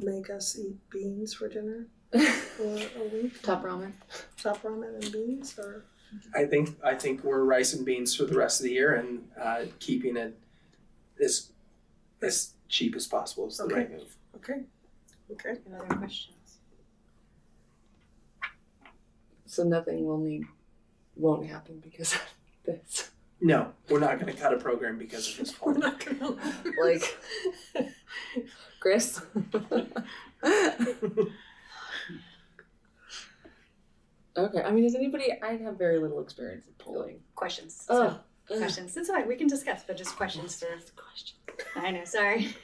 make us eat beans for dinner for a week? Top ramen. Top ramen and beans, or? I think we're rice and beans for the rest of the year, and keeping it as cheap as possible is the Okay. right move. Okay. Okay. Any other questions? So nothing won't happen because of this. No, we're not going to cut a program because of this We're point. not gonna. Like, Chris. Okay, I mean, does anybody? I have very little experience in polling. Questions. Oh, Questions. That's fine. We can discuss, but just questions to. I know. Sorry.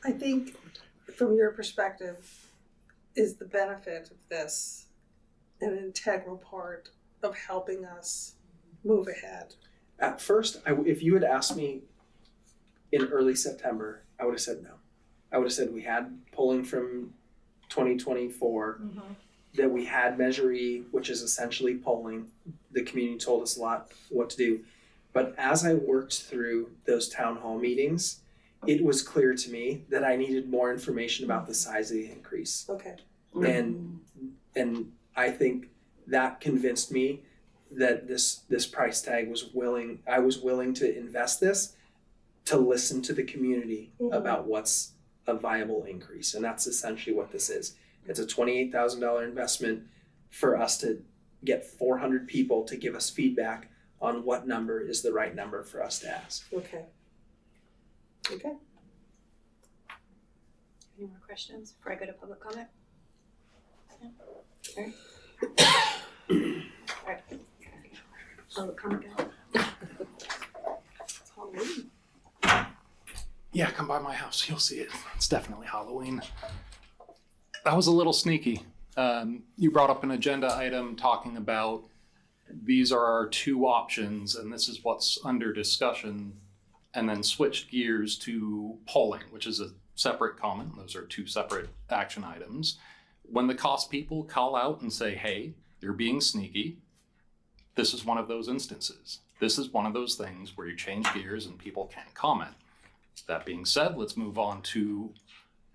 I think from your perspective, is the benefit of this an integral part of helping us move ahead? At first, if you had asked me in early September, I would have said no. I would have said we had polling from 2024, that we had Measure E, which is essentially polling. The community told us a lot what to do. But as I worked through those town hall meetings, it was clear to me that I needed more information about the size of the increase. Okay. And I think that convinced me that this price tag I was willing to invest this to listen to the community about what's a viable increase. And that's essentially what this is. It's a $28,000 investment for us to get 400 people to give us feedback on what number is the right number for us to ask. Okay. Okay. Any more questions before I go to public comment? No? All right. Public comment. It's Halloween. Yeah, come by my house. You'll see it. It's definitely Halloween. That was a little sneaky. You brought up an agenda item talking about these are our 2 options and this is what's under discussion, and then switched gears to polling, which is a separate comment. Those are 2 separate action items. When the cost people call out and say, hey, you're being sneaky, this is one of those instances. This is one of those things where you change gears and people can't comment. That being said, let's move on to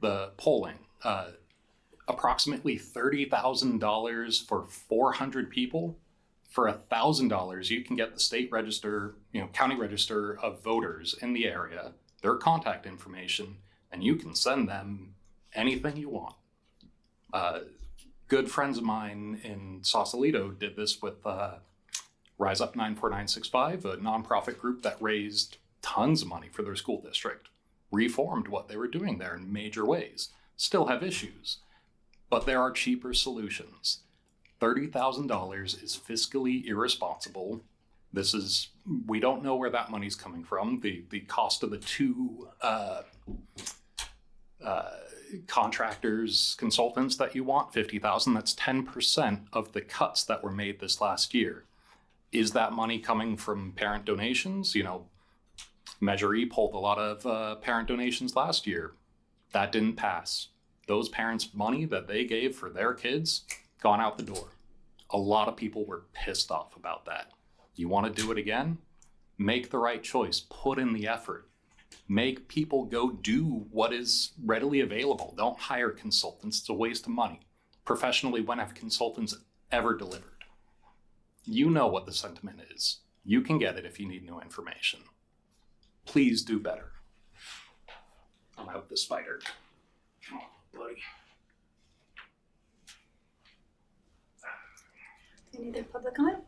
the polling. Approximately $30,000 for 400 people. For $1,000, you can get the state register, county register of voters in the area, their contact information, and you can send them anything you want. Good friends of mine in Sausalito did this with Rise Up 94965, a nonprofit group that raised tons of money for their school district, reformed what they were doing there in major ways. Still have issues, but there are cheaper solutions. $30,000 is fiscally irresponsible. We don't know where that money's coming from. The cost of the two contractors, consultants that you want, $50,000, that's 10% of the cuts that were made this last year. Is that money coming from parent donations? Measure E pulled a lot of parent donations last year. That didn't pass. Those parents' money that they gave for their kids, gone out the door. A lot of people were pissed off about that. You want to do it again? Make the right choice. Put in the effort. Make people go do what is readily available. Don't hire consultants. It's a waste of money. Professionally, when have consultants ever delivered? You know what the sentiment is. You can get it if you need new information. Please do better. I'm out the spider. Oh, buddy. Any other public comment?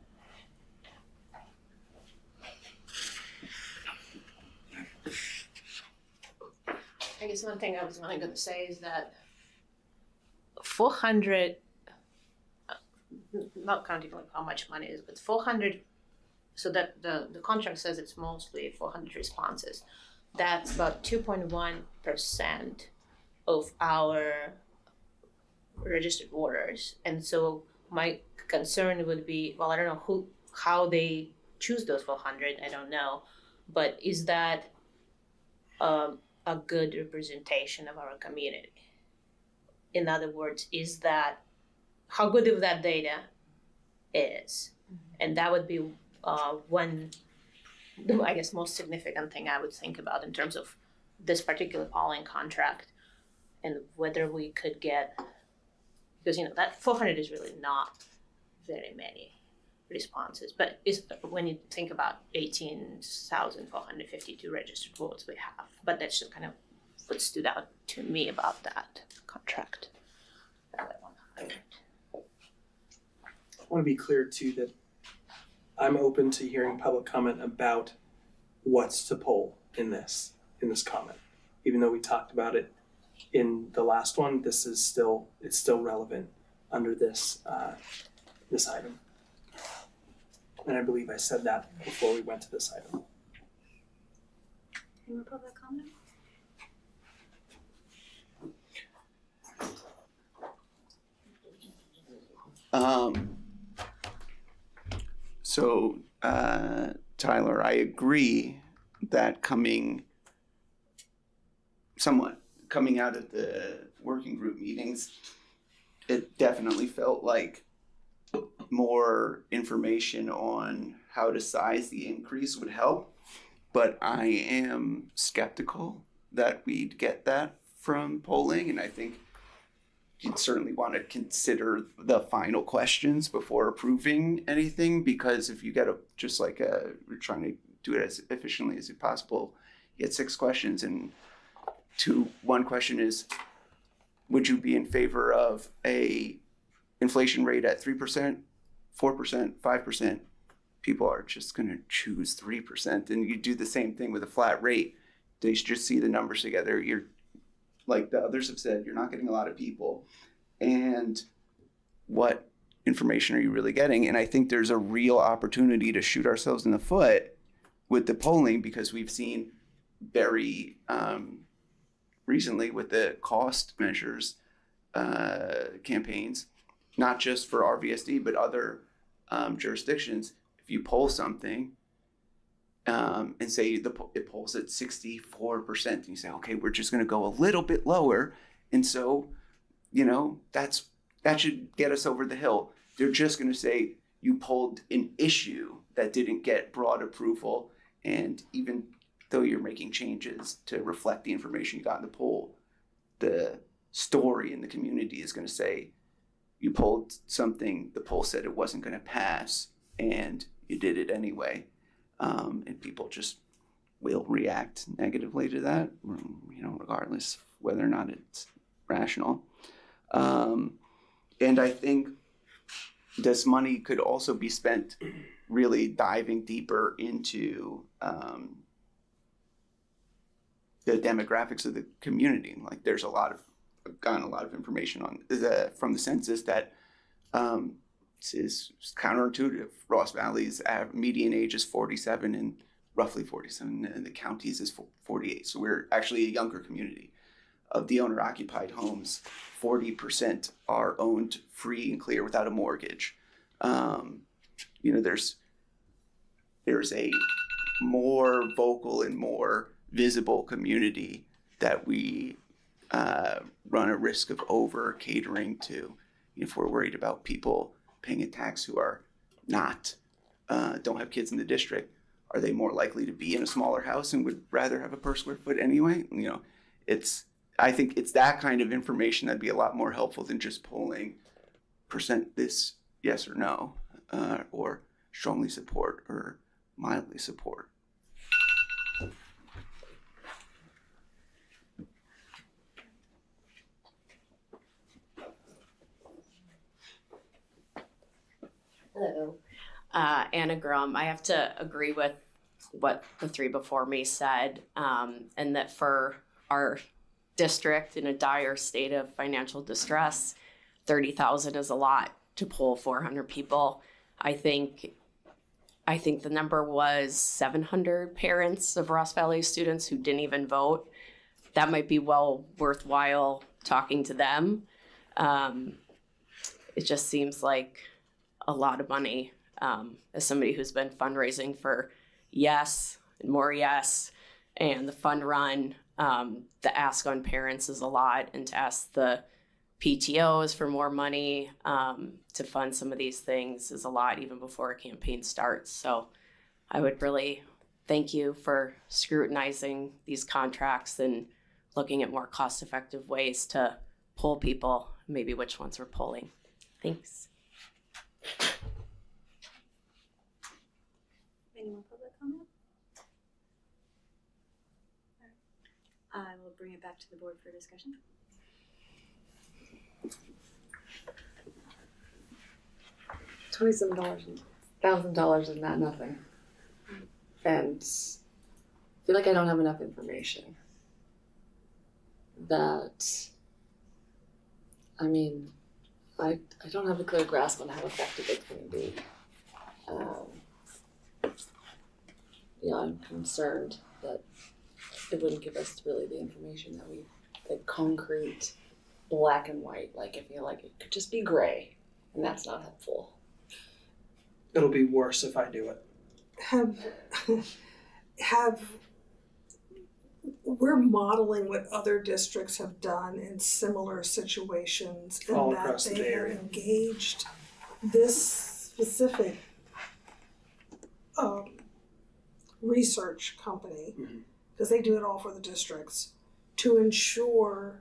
I guess one thing I was only going to say is that 400, not counting like how much money it is, but 400, so that the contract says it's mostly 400 responses. That's about 2.1% of our registered voters. And so my concern would be, well, I don't know how they choose those 400, I don't know, but is that a good representation of our community? In other words, is that how good of that data is? And that would be one, I guess, most significant thing I would think about in terms of this particular polling contract, and whether we could get, because that 400 is really not very many responses, but when you think about 18,452 registered votes we have, but that's just kind of what stood out to me about that contract. I want to be clear too that I'm open to hearing public comment about what's to poll in this comment. Even though we talked about it in the last one, it's still relevant under this item. And I believe I said that before we went to this item. Any more public comment? Tyler, I agree that coming out of the working group meetings, it definitely felt like more information on how to size the increase would help. But I am skeptical that we'd get that from polling, and I think you'd certainly want to consider the final questions before approving anything, because if you get we're trying to do it as efficiently as possible, you get 6 questions, and one question is, would you be in favor of a inflation rate at 3%, 4%, 5%? People are just going to choose 3%, and you do the same thing with a flat rate. They just see the numbers together. You're, like the others have said, you're not getting a lot of people. And what information are you really getting? And I think there's a real opportunity to shoot ourselves in the foot with the polling, because we've seen very recently with the cost measures campaigns, not just for RVSD, but other jurisdictions. If you poll something and say it polls at 64%, and you say, okay, we're just going to go a little bit lower. And so, that should get us over the hill. They're just going to say you polled an issue that didn't get broad approval. And even though you're making changes to reflect the information you got in the poll, the story in the community is going to say, you pulled something, the poll said it wasn't going to pass, and you did it anyway. And people just will react negatively to that, regardless of whether or not it's rational. And I think this money could also be spent really diving deeper into the demographics of the community. Like there's I've gotten a lot of information on from the census that is counterintuitive. Ross Valley's median age is 47 and roughly 47, and the county's is 48. So we're actually a younger community. Of the owner-occupied homes, 40% are owned free and clear without a mortgage. There's a more vocal and more visible community that we run a risk of over catering to. If we're worried about people paying a tax who are not, don't have kids in the district, are they more likely to be in a smaller house and would rather have a per square foot anyway? I think it's that kind of information that'd be a lot more helpful than just polling percent this yes or no, or strongly support or mildly support. Hello. Anna Grum. I have to agree with what the three before me said, and that for our district in a dire state of financial distress, 30,000 is a lot to poll 400 people. I think the number was 700 parents of Ross Valley students who didn't even vote. That might be well worthwhile talking to them. It just seems like a lot of money. As somebody who's been fundraising for yes and more yes, and the fund run, the ask on parents is a lot, and to ask the PTOs for more money to fund some of these things is a lot even before a campaign starts. So I would really thank you for scrutinizing these contracts and looking at more cost-effective ways to poll people, maybe which ones we're polling. Thanks. Any more public comment? I will bring it back to the board for discussion. $27,000 is not nothing. And I feel like I don't have enough information. I don't have a clear grasp on how effective it's going to be. I'm concerned that it wouldn't give us really the information that the concrete, black and white. Like, I feel like it could just be gray, and that's not helpful. It'll be worse if I do it. We're modeling what other districts have done in similar situations, and all that across they the have area. engaged this specific research company, because they do it all for the districts, to ensure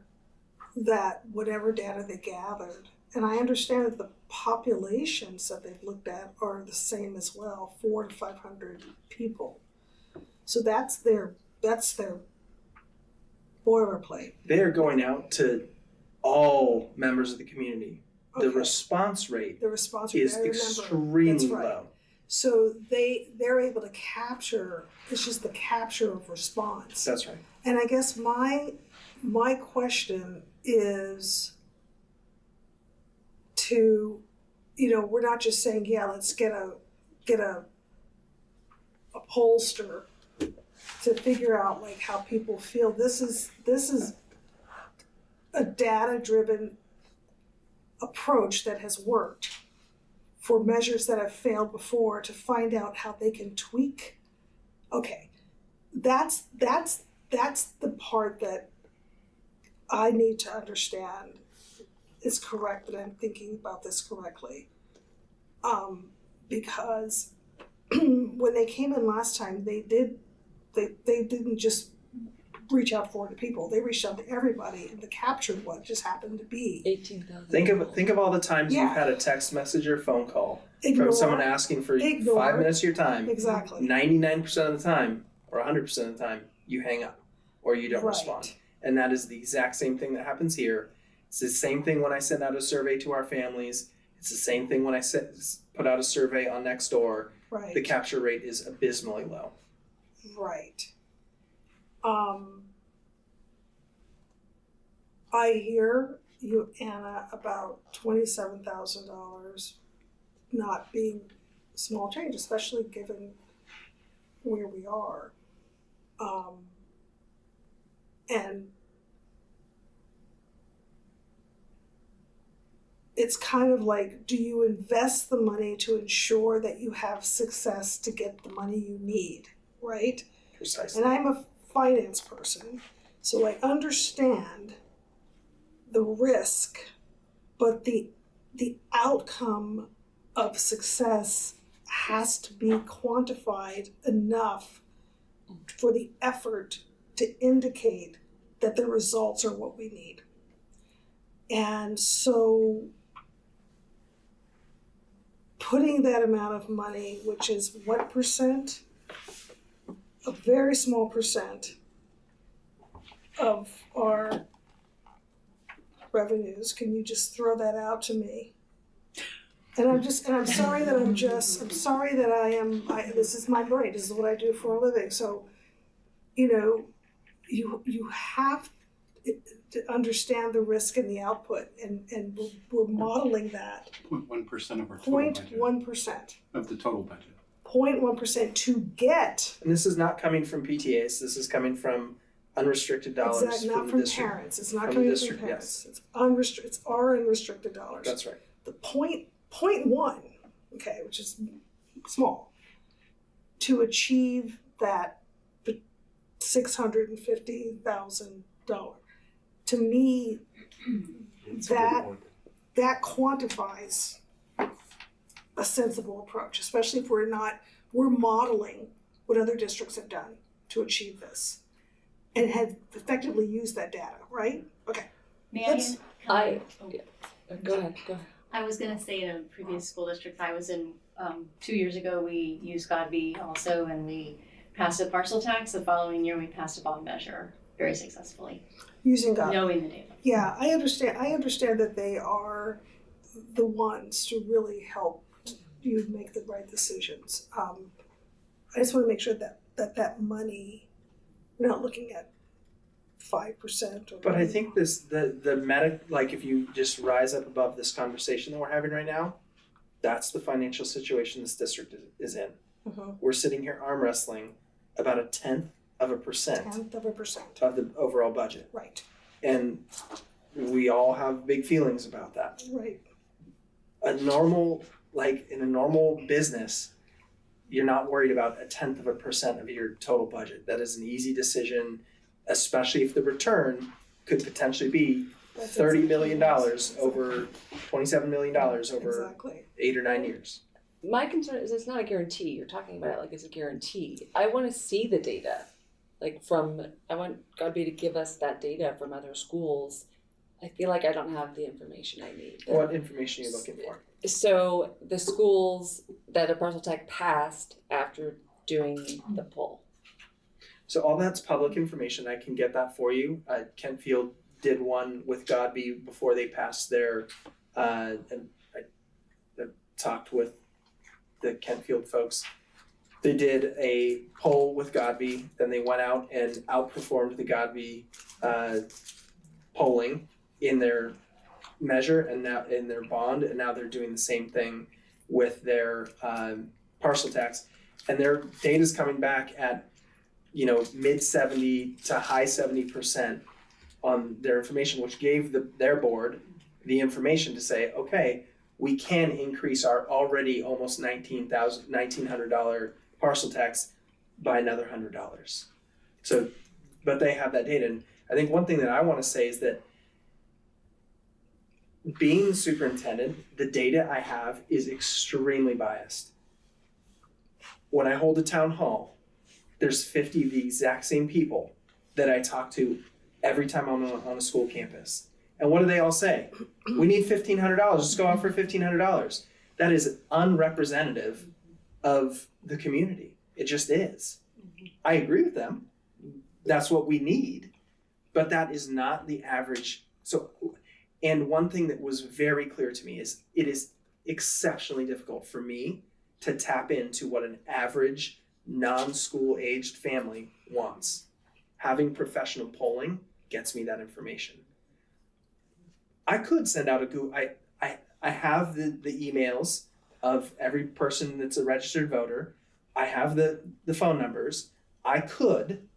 that whatever data they gathered, and I understand that the populations that they've looked at are the same as well, 400 to 500 people. So that's their boilerplate. They are going out to all members of the community. Okay. The response rate is I remember. extremely That's right. low. So they're able to capture, it's just the capture of response. That's right. And I guess my question is to, we're not just saying, yeah, let's get a pollster to figure out like how people feel. This is a data-driven approach that has worked for measures that have failed before, to find out how they can tweak. Okay, that's the part that I need to understand is correct, that I'm thinking about this correctly. Because when they came in last time, they didn't just reach out for to people. They reached out to everybody, and the captured one just happened to be 18,000. Think of all the times Yeah. you've had a text message or phone call Ignore. from someone asking for Ignore. 5 minutes of your time. Exactly. 99% of the time, or 100% of the time, you hang up or you don't Right. respond. And that is the exact same thing that happens here. It's the same thing when I send out a survey to our families. It's the same thing when I put out a survey on Nextdoor. Right. The capture rate is abysmally low. Right. I hear you, Anna, about $27,000 not being small change, especially given where we are. And it's kind of like, do you invest the money to ensure that you have success to get the money you need, right? Precisely. And I'm a finance person, so I understand the risk, but the outcome of success has to be quantified enough for the effort to indicate that the results are what we need. And so putting that amount of money, which is what percent? A very small percent of our revenues. Can you just throw that out to me? And I'm sorry that this is my brain, this is what I do for a living. So, you have to understand the risk and the output, and we're modeling that. 0.1% of our total budget. 0.1%. Of the total budget. 0.1% to get. And this is not coming from PTAs. This is coming from unrestricted dollars Exactly, not from the from district. parents. It's not From coming the from district, parents. yes. It's our unrestricted dollars. That's right. The point one, okay, which is small, to achieve that $650,000. To me, that quantifies a sensible approach, especially if we're modeling what other districts have done to achieve this and have effectively used that data, right? Okay. May Go ahead. I was gonna say in a previous school district I was in, 2 years ago, we used Godby also, and we passed a parcel tax. The following year, we passed a bond measure very successfully. Using Godby. Knowing the data. Yeah, I understand that they are the ones to really help you make the right decisions. I just want to make sure that money, we're not looking at 5%. But I think if you just rise up above this conversation that we're having right now, that's the financial situation this district is in. Mhm. We're sitting here arm wrestling about 1/10 of a percent of the overall budget. Right. And we all have big feelings about that. Right. In a normal business, you're not worried about 1/10 of a percent of your total budget. That is an easy decision, especially if the return could potentially be $30 million over $27 million over 8 or 9 years. My concern is it's not a guarantee. You're talking about it like it's a guarantee. I want to see the data. I want Godby to give us that data from other schools. I feel like I don't have the information I need. What information are you looking for? So the schools that a parcel tax passed after doing the poll. So all that's public information. I can get that for you. Kentfield did one with Godby before they passed their, and I talked with the Kentfield folks. They did a poll with Godby, then they went out and outperformed the Godby polling in their measure and now in their bond, and now they're doing the same thing with their parcel tax. And their data's coming back at mid 70 to high 70% on their information, which gave their board the information to say, okay, we can increase our already almost $1,900 parcel tax by another $100. So, but they have that data. And I think one thing that I want to say is that being the superintendent, the data I have is extremely biased. When I hold a town hall, there's 50 of the exact same people that I talk to every time I'm on a school campus. And what do they all say? We need $1,500. Let's go out for $1,500. That is unrepresentative of the community. It just is. I agree with them. That's what we need. But that is not the average. So, and one thing that was very clear to me is it is exceptionally difficult for me to tap into what an average non-school aged family wants. Having professional polling gets me that information. I could send out a Google, I have the emails of every person that's a registered voter. I have the phone numbers. I could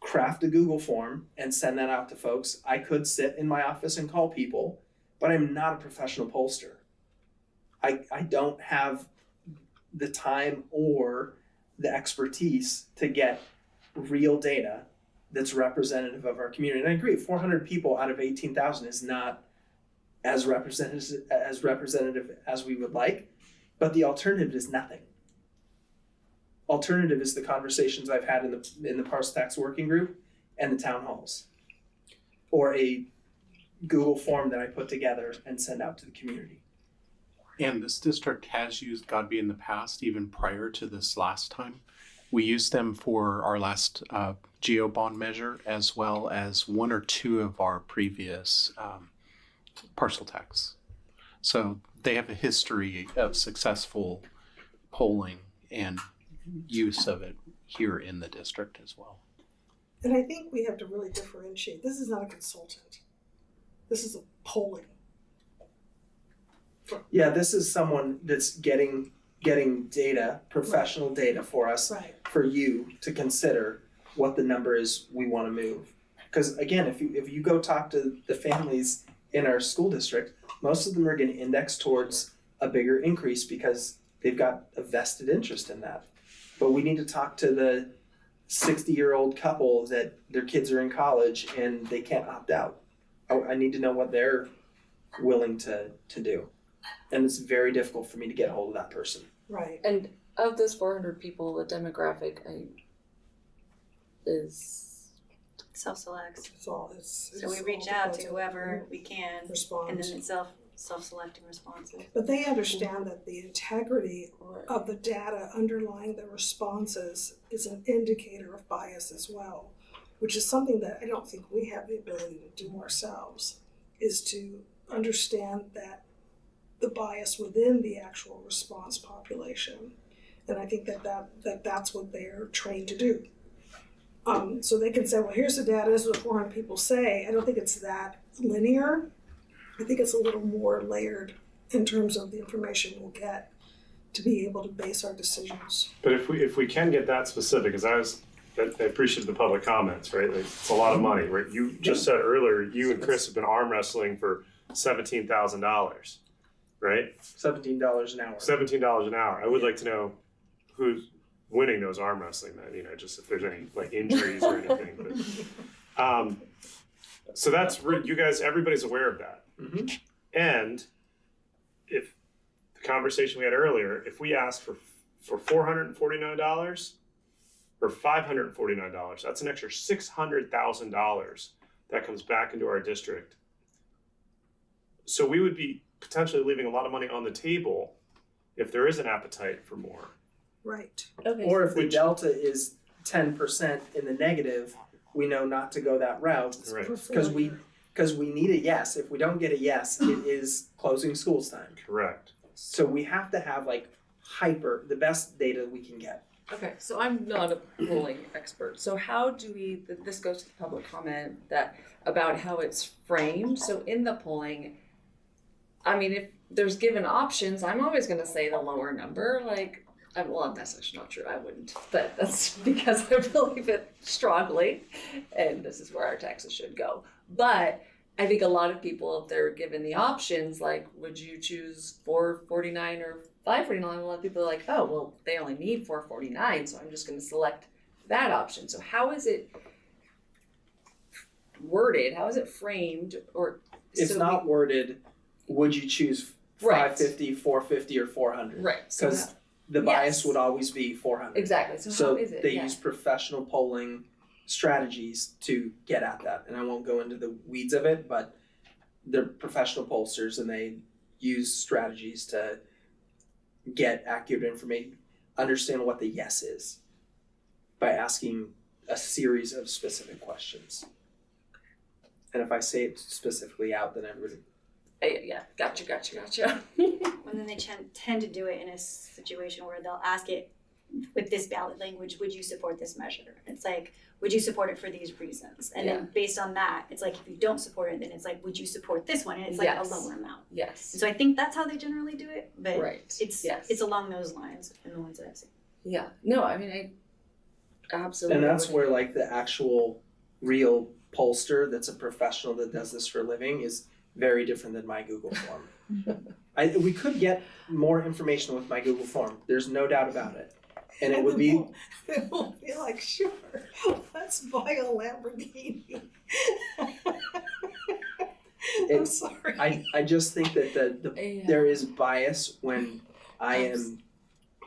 craft a Google form and send that out to folks. I could sit in my office and call people, but I'm not a professional pollster. I don't have the time or the expertise to get real data that's representative of our community. And I agree, 400 people out of 18,000 is not as representative as we would like, but the alternative is nothing. Alternative is the conversations I've had in the parcel tax working group and the town halls, or a Google form that I put together and send out to the community. And this district has used Godby in the past, even prior to this last time. We used them for our last geo bond measure, as well as one or two of our previous parcel tax. So they have a history of successful polling and use of it here in the district as well. And I think we have to really differentiate. This is not a consultant. This is a polling. Yeah, this is someone that's getting data, professional data for us, for you to consider what the number is we want to move. Because again, if you go talk to the families in our school district, most of them are going to index towards a bigger increase because they've got a vested interest in that. But we need to talk to the 60-year-old couple that their kids are in college and they can't opt out. I need to know what they're willing to do. And it's very difficult for me to get a hold of that person. Right. And of those 400 people, the demographic is self-selects. So we reach out to whoever we can, and then it's self-selecting responses. But they understand that the integrity of the data underlying the responses is an indicator of bias as well, which is something that I don't think we have the ability to do ourselves, is to understand that the bias within the actual response population. And I think that's what they're trained to do. So they can say, well, here's the data, this is what 400 people say. I don't think it's that linear. I think it's a little more layered in terms of the information we'll get to be able to base our decisions. But if we can get that specific, because I appreciate the public comments, right? Like, it's a lot of money, right? You just said earlier, you and Chris have been arm wrestling for $17,000, right? $17 an hour. $17 an hour. I would like to know who's winning those arm wrestling then, just if there's any like injuries or anything. But, so that's you guys, everybody's aware of that. Mm-hmm. And if the conversation we had earlier, if we ask for $449 or $549, that's an extra $600,000 that comes back into our district. So we would be potentially leaving a lot of money on the table if there is an appetite for more. Right. Okay. Or if the delta is 10% in the negative, we know not to go that route. Right. Because we need a yes. If we don't get a yes, it is closing schools time. Correct. So we have to have the best data we can get. okay. So I'm not a polling expert. So how do we? This goes to the public comment about how it's framed. So in the polling, I mean, if there's given options, I'm always going to say the lower number. Well, that's actually not true. I wouldn't, but that's because I believe it strongly, and this is where our taxes should go. But I think a lot of people, if they're given the options, would you choose $449 or $549? A lot of people are like, oh, well, they only need $449, so I'm just going to select that option. So how is it worded? How is it framed? Or it's not worded. Would you choose 550, 450, or 400? Right. Because the bias would always be 400. Exactly. So how is it? They use professional polling strategies to get at that. And I won't go into the weeds of it, but they're professional pollsters and they use strategies to get accurate information, understand what the yes is by asking a series of specific questions. And if I say it specifically out, then everybody. Yeah, gotcha. And then they tend to do it in a situation where they'll ask it with this ballot language, would you support this measure? It's like, would you support it for these reasons? And then based on that, it's like, if you don't support it, then it's like, would you support this one? And it's like a lower amount. Yes. And so I think that's how they generally do it, but Right. it's along those lines in the ones that I've seen. Yeah. No, I mean, I absolutely. And that's where like the actual real pollster that's a professional that does this for a living is very different than my Google form. We could get more information with my Google form. There's no doubt about it. And it would be. They will be like, sure, let's buy a Lamborghini. I'm sorry. I just think that there is bias when I am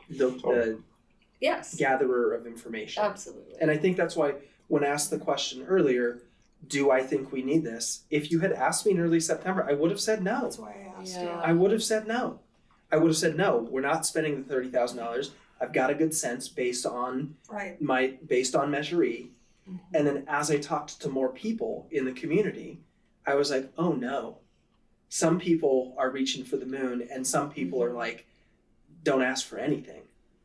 the gatherer of information. Absolutely. And I think that's why when asked the question earlier, do I think we need this? If you had asked me in early September, I would have said no. That's why I asked. Yeah. I would have said no. I would have said no. We're not spending the $30,000. I've got a good sense based on Measure E. And then as I talked to more people in the community, I was like, oh no. Some people are reaching for the moon and some people are like, don't ask for anything.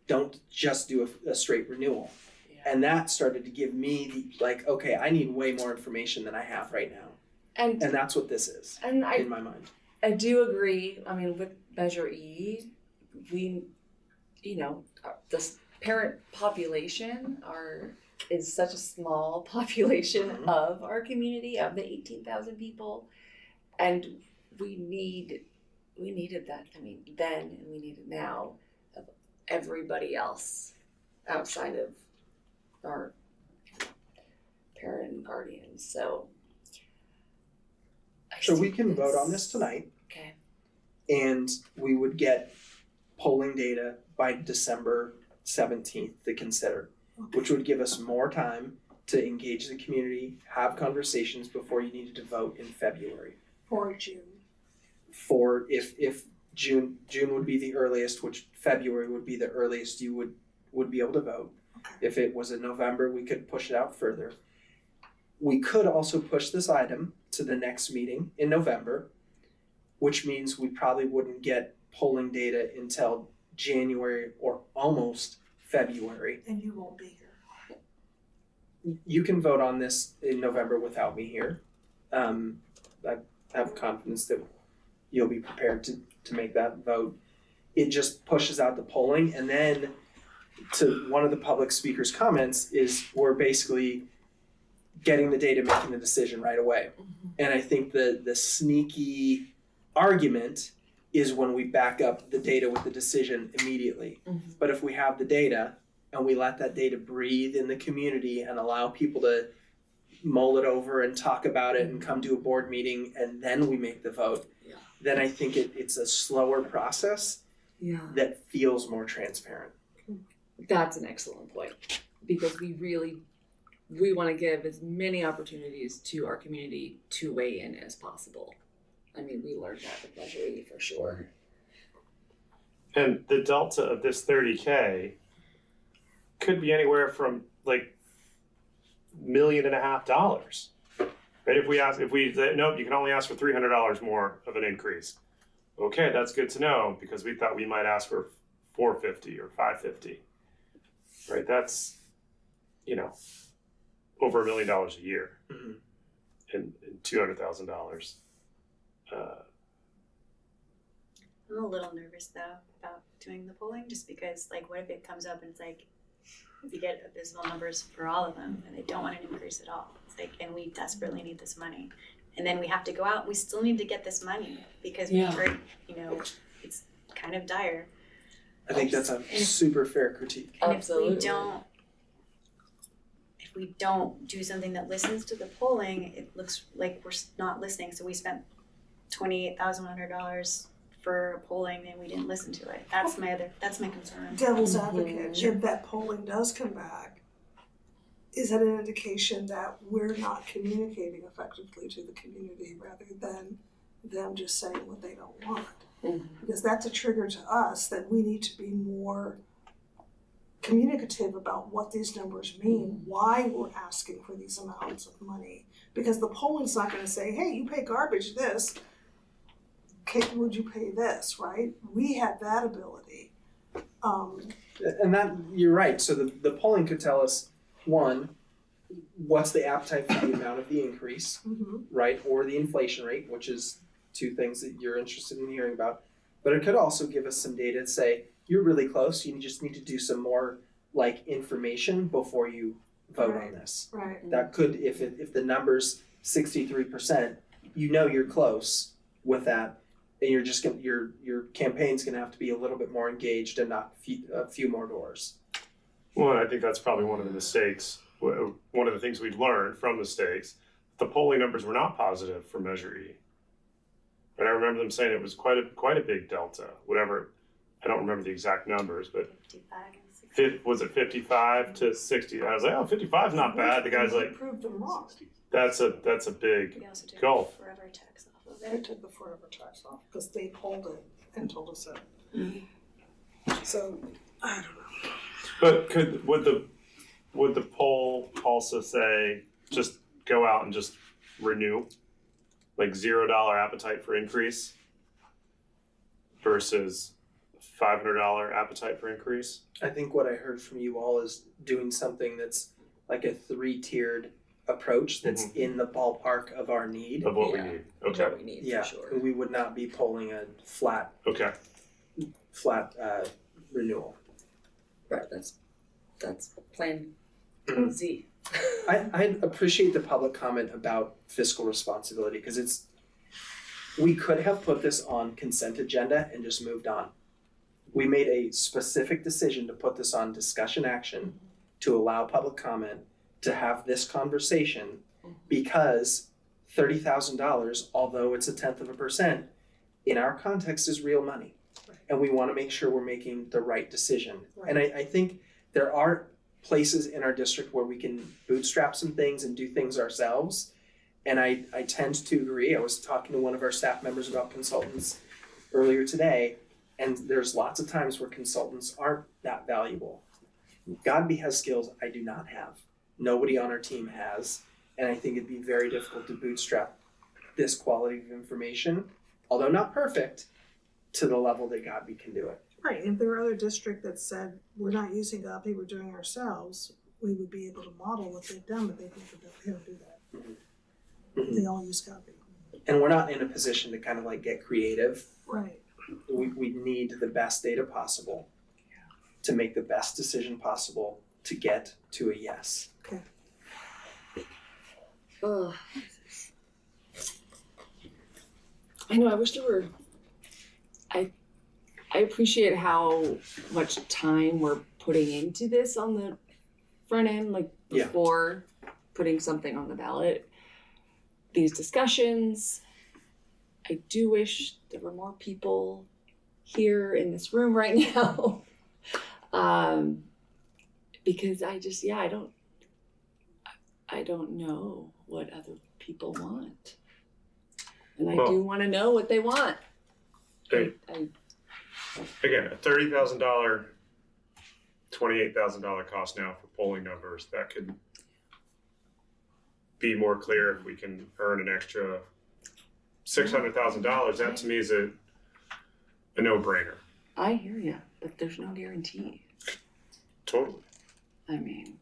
Don't just do a straight renewal. Yeah. And that started to give me like, okay, I need way more information than I have right now. And that's what this is in my mind. I do agree. I mean, with Measure E, the parent population is such a small population of our community, of the 18,000 people, and we needed that. I mean, then and we need it now of everybody else outside of our parent and guardians. So we can vote on this tonight. Okay. And we would get polling data by December 17th to consider, which would give us more time to engage the community, have conversations before you needed to vote in February. Or June. For if June would be the earliest, which February would be the earliest you would be able to vote. If it was in November, we could push it out further. We could also push this item to the next meeting in November, which means we probably wouldn't get polling data until January or almost February. And you won't be here. You can vote on this in November without me here. I have confidence that you'll be prepared to make that vote. It just pushes out the polling, and then to one of the public speakers' comments is we're basically getting the data, making the decision right away. And I think the sneaky argument is when we back up the data with the decision immediately. But if we have the data and we let that data breathe in the community and allow people to mull it over and talk about it and come to a board meeting and then we make the vote, then I think it's a slower process that feels more transparent. That's an excellent point, because we want to give as many opportunities to our community to weigh in as possible. I mean, we learned that with Measure E for sure. And the delta of this $30K could be anywhere from like $1.5 million. Right? If we say, nope, you can only ask for $300 more of an increase. Okay, that's good to know, because we thought we might ask for $450 or $550. Right? That's, over $1 million a year and $200,000. I'm a little nervous though about doing the polling, just because what if it comes up and it's like you get abysmal numbers for all of them and they don't want an increase at all. It's and we desperately need this money. And then we have to go out, we still need to get this money because we heard, it's kind of dire. I think that's a super fair critique. And if we don't do something that listens to the polling, it looks like we're not listening. So we spent $28,100 for polling and we didn't listen to it. That's my concern. Devil's advocate, if that polling does come back is that an indication that we're not communicating effectively to the community rather than them just saying what they don't want? Because that's a trigger to us that we need to be more communicative about what these numbers mean, why we're asking for these amounts of money. Because the polling's not gonna say, hey, you pay garbage this, would you pay this, right? We have that ability. And that, you're right, so the polling could tell us, one, what's the appetite for the amount of the increase, right? Or the inflation rate, which is two things that you're interested in hearing about. But it could also give us some data to say, you're really close, you just need to do some more like information before you vote on this. Right. That could, if the number's 63%, you know you're close with that, and you're just gonna, your campaign's gonna have to be a little bit more engaged and knock a few more doors. Well, I think that's probably one of the mistakes. One of the things we learned from mistakes, the polling numbers were not positive for Measure E. And I remember them saying it was quite a big delta, whatever. I don't remember the exact numbers, but was it 55 to 60? I was like, oh, 55 is not bad. The guy's like, proved them wrong. that's a big gulf. Forever tax off of They it. took the forever tax off because they polled it and told us that. So I don't know. But would the poll also say just go out and just renew, like $0 appetite for increase versus $500 appetite for increase? I think what I heard from you all is doing something that's like a 3-tiered approach that's in the ballpark of our need. Of what we need. Okay. What we need, Yeah, for sure. and we would not be polling a flat renewal. Right, that's plan Z. I appreciate the public comment about fiscal responsibility because we could have put this on consent agenda and just moved on. We made a specific decision to put this on discussion action to allow public comment to have this conversation because $30,000, although it's 0.1%, in our context is real money. And we want to make sure we're making the right decision. And I think there are places in our district where we can bootstrap some things and do things ourselves. And I tend to agree. I was talking to one of our staff members about consultants earlier today, and there's lots of times where consultants aren't that valuable. Godby has skills I do not have. Nobody on our team has. And I think it'd be very difficult to bootstrap this quality of information, although not perfect, to the level that Godby can do it. Right, if there were other districts that said, we're not using Godby, we're doing it ourselves, we would be able to model what they've done, but they don't do that. They all use Godby. And we're not in a position to kind of like get creative. Right. We need the best data possible to make the best decision possible to get to a yes. Okay. I know, I wish there were, I appreciate how much time we're putting into this on the front end, like before putting something on the ballot. These discussions, I do wish there were more people here in this room right now. Because I just, I don't know what other people want. And I do want to know what they want. Again, a $30,000, $28,000 cost now for polling numbers. That could be more clear if we can earn an extra $600,000. That to me is a no-brainer. I hear you, but there's no guarantee. Totally. I mean,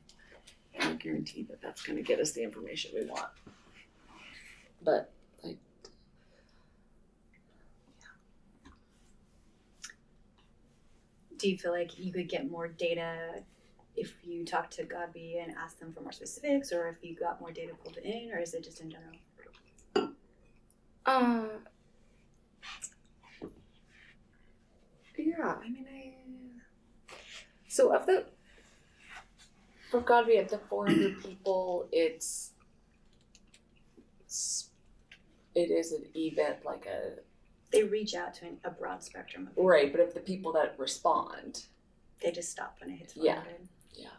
no guarantee that that's going to get us the information we want. But Do you feel like you could get more data if you talk to Godby and ask them for more specifics, or if you got more data pulled in, or is it just in general? Yeah, I mean, so for Godby, of the 400 people, it is an event, like a. They reach out to a broad spectrum of people. Right, but of the people that respond. They just stop when it hits 400. Yeah.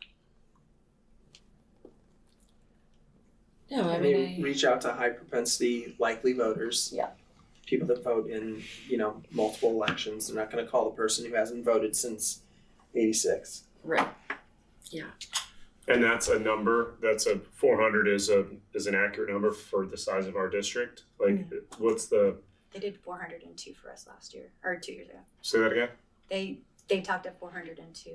No, I And mean, they reach out to high propensity likely voters. Yeah. People that vote in, multiple elections. They're not gonna call the person who hasn't voted since '86. Right. Yeah. And that's a number, 400 is an accurate number for the size of our district. Like, what's the, They did 402 for us last year, or 2 years ago. say that again? They talked at 402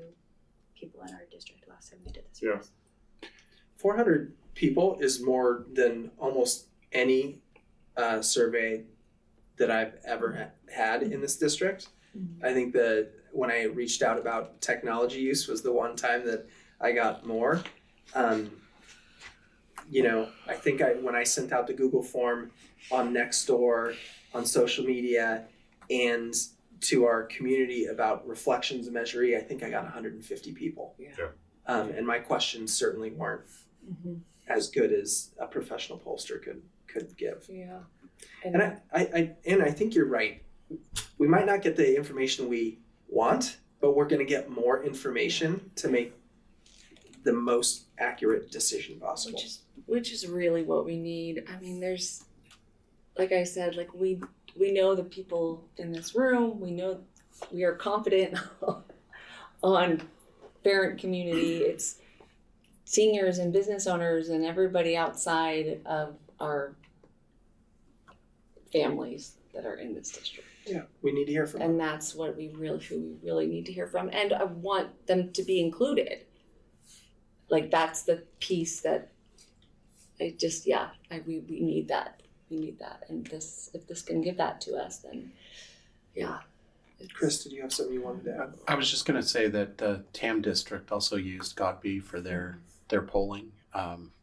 people in our district last time they did this. Yeah. 400 people is more than almost any survey that I've ever had in this district. I think that when I reached out about technology use was the one time that I got more. I think when I sent out the Google form on Nextdoor, on social media, and to our community about reflections of Measure-E, I think I got 150 people. Yeah. And my questions certainly weren't as good as a professional pollster could give. Yeah. And I think you're right. We might not get the information we want, but we're going to get more information to make the most accurate decision possible. Which is really what we need. I mean, there's, like I said, like we know the people in this room. We know we are confident on parent community. It's seniors and business owners and everybody outside of our families that are in this district. Yeah, we need to hear from them. And that's what who we really need to hear from. And I want them to be included. Like, that's the piece that we need that. We need that. And if this can give that to us, then yeah. Chris, did you have something you wanted to add? I was just going to say that the TAM district also used Godby for their polling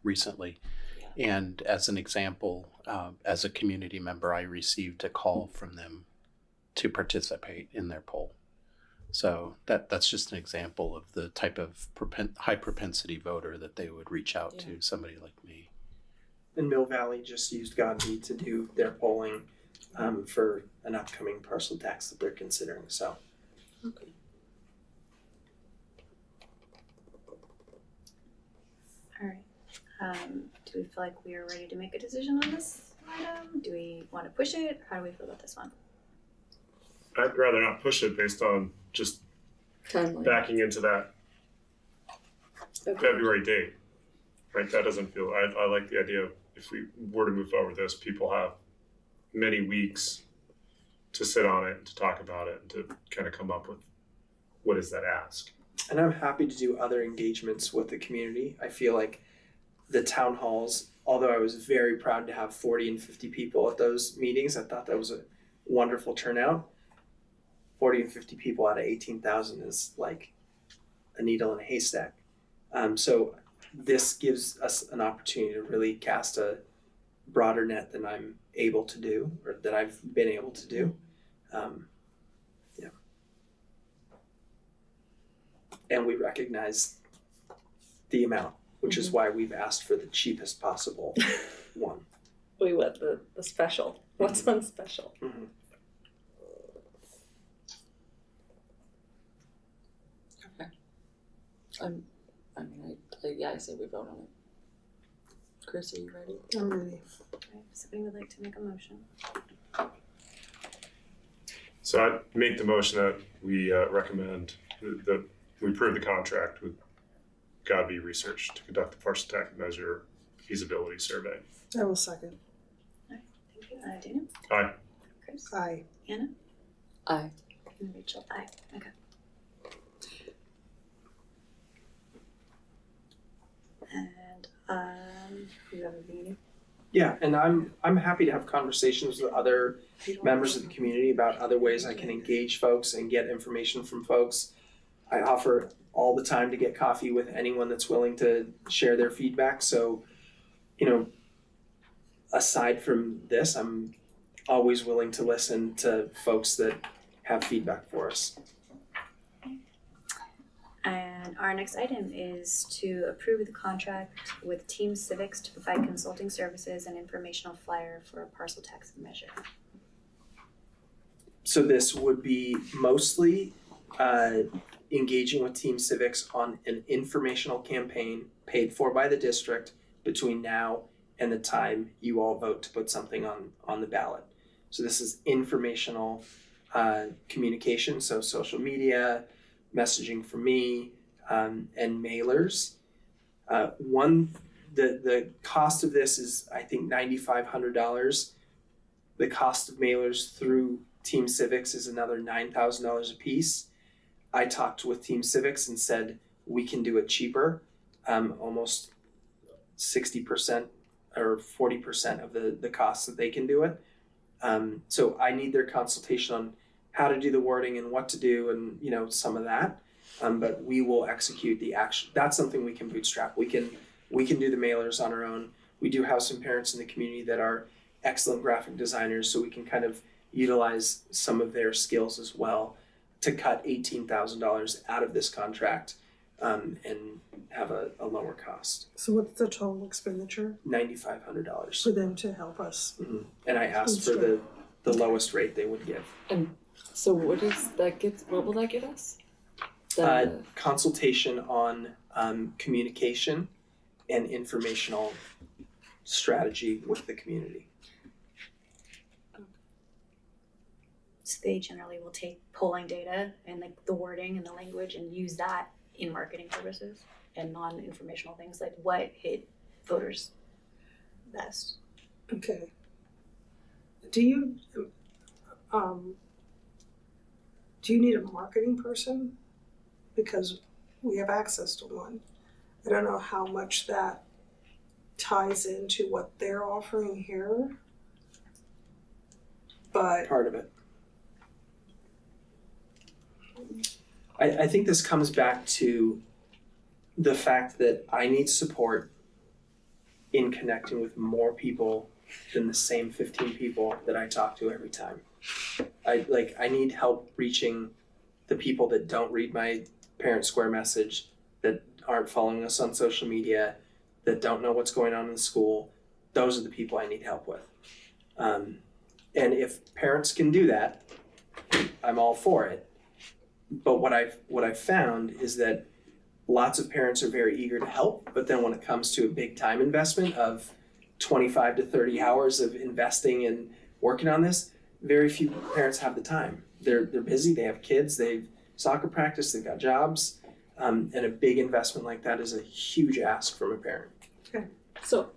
recently. And as an example, as a community member, I received a call from them to participate in their poll. So that's just an example of the type of high propensity voter that they would reach out to, somebody like me. And Mill Valley just used Godby to do their polling for an upcoming parcel tax that they're considering. So. Okay. All right. Do we feel like we are ready to make a decision on this item? Do we want to push it? How do we feel about this one? I'd rather not push it based on just backing into that February date. Right? That doesn't feel, I like the idea of if we were to move forward with this, people have many weeks to sit on it, to talk about it, and to kind of come up with what is that ask. And I'm happy to do other engagements with the community. I feel like the town halls, although I was very proud to have 40 and 50 people at those meetings, I thought that was a wonderful turnout. 40 and 50 people out of 18,000 is like a needle in a haystack. So this gives us an opportunity to really cast a broader net than I'm able to do, or that I've been able to do. And we recognize the amount, which is why we've asked for the cheapest possible one. We want the special. What's one special? Mm-hmm. Okay. I say we vote on it. Chris, are you ready? I'm ready. Okay, somebody would like to make a motion. So I'd make the motion that we recommend that we approve the contract with Godby Research to conduct the partial tax measure feasibility survey. I will second. All right, thank you. Dana? Aye. Chris? Aye. Anna? Aye. And Rachel? Aye. Okay. And you have a meeting? Yeah, and I'm happy to have conversations with other members of the community about other ways I can engage folks and get information from folks. I offer all the time to get coffee with anyone that's willing to share their feedback. So, aside from this, I'm always willing to listen to folks that have feedback for us. And our next item is to approve the contract with Team Civics to provide consulting services and informational flyer for a parcel tax measure. So this would be mostly engaging with Team Civics on an informational campaign paid for by the district between now and the time you all vote to put something on the ballot. So this is informational communication, so social media, messaging from me, and mailers. The cost of this is, I think, $9,500. The cost of mailers through Team Civics is another $9,000 a piece. I talked with Team Civics and said we can do it cheaper, almost 60% or 40% of the cost that they can do it. So I need their consultation on how to do the wording and what to do and some of that. But we will execute the action. That's something we can bootstrap. We can do the mailers on our own. We do have some parents in the community that are excellent graphic designers, so we can kind of utilize some of their skills as well to cut $18,000 out of this contract and have a lower cost. So what's the total expenditure? $9,500 for them to help us. Mm-hmm. And I asked for the lowest rate they would give. And so what will that get us? Consultation on communication and informational strategy with the community. So they generally will take polling data and like the wording and the language and use that in marketing purposes and non-informational things like what hit voters best. Okay. Do you need a marketing person? Because we have access to one. I don't know how much that ties into what they're offering here, but part of it. I think this comes back to the fact that I need support in connecting with more people than the same 15 people that I talk to every time. I need help reaching the people that don't read my Parent Square message, that aren't following us on social media, that don't know what's going on in the school. Those are the people I need help with. And if parents can do that, I'm all for it. But what I've found is that lots of parents are very eager to help, but then when it comes to a big time investment of 25 to 30 hours of investing and working on this, very few parents have the time. They're busy, they have kids, they've soccer practice, they've got jobs, and a big investment like that is a huge ask from a parent. Okay. So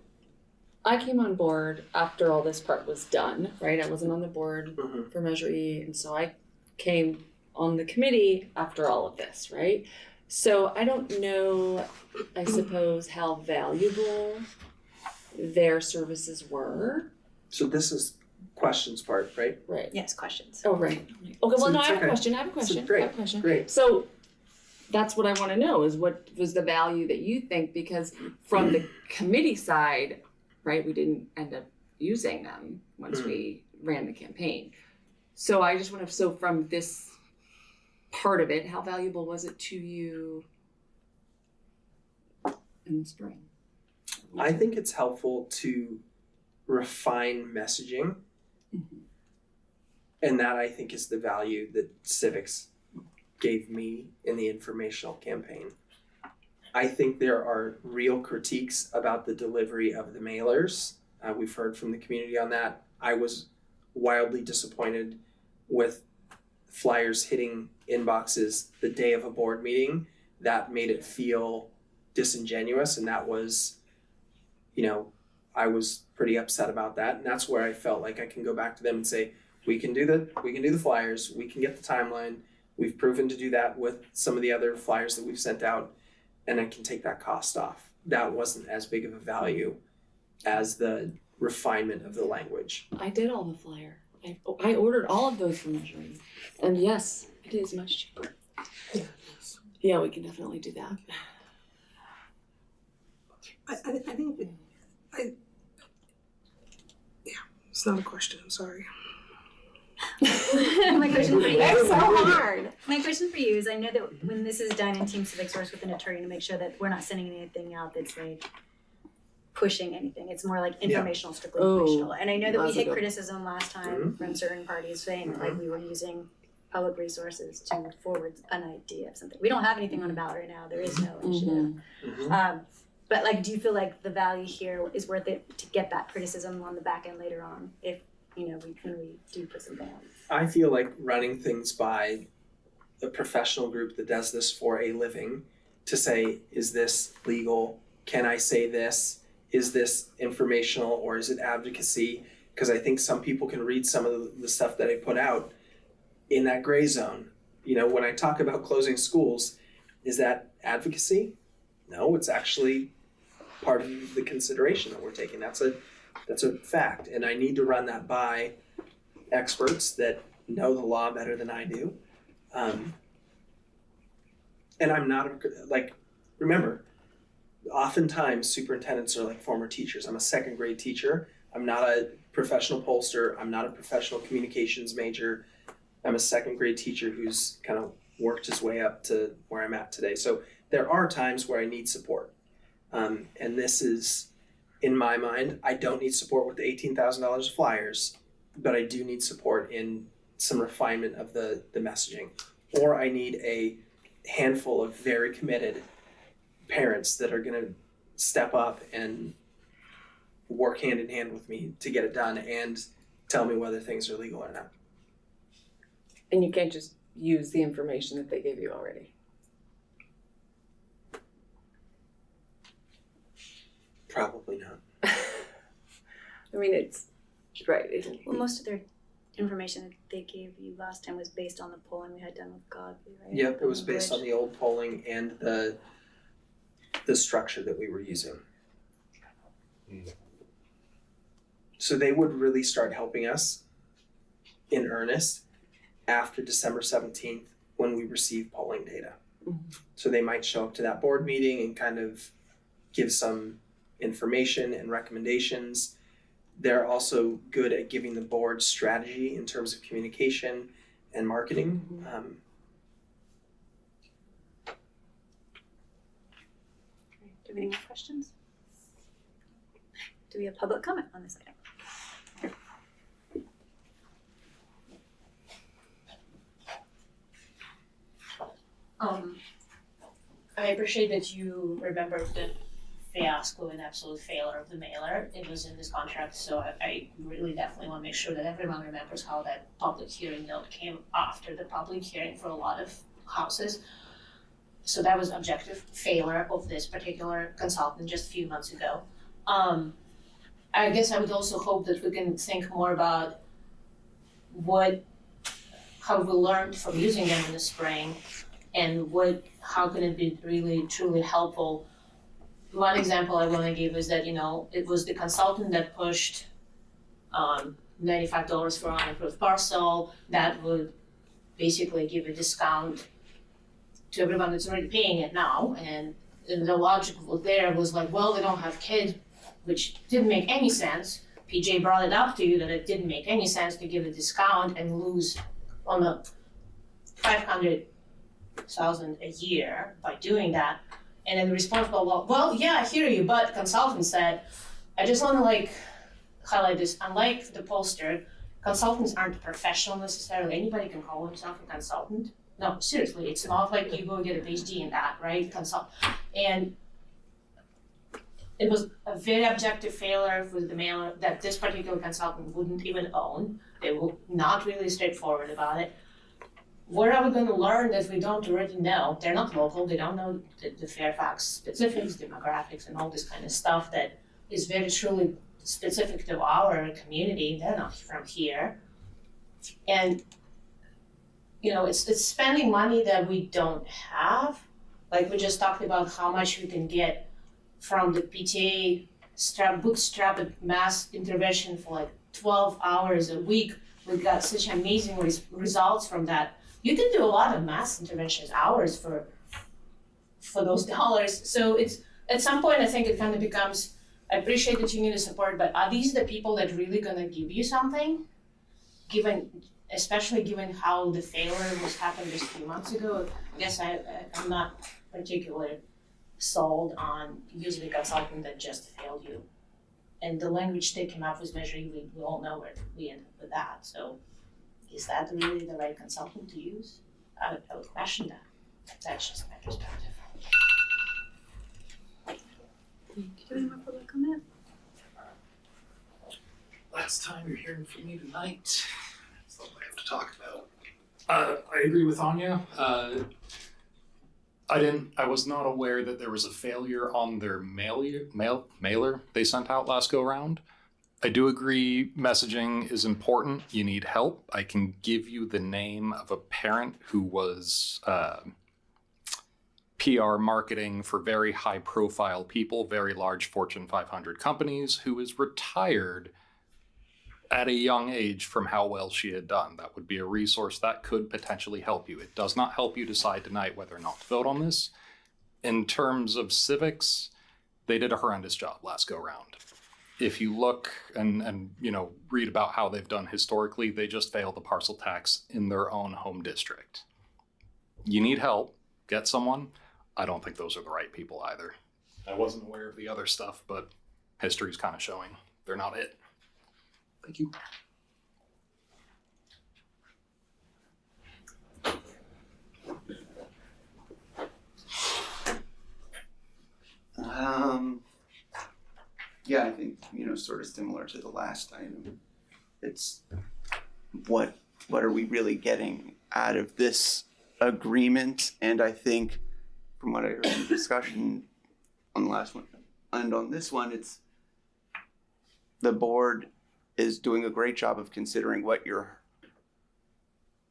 I came on board after all this part was done, right? I wasn't on the board for Measure E, and so I came on the committee after all of this, right? So I don't know, I suppose, how valuable their services were. So this is questions part, right? Right. Yes, questions. Oh, right. Okay, well, So no, it's I have a okay. question. So great. So that's what I want to know is what was the value that you think, because from the committee side, right, we didn't end up using them once we ran the campaign. So I just want to, so from this part of it, how valuable was it to you in the spring? I think it's helpful to refine messaging. And that I think is the value that Civics gave me in the informational campaign. I think there are real critiques about the delivery of the mailers. We've heard from the community on that. I was wildly disappointed with flyers hitting inboxes the day of a board meeting. That made it feel disingenuous, and that was, I was pretty upset about that. And that's where I felt like I can go back to them and say, we can do the flyers, we can get the timeline. We've proven to do that with some of the other flyers that we've sent out, and I can take that cost off. That wasn't as big of a value as the refinement of the language. I did all the flyer. I ordered all of those from Measure E. And yes, it is much cheaper. Yeah, we can definitely do that. I think it's not a question, I'm sorry. My question for you. They're so hard. My question for you is, I know that when this is done in Team Civics works with an attorney to make sure that we're not sending anything out that's like pushing anything. It's more like informational, strictly informational. And I know that we hit criticism last time from certain parties saying that like we were using public resources to forward an idea of something. We don't have anything on a ballot right now. There is no initiative. But like, do you feel like the value here is worth it to get that criticism on the back end later on, if when we do put something out? I feel like running things by a professional group that does this for a living to say, is this legal? Can I say this? Is this informational or is it advocacy? Because I think some people can read some of the stuff that I put out in that gray zone. When I talk about closing schools, is that advocacy? No, it's actually part of the consideration that we're taking. That's a fact. And I need to run that by experts that know the law better than I do. And I'm not, remember, oftentimes superintendents are like former teachers. I'm a second grade teacher. I'm not a professional pollster. I'm not a professional communications major. I'm a second grade teacher who's kind of worked his way up to where I'm at today. So there are times where I need support. And this is, in my mind, I don't need support with the $18,000 of flyers, but I do need support in some refinement of the messaging. Or I need a handful of very committed parents that are going to step up and work hand in hand with me to get it done and tell me whether things are legal or not. And you can't just use the information that they gave you already. Probably not. I mean, it's right. Well, most of their information that they gave you last time was based on the polling we had done with Godby, right? Yep, it was based on the old polling and the structure that we were using. So they would really start helping us in earnest after December 17th when we receive polling data. So they might show up to that board meeting and kind of give some information and recommendations. They're also good at giving the board strategy in terms of communication and marketing. Do we have any more questions? Do we have public comment on this item? I appreciate that you remembered the fiasco and absolute failure of the mailer. It was in this contract, so I really definitely want to make sure that everyone remembers how that public hearing note came after the public hearing for a lot of houses. So that was objective failure of this particular consultant just a few months ago. I guess I would also hope that we can think more about how we learned from using them in the spring and how can it be really truly helpful. One example I want to give is that, it was the consultant that pushed $95 for unapproved parcel that would basically give a discount to everyone that's already paying it now. And the logic there was like, well, they don't have kids, which didn't make any sense. PJ brought it up to you that it didn't make any sense to give a discount and lose on the $500,000 a year by doing that. And then the response was, well, yeah, I hear you, but consultant said, I just want to highlight this. Unlike the pollster, consultants aren't professional necessarily. Anybody can call himself a consultant. No, seriously, it's not like you go get a PhD in that, right? And it was a very objective failure with the mailer that this particular consultant wouldn't even own. They were not really straightforward about it. What are we going to learn that we don't already know? They're not local, they don't know the Fairfax specifics, demographics, and all this kind of stuff that is very truly specific to our community. They're not from here. And, it's spending money that we don't have. Like we just talked about how much we can get from the PTA bootstrapped mass intervention for 12 hours a week. We got such amazing results from that. You can do a lot of mass interventions hours for those dollars. So it's at some point I think it kind of becomes, I appreciate that you need the support, but are these the people that really gonna give you something? Especially given how the failure was happened just a few months ago, I guess I'm not particularly sold on using a consultant that just failed you. And the language they came up with measuring, we all know where we end up with that. So is that really the right consultant to use? I would question that. That's just my perspective. Any more public comment? Last time you're hearing from me tonight. That's all I have to talk about. I agree with Anya. I was not aware that there was a failure on their mailer they sent out last go round. I do agree messaging is important. You need help. I can give you the name of a parent who was PR marketing for very high profile people, very large Fortune 500 companies, who is retired at a young age from how well she had done. That would be a resource that could potentially help you. It does not help you decide tonight whether or not to vote on this. In terms of civics, they did a horrendous job last go round. If you look and read about how they've done historically, they just failed the parcel tax in their own home district. You need help. Get someone. I don't think those are the right people either. I wasn't aware of the other stuff, but history's kind of showing they're not it. Thank you. Yeah, I think, sort of similar to the last item. It's what are we really getting out of this agreement? And I think from what I heard in the discussion on the last one and on this one, it's the board is doing a great job of considering what you're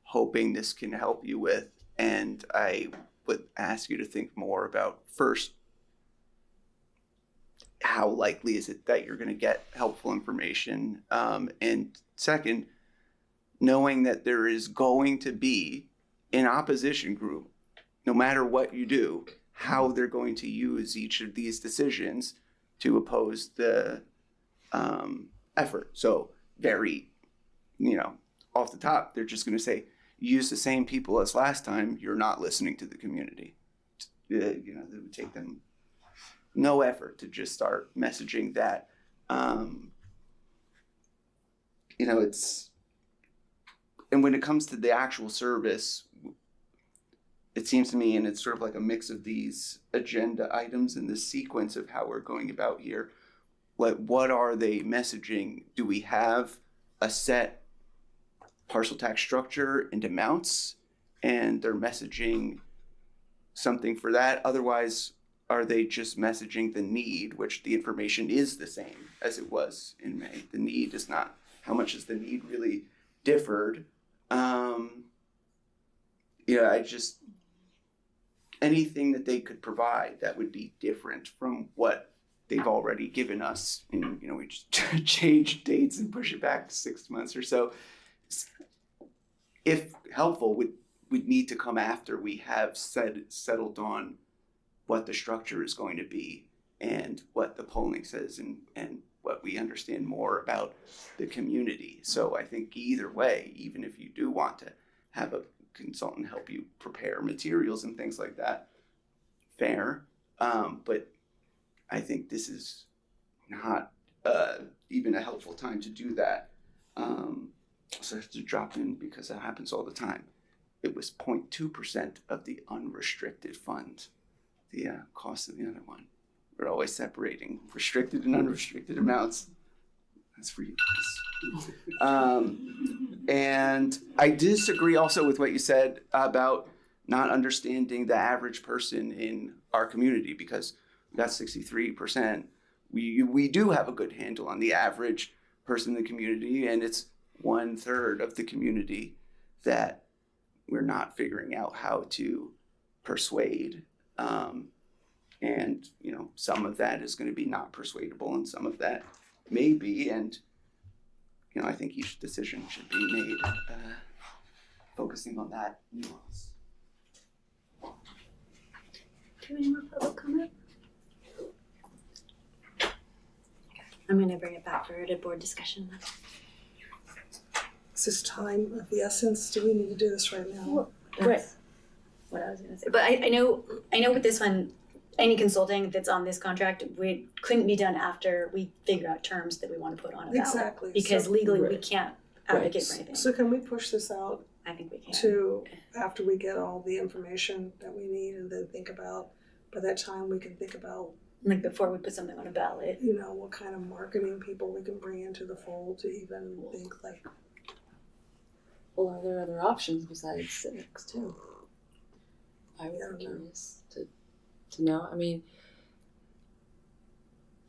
hoping this can help you with. And I would ask you to think more about, first, how likely is it that you're going to get helpful information? And second, knowing that there is going to be an opposition group, no matter what you do, how they're going to use each of these decisions to oppose the effort. So very, off the top, they're just going to say, use the same people as last time, you're not listening to the community. It would take them no effort to just start messaging that. It's, and when it comes to the actual service, it seems to me, and it's sort of like a mix of these agenda items and the sequence of how we're going about here. What are they messaging? Do we have a set parcel tax structure and amounts, and they're messaging something for that? Otherwise, are they just messaging the need, which the information is the same as it was in May? The need is not, how much is the need really differed? Anything that they could provide that would be different from what they've already given us. And, we just change dates and push it back to 6 months or so. If helpful, would need to come after we have settled on what the structure is going to be and what the polling says and what we understand more about the community. So I think either way, even if you do want to have a consultant help you prepare materials and things like that, fair. But I think this is not even a helpful time to do that. So I have to drop in because that happens all the time. It was 0.2% of the unrestricted fund, the cost of the other one. We're always separating restricted and unrestricted amounts. That's for you guys. And I disagree also with what you said about not understanding the average person in our community, because we got 63%. We do have a good handle on the average person in the community, and it's 1/3 of the community that we're not figuring out how to persuade. And some of that is going to be not persuadable, and some of that may be. And I think each decision should be made focusing on that nuance. Do you have any more public comment? I'm going to bring it back for the board discussion. Is this time of the essence? Do we need to do this right now? Right. What I was going to say, but I know with this one, any consulting that's on this contract, we couldn't be done after we figure out terms that we want to put on a ballot. Exactly. Because legally we Right. can't advocate for anything. So can we push this out? I think we can. To after we get all the information that we need, and then think about, by that time we can think about Like before we put something on a ballot. You know, what kind of marketing people we can bring into the fold to even think like. Well, are there other options besides civics too? I would be curious to know. I mean,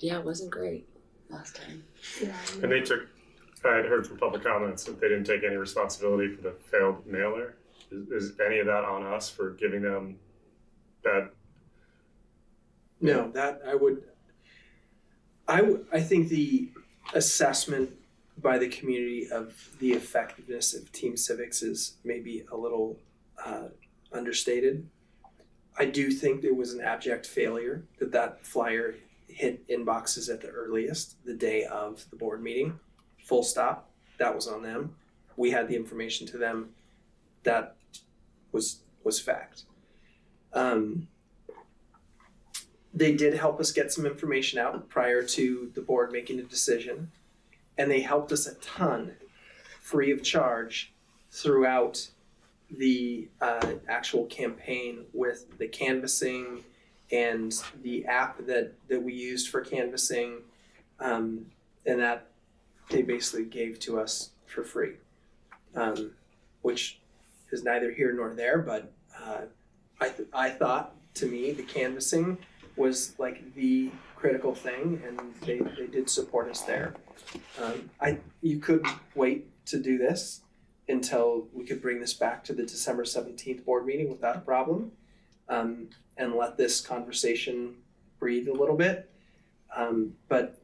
yeah, it wasn't great last time. Yeah. And I had heard from public comments that they didn't take any responsibility for the failed mailer. Is any of that on us for giving them that? No, that I think the assessment by the community of the effectiveness of Team Civics is maybe a little understated. I do think there was an abject failure that flyer hit inboxes at the earliest, the day of the board meeting. Full stop. That was on them. We had the information to them. That was fact. They did help us get some information out prior to the board making a decision, and they helped us a ton, free of charge, throughout the actual campaign with the canvassing and the app that we used for canvassing, and that they basically gave to us for free, which is neither here nor there, but I thought, to me, the canvassing was like the critical thing, and they did support us there. You could wait to do this until we could bring this back to the December 17th board meeting without a problem, and let this conversation breathe a little bit. But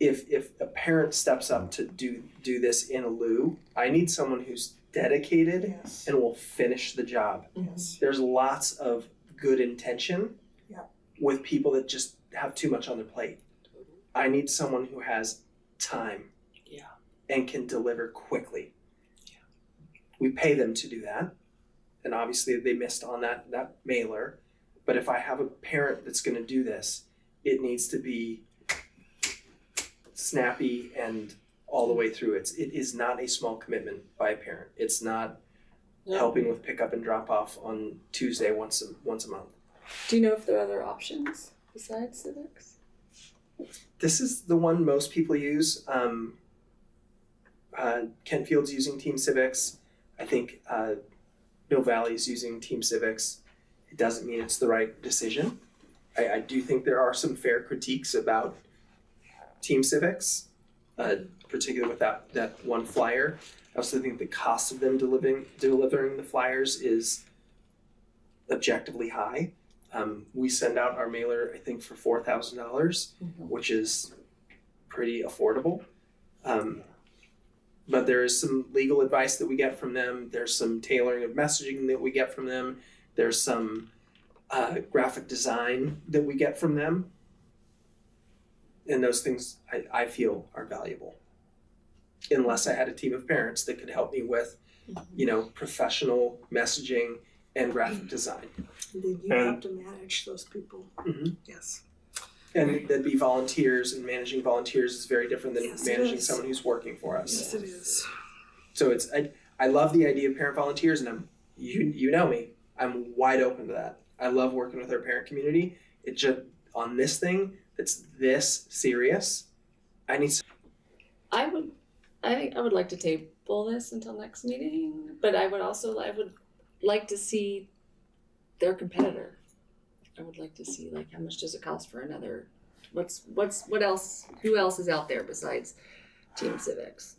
if a parent steps up to do this in a lieu, I need someone who's dedicated and will finish the job. Yes. There's lots of good intention with people that just have too much on their plate. I need someone who has time and can deliver quickly. We pay them to do that, and obviously they missed on that mailer, but if I have a parent that's going to do this, it needs to be snappy and all the way through. It is not a small commitment by a parent. It's not helping with pickup and drop off on Tuesday once a month. Do you know if there are other options besides civics? This is the one most people use. Kent Field's using Team Civics. I think Mill Valley's using Team Civics. It doesn't mean it's the right decision. I do think there are some fair critiques about Team Civics, particularly with that one flyer. I also think the cost of them delivering the flyers is objectively high. We send out our mailer, I think, for $4,000, which is pretty affordable. But there is some legal advice that we get from them. There's some tailoring of messaging that we get from them. There's some graphic design that we get from them. And those things I feel are valuable. Unless I had a team of parents that could help me with, professional messaging and graphic design. Then you have to manage those people. Mm-hmm. Yes. And that'd be volunteers, and managing volunteers is very different than Yes, managing it is. someone who's working for us. Yes, it is. So I love the idea of parent volunteers, and you know me, I'm wide open to that. I love working with our parent community. It just, on this thing that's this serious, I think I would like to table this until next meeting, but I would like to see their competitor. I would like to see how much does it cost for another, what else, who else is out there besides Team Civics?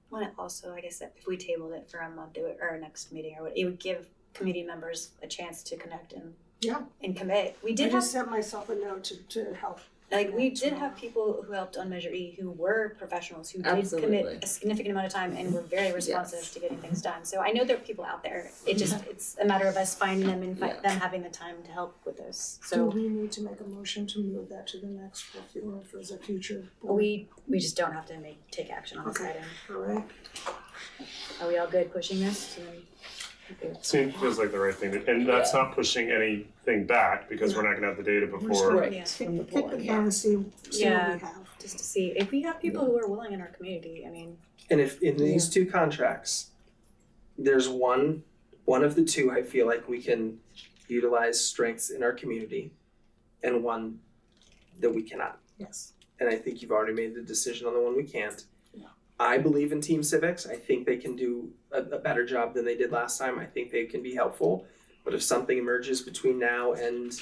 Well, also, I guess that if we tabled it for a month, or our next meeting, it would give committee members a chance to connect and commit. We did I just sent myself a note to help. we did have people who helped on Measure E who were professionals who did commit a significant amount of time and were very responsive to getting things done. So I know there are people out there. It's a matter of us finding them and them having the time to help with this. So do we need to make a motion to move that to the next or if there's a future board? we just don't have to take action on this item. All right. Are we all good pushing this? Feels like the right thing to, and that's not pushing anything back because we're not gonna have the data before. Kick the can and see what we have. Just to see if we have people who are willing in our community. I mean, And if in these two contracts, there's one of the two I feel like we can utilize strengths in our community and one that we cannot. Yes. And I think you've already made the decision on the one we can't. I believe in team civics. I think they can do a better job than they did last time. I think they can be helpful. But if something emerges between now and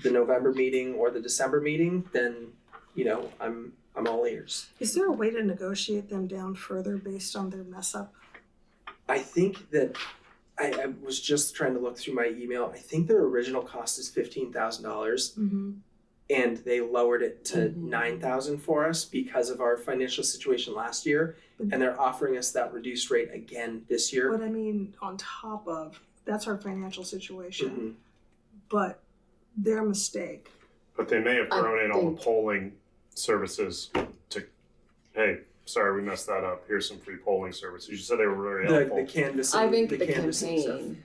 the November meeting or the December meeting, then, you know, I'm all ears. Is there a way to negotiate them down further based on their mess up? I think that I was just trying to look through my email. I think their original cost is $15,000. And they lowered it to $9,000 for us because of our financial situation last year, and they're offering us that reduced rate again this year. But I mean, on top of, that's our financial situation, but their mistake. But they may have thrown in all the polling services to, hey, sorry, we messed that up. Here's some free polling services. You said they were very helpful. The canvassing. I think the canvassing stuff. campaign,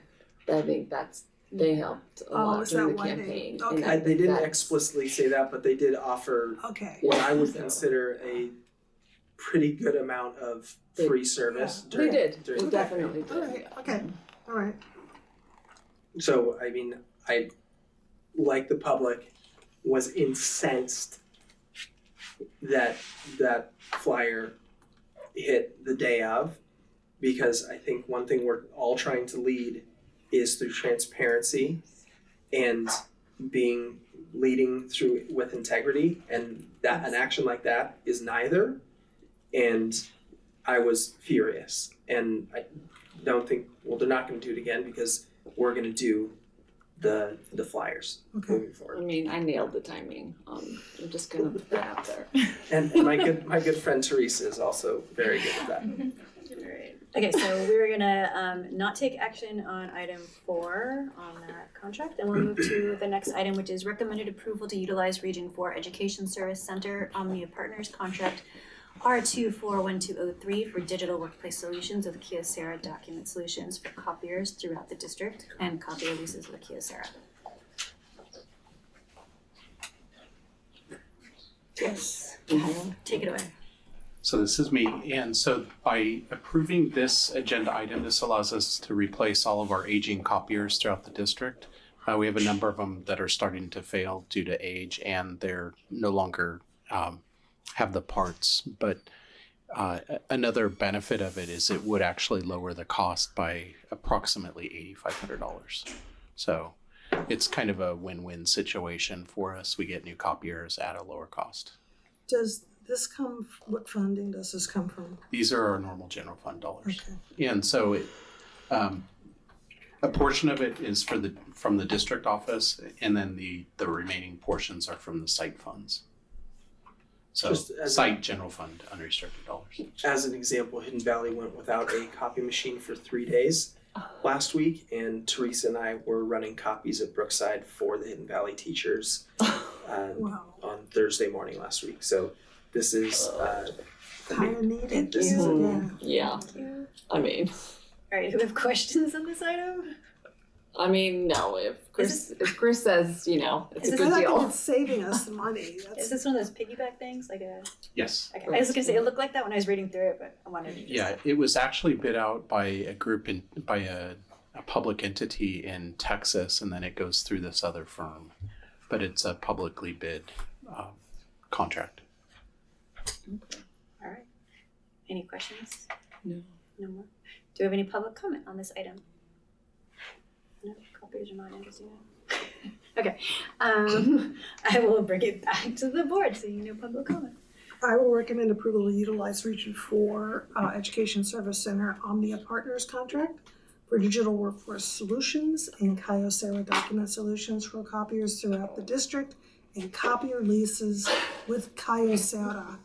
I think they helped a lot is during that the why campaign. okay. And They didn't that's- explicitly say that, but they did offer what I would consider a pretty good amount of free service. They did. during They the definitely campaign. did. All right, okay, all right. So, I mean, I, like the public, was incensed that that flyer hit the day of, because I think one thing we're all trying to lead is through transparency and leading through with integrity, and that an action like that is neither. And I was furious, and I don't think, well, they're not going to do it again because we're going to do the flyers moving forward. I mean, I nailed the timing. I'm just gonna put that out there. And my good friend Teresa is also very good at that. Alright. Okay, so we're gonna not take action on item 4 on that contract, and we'll move to the next item, which is recommended approval to utilize Region 4 Education Service Center Omnia Partners Contract R241203 for digital workplace solutions with Kyocera document solutions for copiers throughout the district and copier leases with Kyocera. Yes. Take it away. So this is me, and so by approving this agenda item, this allows us to replace all of our aging copiers throughout the district. We have a number of them that are starting to fail due to age, and they're no longer have the parts. But another benefit of it is it would actually lower the cost by approximately $8,500. So it's kind of a win-win situation for us. We get new copiers at a lower cost. Does this what funding does this come from? These are our normal general fund dollars. Okay. And so it, a portion of it is from the district office, and then the remaining portions are from the site funds. So site general fund unrestricted dollars. As an example, Hidden Valley went without a copy machine for 3 days last week, and Teresa and I were running copies at Brookside for the Hidden Valley teachers on Thursday morning last week. So this is kind of needed. This is Yeah. I mean, Alright, do we have questions on this item? no. If Chris says, you know, it's a good I deal. think it's saving us money. Is this one of those piggyback things? Like a Yes. okay. I was gonna say it looked like that when I was reading through it, but I wanted to just Yeah, it was actually bid out by a group by a public entity in Texas, and then it goes through this other firm. But it's a publicly bid contract. Alright. Any questions? No. No more? Do we have any public comment on this item? No, copiers are not interesting. Okay, I will bring it back to the board, seeing no public comment. I will recommend approval to utilize Region 4 Education Service Center Omnia Partners contract for digital workforce solutions and Kyocera document solutions for copiers throughout the district and copier leases with Kyocera,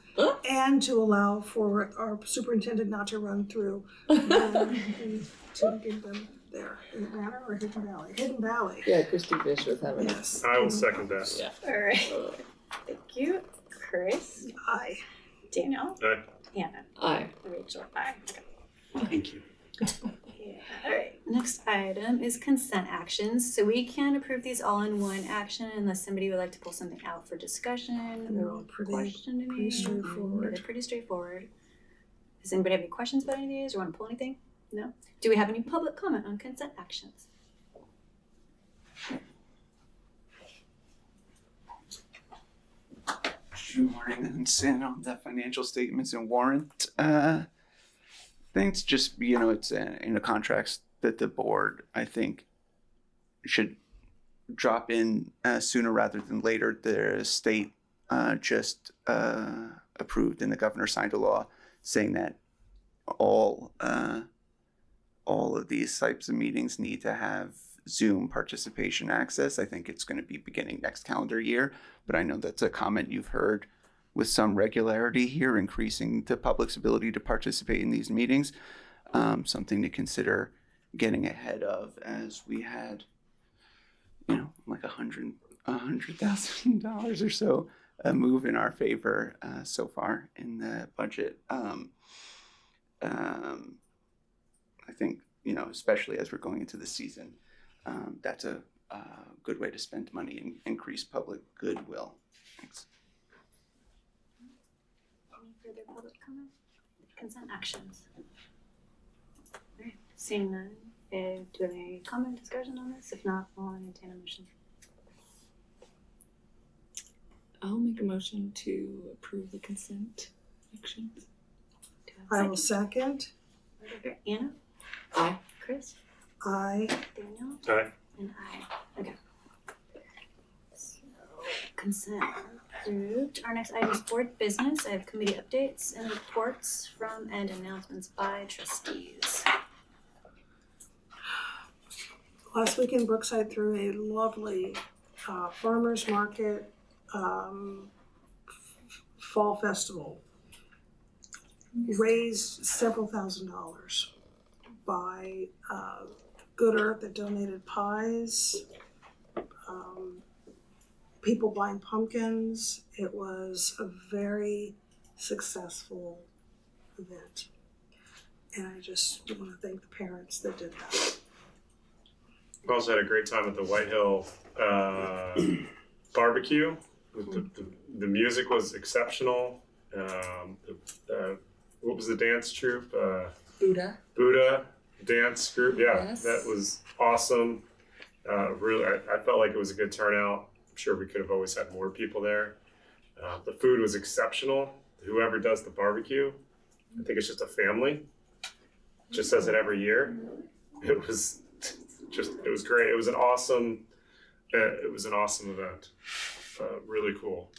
and to allow for our superintendent not to run through and to give them there. Is it Manor or Hidden Valley? Hidden Valley. Yeah, Christy Fish was having Yes. I will second that. Yeah. Alright, thank you. Chris? Aye. Daniel? Aye. Hannah? Aye. Rachel? Aye. Thank you. Yeah. Alright, next item is consent actions. So we can approve these all in one action unless somebody would like to pull something out for discussion No, or pretty questioning. pretty straightforward. Yeah, they're pretty straightforward. Does anybody have any questions about any of these or want to pull anything? No? Do we have any public comment on consent actions? Good morning. And Sin on the financial statements and warrant things. Just, it's in the contracts that the board, I think, should drop in sooner rather than later. The state just approved and the governor signed a law saying that all of these types of meetings need to have Zoom participation access. I think it's going to be beginning next calendar year, but I know that's a comment you've heard with some regularity here, increasing the public's ability to participate in these meetings. Something to consider getting ahead of, as we had, like $100,000 or so a move in our favor so far in the budget. I think, especially as we're going into the season, that's a good way to spend money and increase public goodwill. Thanks. Any further public comment? Consent actions. All right, seeing none, do you have any comment, discussion on this? If not, I'll entertain a motion. I'll make a motion to approve the consent actions. I will second. Okay, Anna? Aye. Chris? Aye. Daniel? Aye. And I. Okay. So, consent approved. Our next item is board business. I have committee updates and reports from and announcements by trustees. Last weekend, Brookside threw a lovely farmers market fall festival. Raised several $1,000s by Good Earth that donated pies, people buying pumpkins. It was a very successful event. And I just want to thank the parents that did that. We also had a great time at the White Hill barbecue. The music was exceptional. What was the dance troupe? Buddha dance group. Yeah, Yes. That was awesome. Really, I felt like it was a good turnout. I'm sure we could have always had more people there. The food was exceptional. Whoever does the barbecue, I think it's just a family. Just does it every year. It was great. It was an awesome event. Really cool.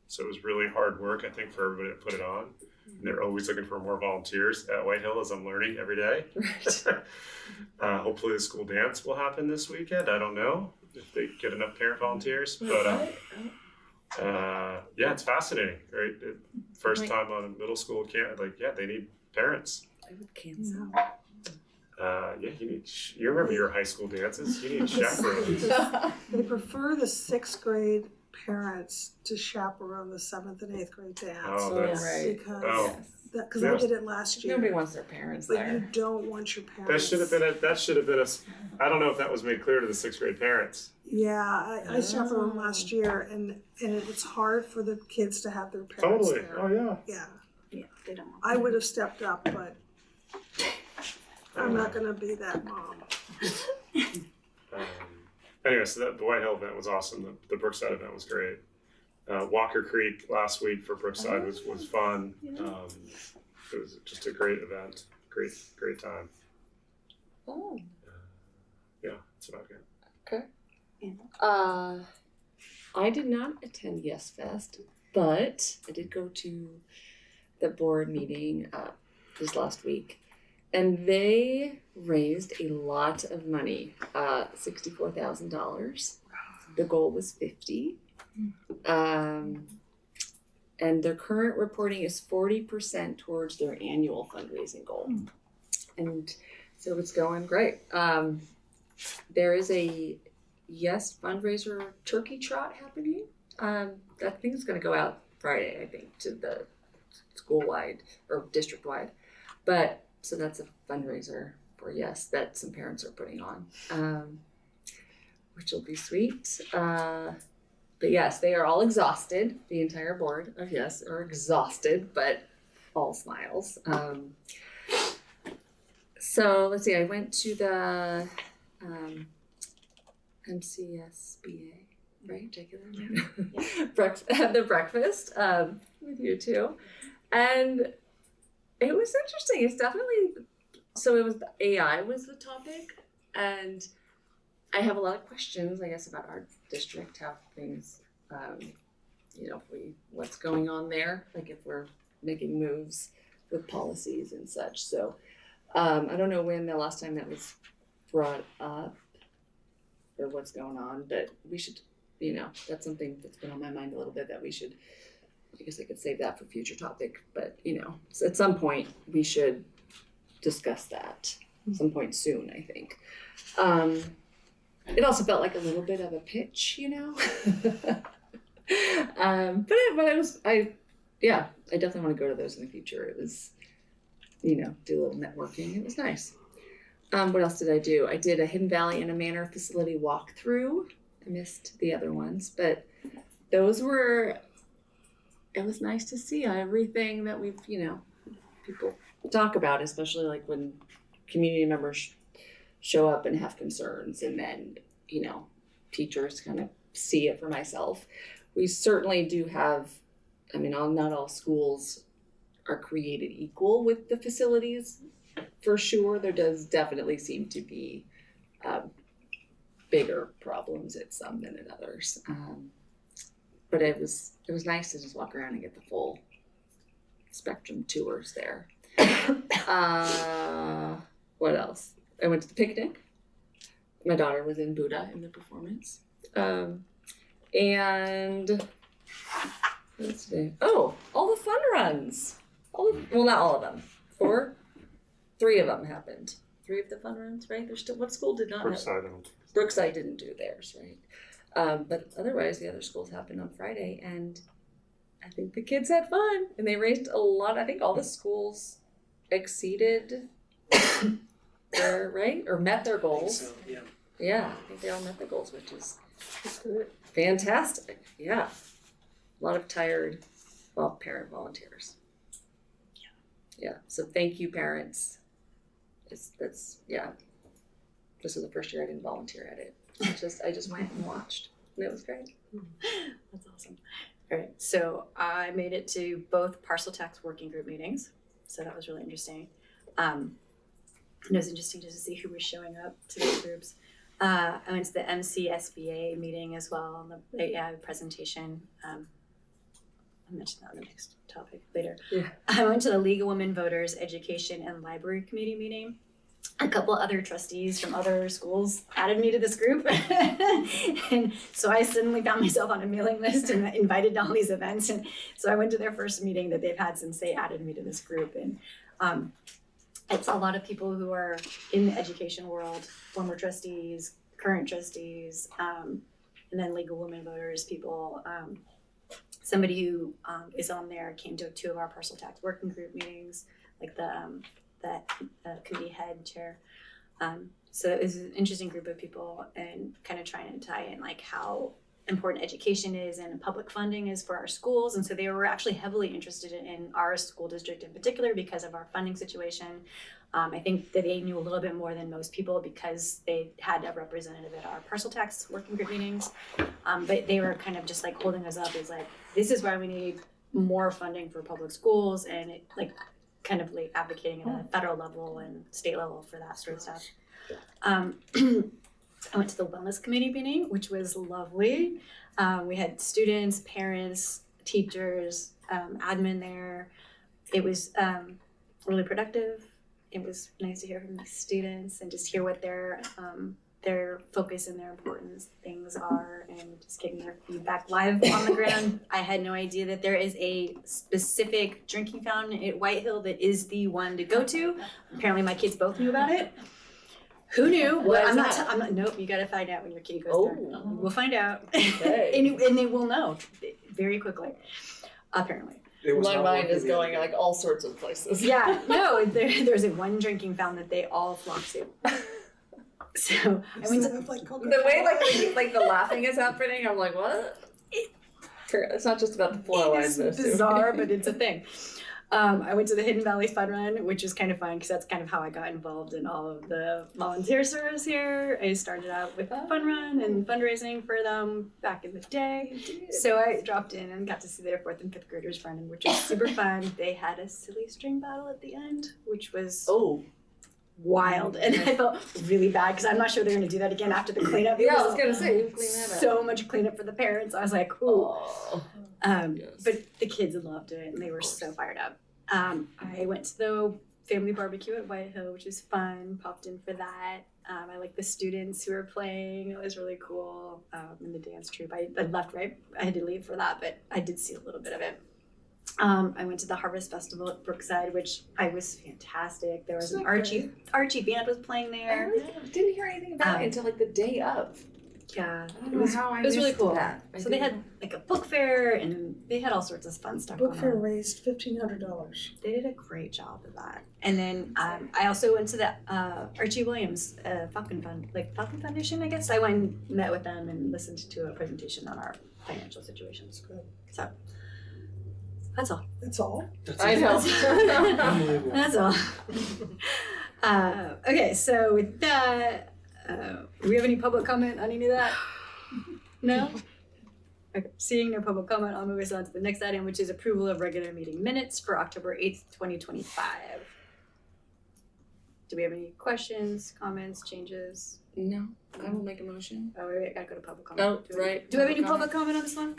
So it was really hard work, I think, for everybody that put it on. And they're always looking for more volunteers at White Hill, as I'm learning every day. Right. Hopefully the school dance will happen this weekend. I don't know if they get enough parent volunteers, but yeah, it's fascinating, right? First time on a middle school camp, they need parents. I would cancel. Yeah, you remember your high school dances? You need chaperones. They prefer the 6th grade parents to chaperone the 7th and 8th grade dance. Oh, that's right. Because I did it last year. Nobody wants their parents But there. you don't want your That parents. should have been a. I don't know if that was made clear to the 6th grade parents. Yeah, I chaperoned last year, and it's hard for the kids to have their parents Totally. there. Oh yeah. Yeah, Yeah, they don't want I would have stepped up, but I'm not gonna be that mom. Anyway, so the White Hill event was awesome. The Brookside event was great. Walker Creek last week for Brookside was fun. It was just a great event. Great time. Oh. Yeah, that's about it. Okay. I did not attend Yes Fest, but I did go to the board meeting this last week, and they raised a lot of money, $64,000. The goal was $50,000. And their current reporting is 40% towards their annual fundraising goal. And so it's going great. There is a Yes fundraiser turkey trot happening. I think it's going to go out Friday, I think, to the school-wide or district-wide. But so that's a fundraiser for Yes that some parents are putting on, which will be sweet. But yes, they are all exhausted. The entire board of Yes are exhausted, but all smiles. So let's see, I went to the MCSBA right? Had the breakfast with you two, and it was interesting. It's definitely so. It was AI was the topic, and I have a lot of questions, I guess, about our district, how things, what's going on there, like if we're making moves with policies and such. So I don't know when the last time that was brought up or what's going on, but we should, that's something that's been on my mind a little bit that we should, I guess I could save that for future topic, but so at some point we should discuss that at some point soon, I think. It also felt like a little bit of a pitch, but it was, I definitely want to go to those in the future. It was, do a little networking. It was nice. What else did I do? I did a Hidden Valley in a Manor facility walkthrough. I missed the other ones, but it was nice to see everything that we've, people talk about, especially like when community members show up and have concerns, and then, teachers kind of see it for myself. We certainly do have, not all schools are created equal with the facilities, for sure. There does definitely seem to be bigger problems at some than at others. But it was nice to just walk around and get the full spectrum tours there. What else? I went to the picnic. My daughter was in Buddha in the performance. And what's today? Oh, all the fun runs. Well, not all of them. 3 of them happened. 3 of the fun runs, right? There's still, what school did not have? Brookside didn't do theirs, right? But otherwise, the other schools happened on Friday, and I think the kids had fun, and they raised a lot. I think all the schools exceeded met their goals. Yeah, I think they all met their goals, which is fantastic. Yeah, a lot of tired, parent volunteers. Yeah. So thank you, parents. This is the first year I didn't volunteer at it. I just went and watched, and it was great. That's awesome. All right, so I made it to both parcel tax working group meetings, so that was really interesting. It was interesting just to see who was showing up to those groups. I went to the MCSBA meeting as well, the presentation. I'll mention that on the next topic later. Yeah. I went to the League of Women Voters Education and Library Committee meeting. A couple other trustees from other schools added me to this group. And so I suddenly found myself on a mailing list and invited to all these events. And so I went to their first meeting that they've had since they added me to this group. And it's a lot of people who are in the education world, former trustees, current trustees, and then League of Women Voters people. Somebody who is on there came to 2 of our parcel tax working group meetings, like the committee head chair. So it was an interesting group of people, and kind of trying to tie in like how important education is and public funding is for our schools. And so they were actually heavily interested in our school district in particular because of our funding situation. I think that they knew a little bit more than most people because they had a representative at our parcel tax working group meetings. But they were kind of just like holding us up as like, this is why we need more funding for public schools, and it like kind of like advocating at a federal level and state level for that sort of stuff. I went to the wellness committee meeting, which was lovely. We had students, parents, teachers, admin there. It was really productive. It was nice to hear from the students and just hear what their focus and their important things are, and just getting their feedback live on the ground. I had no idea that there is a specific drinking fountain at White Hill that is the one to go to. Apparently my kids both knew about it. Who knew? Well, I'm not. Nope. You got to find out when your kid goes there. We'll find out, Okay. and they will know very quickly. Apparently. My mind is going like all sorts of places. Yeah. No. There's a one drinking fountain that they all flock to. So I went to the way like the laughing is happening. I'm like, what? It's not just about the flow. It is bizarre, but it's a thing. I went to the Hidden Valley Fun Run, which was kind of fun because that's kind of how I got involved in all of the volunteer service here. I started out with a fun run and fundraising for them back in the day. So I dropped in and got to see their 4th and 5th graders running, which was super fun. They had a silly string battle at the end, which was wild, and I felt really bad because I'm not sure they're going to do that again after the cleanup. Yeah, I was gonna say, clean that up. So much cleanup for the parents. I was like, ooh. But the kids loved it, and they were so fired up. I went to the family barbecue at White Hill, which was fun. Popped in for that. I like the students who were playing. It was really cool. And the dance troupe. I left right. I had to leave for that, but I did see a little bit of it. I went to the Harvest Festival at Brookside, which was fantastic. There was an Archie band was playing there. I didn't hear anything about it until like the day of. Yeah, I don't know how I it was really missed cool. that. So they had like a book fair, and they had all sorts of fun stuff. Book going fair on. raised $1,500. They did a great job of that. And then I also went to the Archie Williams Falcon Foundation, I guess. I went and met with them and listened to a presentation on our financial situations. Good. So that's all. That's all? I know. Unbelievable. That's all. Okay, so with that, do we have any public comment on any of that? No? Okay, seeing no public comment, I'll move us on to the next item, which is approval of regular meeting minutes for October 8th, 2025. Do we have any questions, comments, changes? No, I will make a motion. Oh, wait, I gotta go to public comment. Oh, right. Do we have any public comment on this one?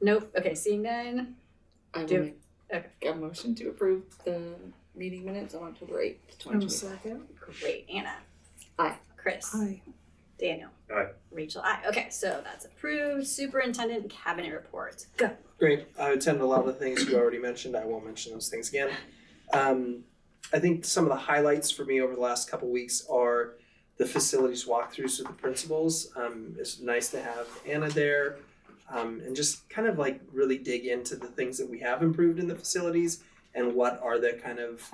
Nope. Okay, seeing none. I will Do- make a motion to approve the meeting minutes on October 8th, I'm 2020. second. Great. Anna. Aye. Chris. Aye. Daniel. Aye. Rachel. Aye. Okay, so that's approved. Superintendent cabinet report. Go. Great. I attended a lot of the things you already mentioned. I won't mention those things again. I think some of the highlights for me over the last couple weeks are the facilities walkthroughs with the principals. It's nice to have Anna there and just kind of like really dig into the things that we have improved in the facilities and what are the kind of,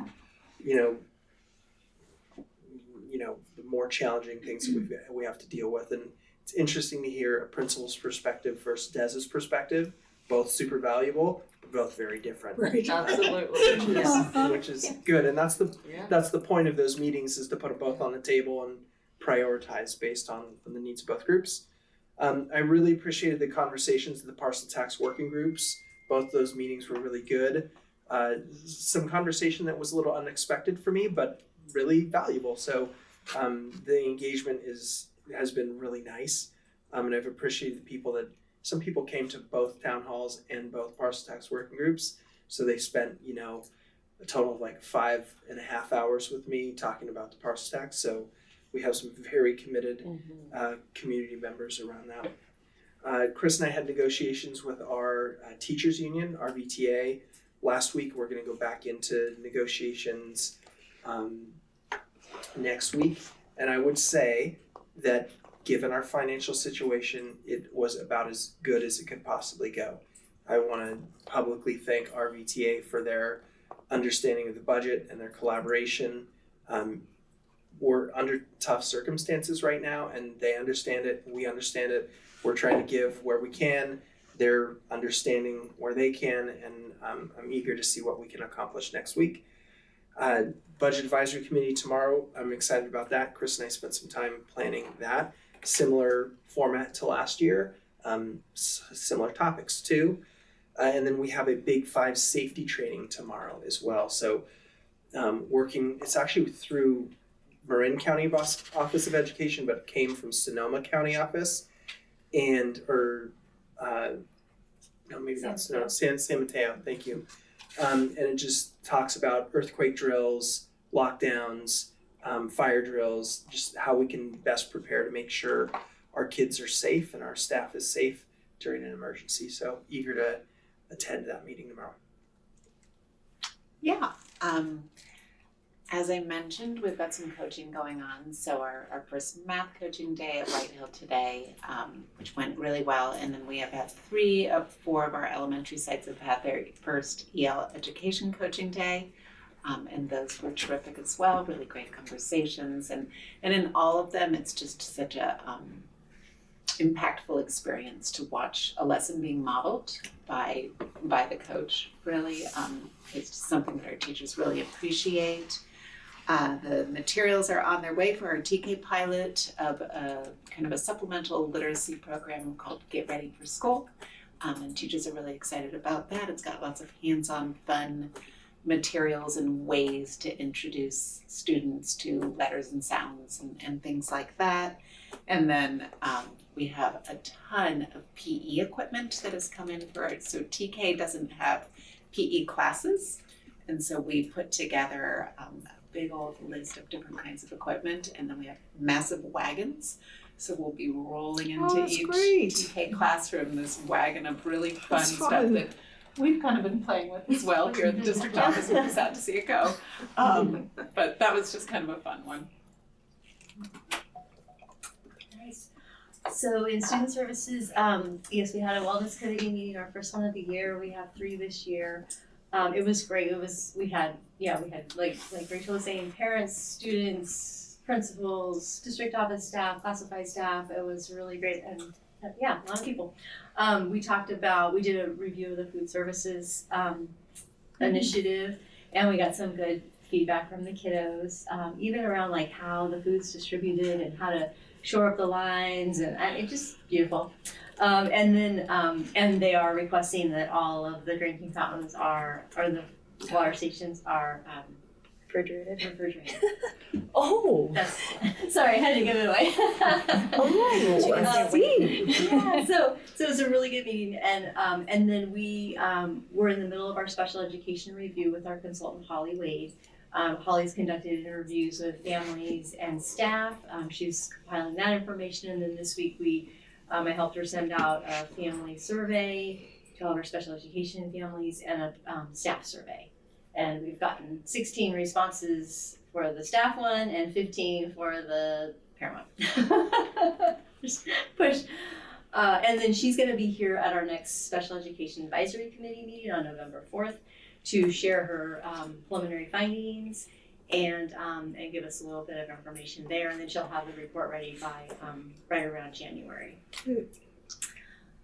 the more challenging things that we have to deal with. And it's interesting to hear a principal's perspective versus Dez's perspective, both super valuable, but both very different. Right. Absolutely. Which is good. And that's the point of those meetings, is to put them both on the table and prioritize based on the needs of both groups. I really appreciated the conversations of the parcel tax working groups. Both those meetings were really good. Some conversation that was a little unexpected for me, but really valuable. So the engagement has been really nice. And I've appreciated the people that some people came to both town halls and both parcel tax working groups. So they spent, a total of like 5.5 hours with me talking about the parcel tax. So we have some very committed community members around that. Chris and I had negotiations with our teachers union, RVTA. Last week, we're going to go back into negotiations next week. And I would say that given our financial situation, it was about as good as it could possibly go. I want to publicly thank RVTA for their understanding of the budget and their collaboration. We're under tough circumstances right now, and they understand it. We understand it. We're trying to give where we can. They're understanding where they can, and I'm eager to see what we can accomplish next week. Budget Advisory Committee tomorrow. I'm excited about that. Chris and I spent some time planning that. Similar format to last year, similar topics too. And then we have a Big 5 safety training tomorrow as well. So it's actually through Marin County Office of Education, but it came from Sonoma County Office San Mateo, thank you. And it just talks about earthquake drills, lockdowns, fire drills, just how we can best prepare to make sure our kids are safe and our staff is safe during an emergency. So eager to attend that meeting tomorrow. Yeah. As I mentioned, we've got some coaching going on. So our first math coaching day at White Hill today, which went really well. And then we have had 3 of 4 of our elementary sites have had their first EL education coaching day. And those were terrific as well, really great conversations. And in all of them, it's just such a impactful experience to watch a lesson being modeled by by the coach, really. It's just something that our teachers really appreciate. The materials are on their way for our TK pilot of a kind of a supplemental literacy program called Get Ready for School. And teachers are really excited about that. It's got lots of hands-on fun materials and ways to introduce students to letters and sounds and things like that. And then we have a ton of PE equipment that has come in for it. So TK doesn't have PE classes. And so we put together a big old list of different kinds of equipment. And then we have massive wagons. So we'll be rolling into each TK classroom this wagon of really fun stuff that we've kind of been playing with as well here at the district office. We're sad to see it go. But that was just kind of a fun one. Nice. So in student services, yes, we had a wellness committee meeting, our first one of the year. We have 3 this year. It was great. We had like Rachel was saying, parents, students, principals, district office staff, classified staff. It was really great, and yeah, a lot of people. We did a review of the food services initiative, and we got some good feedback from the kiddos, even around like how the food's distributed and how to shore up the lines, and it's just beautiful. And they are requesting that all of the drinking fountains or the water stations are refrigerated. Oh. Sorry, I had to give it away. Oh, I see. Yeah, so it was a really good meeting, and then we were in the middle of our special education review with our consultant Holly Wade. Holly's conducted interviews with families and staff. She's compiling that information, and then this week I helped her send out a family survey to all of our special education families and a staff survey. And we've gotten 16 responses for the staff one and 15 for the parent one. Just push. And then she's going to be here at our next Special Education Advisory Committee meeting on November 4th to share her preliminary findings and give us a little bit of information there. And then she'll have the report ready by right around January.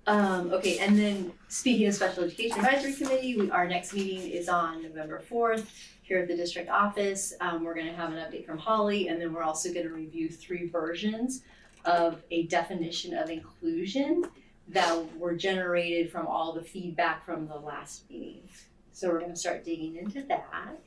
Okay, and then speaking of Special Education Advisory Committee, our next meeting is on November 4th here at the district office. We're going to have an update from Holly, and then we're also going to review 3 versions of a definition of inclusion that were generated from all the feedback from the last meeting. So we're going to start digging into that.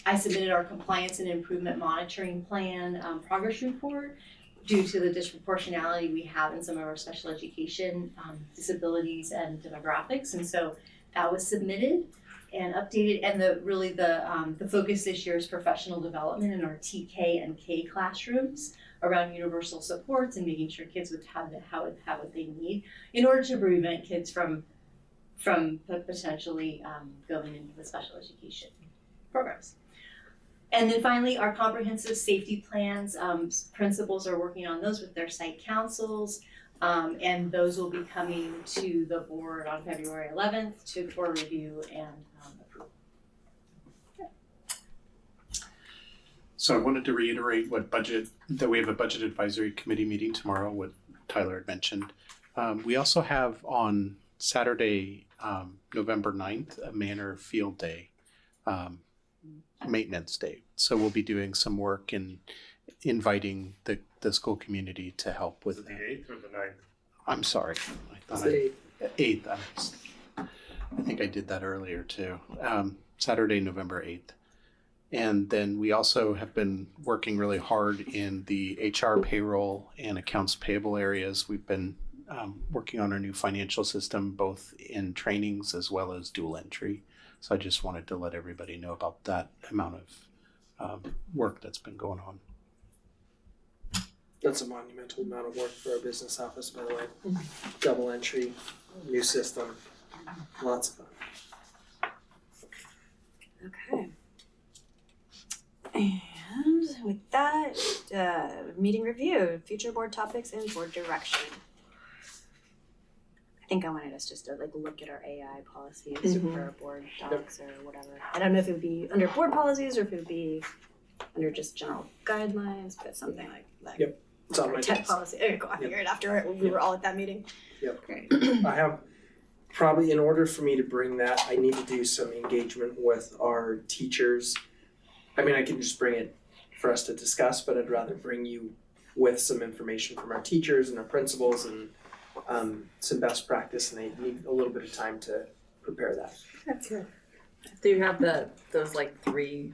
I submitted our compliance and improvement monitoring plan progress report due to the disproportionality we have in some of our special education disabilities and demographics. And so that was submitted and updated. And the focus this year is professional development in our TK and K classrooms around universal supports and making sure kids would have what they need in order to prevent kids from potentially going into the special education programs. And then finally, our comprehensive safety plans, principals are working on those with their site councils, and those will be coming to the board on February 11th for review and approval. Okay. So I wanted to reiterate that we have a budget advisory committee meeting tomorrow, what Tyler had mentioned. We also have on Saturday, November 9th, a Manor Field Day, maintenance day. So we'll be doing some work in inviting the school community to help with the 8th or the 9th? I'm sorry. I thought It's the 8th. I think I did that earlier too. Saturday, November 8th. And then we also have been working really hard in the HR, payroll, and accounts payable areas. We've been working on our new financial system, both in trainings as well as dual entry. So I just wanted to let everybody know about that amount of work that's been going on. That's a monumental amount of work for our business office, by the way. Double entry, new system, lots of fun. Okay. And with that, meeting review, future board topics and board direction. I think I wanted us just to look at our AI policies for our board docs or whatever. I don't know if it would be under board policies or if it would be under just general guidelines, but something like that. Yep. It's on my tech desk. policy. There you go. I figured after we were all at that meeting. Yep. Great. I have probably, in order for me to bring that, I need to do some engagement with our teachers. I mean, I can just bring it for us to discuss, but I'd rather bring you with some information from our teachers and our principals and some best practice, and they need a little bit of time to prepare that. That's good. Do you have those like three?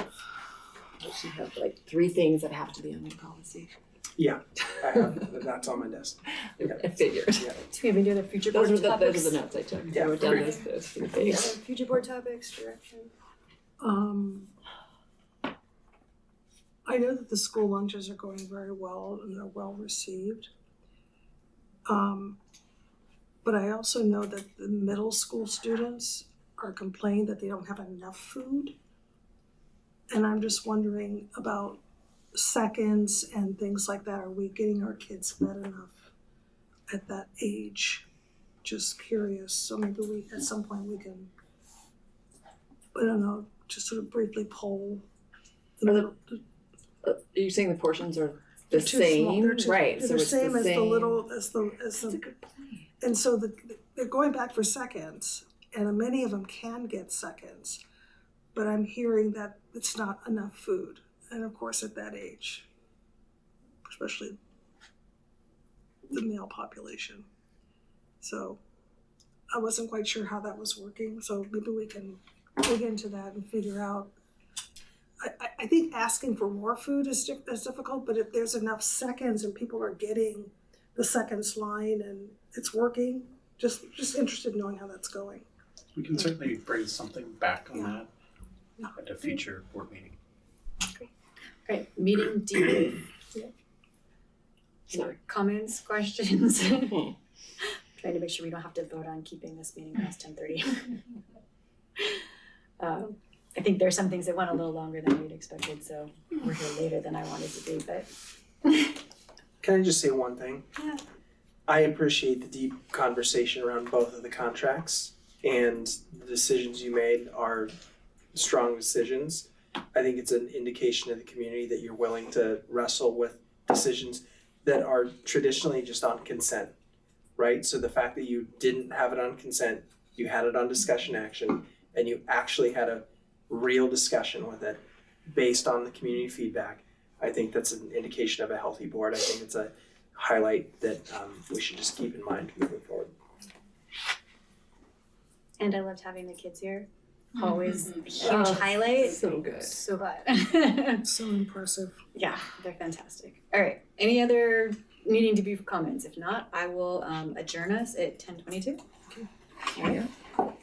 You have like three things that have to be on your policy. Yeah, I have, that's on my desk. I figured. Yeah. Do we even do the future board Those topics? are the notes I took. Yeah, I wrote down great. those three Yeah, things. future board topics, direction. I know that the school lunches are going very well and they're well received. But I also know that the middle school students are complaining that they don't have enough food. And I'm just wondering about seconds and things like that. Are we getting our kids fed enough at that age? Just curious. So maybe we, at some point we can, I don't know, just sort of briefly poll. Are you saying the portions are the They're too small. same? They're too- Right. They're So the it's same the as same. the little, as the, That's a good point. and so they're going back for seconds, and many of them can get seconds. But I'm hearing that it's not enough food, and of course at that age, especially the male population. So I wasn't quite sure how that was working, so maybe we can dig into that and figure out. I think asking for more food is difficult, but if there's enough seconds and people are getting the seconds line and it's working, just interested in knowing how that's going. We can certainly bring something back on Yeah. that at a future board meeting. Great. Meeting debrief. Sorry. Comments, questions? Trying to make sure we don't have to vote on keeping this meeting past 10:30. I think there's some things that went a little longer than we'd expected, so we're here later than I wanted to be, but Can I just say one thing? Yeah. I appreciate the deep conversation around both of the contracts, and the decisions you made are strong decisions. I think it's an indication of the community that you're willing to wrestle with decisions that are traditionally just on consent, right? So the fact that you didn't have it on consent, you had it on discussion action, and you actually had a real discussion with it based on the community feedback, I think that's an indication of a healthy board. I think it's a highlight that we should just keep in mind moving forward. and I loved having the kids here. Always a huge Oh, highlight. so good. So glad. So impressive. Yeah, they're fantastic. All right. Any other meeting debrief comments? If not, I will adjourn us at 10:22. All right.